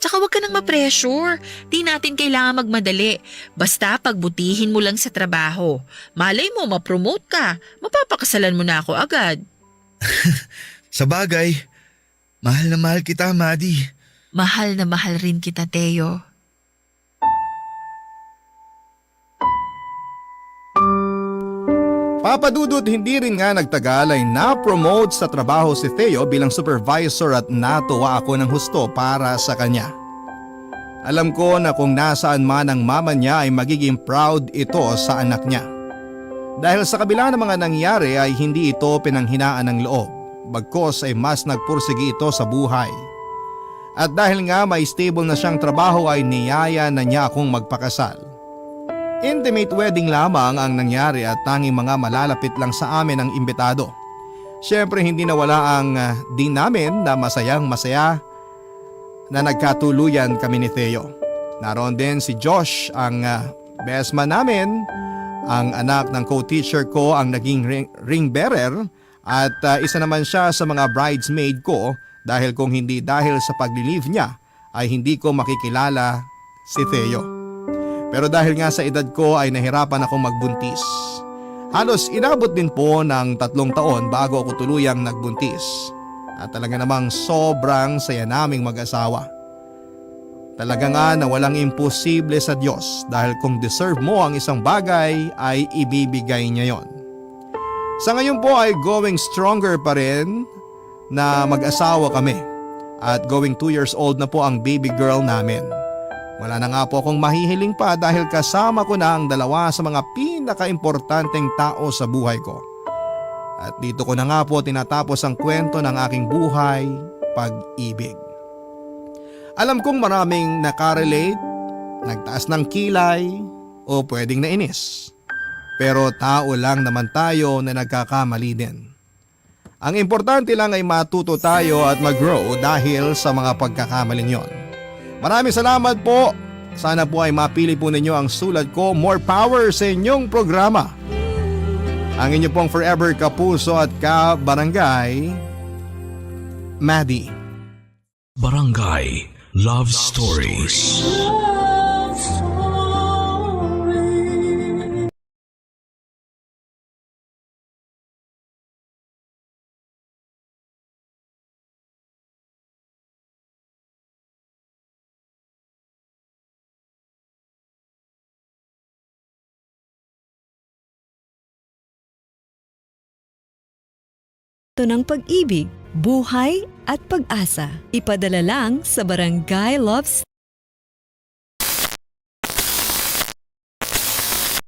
Tsaka huwag ka nang ma-pressure. Di natin kailangan magmadali. Basta pagbutihin mo lang sa trabaho. Malay mo, ma-promote ka. Mapapakasalan mo na ako agad. Sa bagay, mahal na mahal kita, Maddie. Mahal na mahal rin kita, Teo. Papadudot, hindi rin nga nagtagal ay na-promote sa trabaho si Theo bilang supervisor at natuwa ako ng husto para sa kanya. Alam ko na kung nasaan man ang mama niya ay magiging proud ito sa anak niya. Dahil sa kabila ng mga nangyari ay hindi ito pinanghinaan ng loob, bagkos ay mas nagpursigi ito sa buhay. At dahil nga may stable na siyang trabaho ay niyaya na niya akong magpakasal. Intimate wedding lamang ang nangyari at tanging mga malalapit lang sa amin ang imbitado. Siyempre hindi nawala ang din namin na masayang masaya na nagkatuluyan kami ni Theo. Naroon din si Josh, ang best man namin, ang anak ng co-teacher ko ang naging ring bearer at isa naman siya sa mga bridesmaid ko dahil kung hindi dahil sa pag-leave niya ay hindi ko makikilala si Theo. Pero dahil nga sa edad ko ay nahirapan akong magbuntis. Halos inabot din po ng 3 taon bago ako tuluyang nagbuntis. At talaga namang sobrang saya naming mag-asawa. Talaga nga na walang imposible sa Diyos dahil kung deserve mo ang isang bagay ay ibibigay niya yon. Sa ngayon po ay going stronger pa rin na mag-asawa kami. At going 2 years old na po ang baby girl namin. Wala na nga po akong mahihiling pa dahil kasama ko na ang 2 sa mga pinaka-importanteng tao sa buhay ko. At dito ko na nga po tinatapos ang kwento ng aking buhay, pag-ibig. Alam kong maraming nakarelate, nagtaas ng kilay o pwedeng nainis. Pero tao lang naman tayo na nagkakamali din. Ang importante lang ay matuto tayo at mag-grow dahil sa mga pagkakamaling yon. Maraming salamat po. Sana po ay mapili po ninyo ang sulat ko. More power sa inyong programa. Ang inyo pong forever kapuso at ka-barangay, Maddie. Barangay Love Stories. Love Story. Kwento ng pag-ibig, buhay at pag-asa. Ipadala lang sa Barangay Loves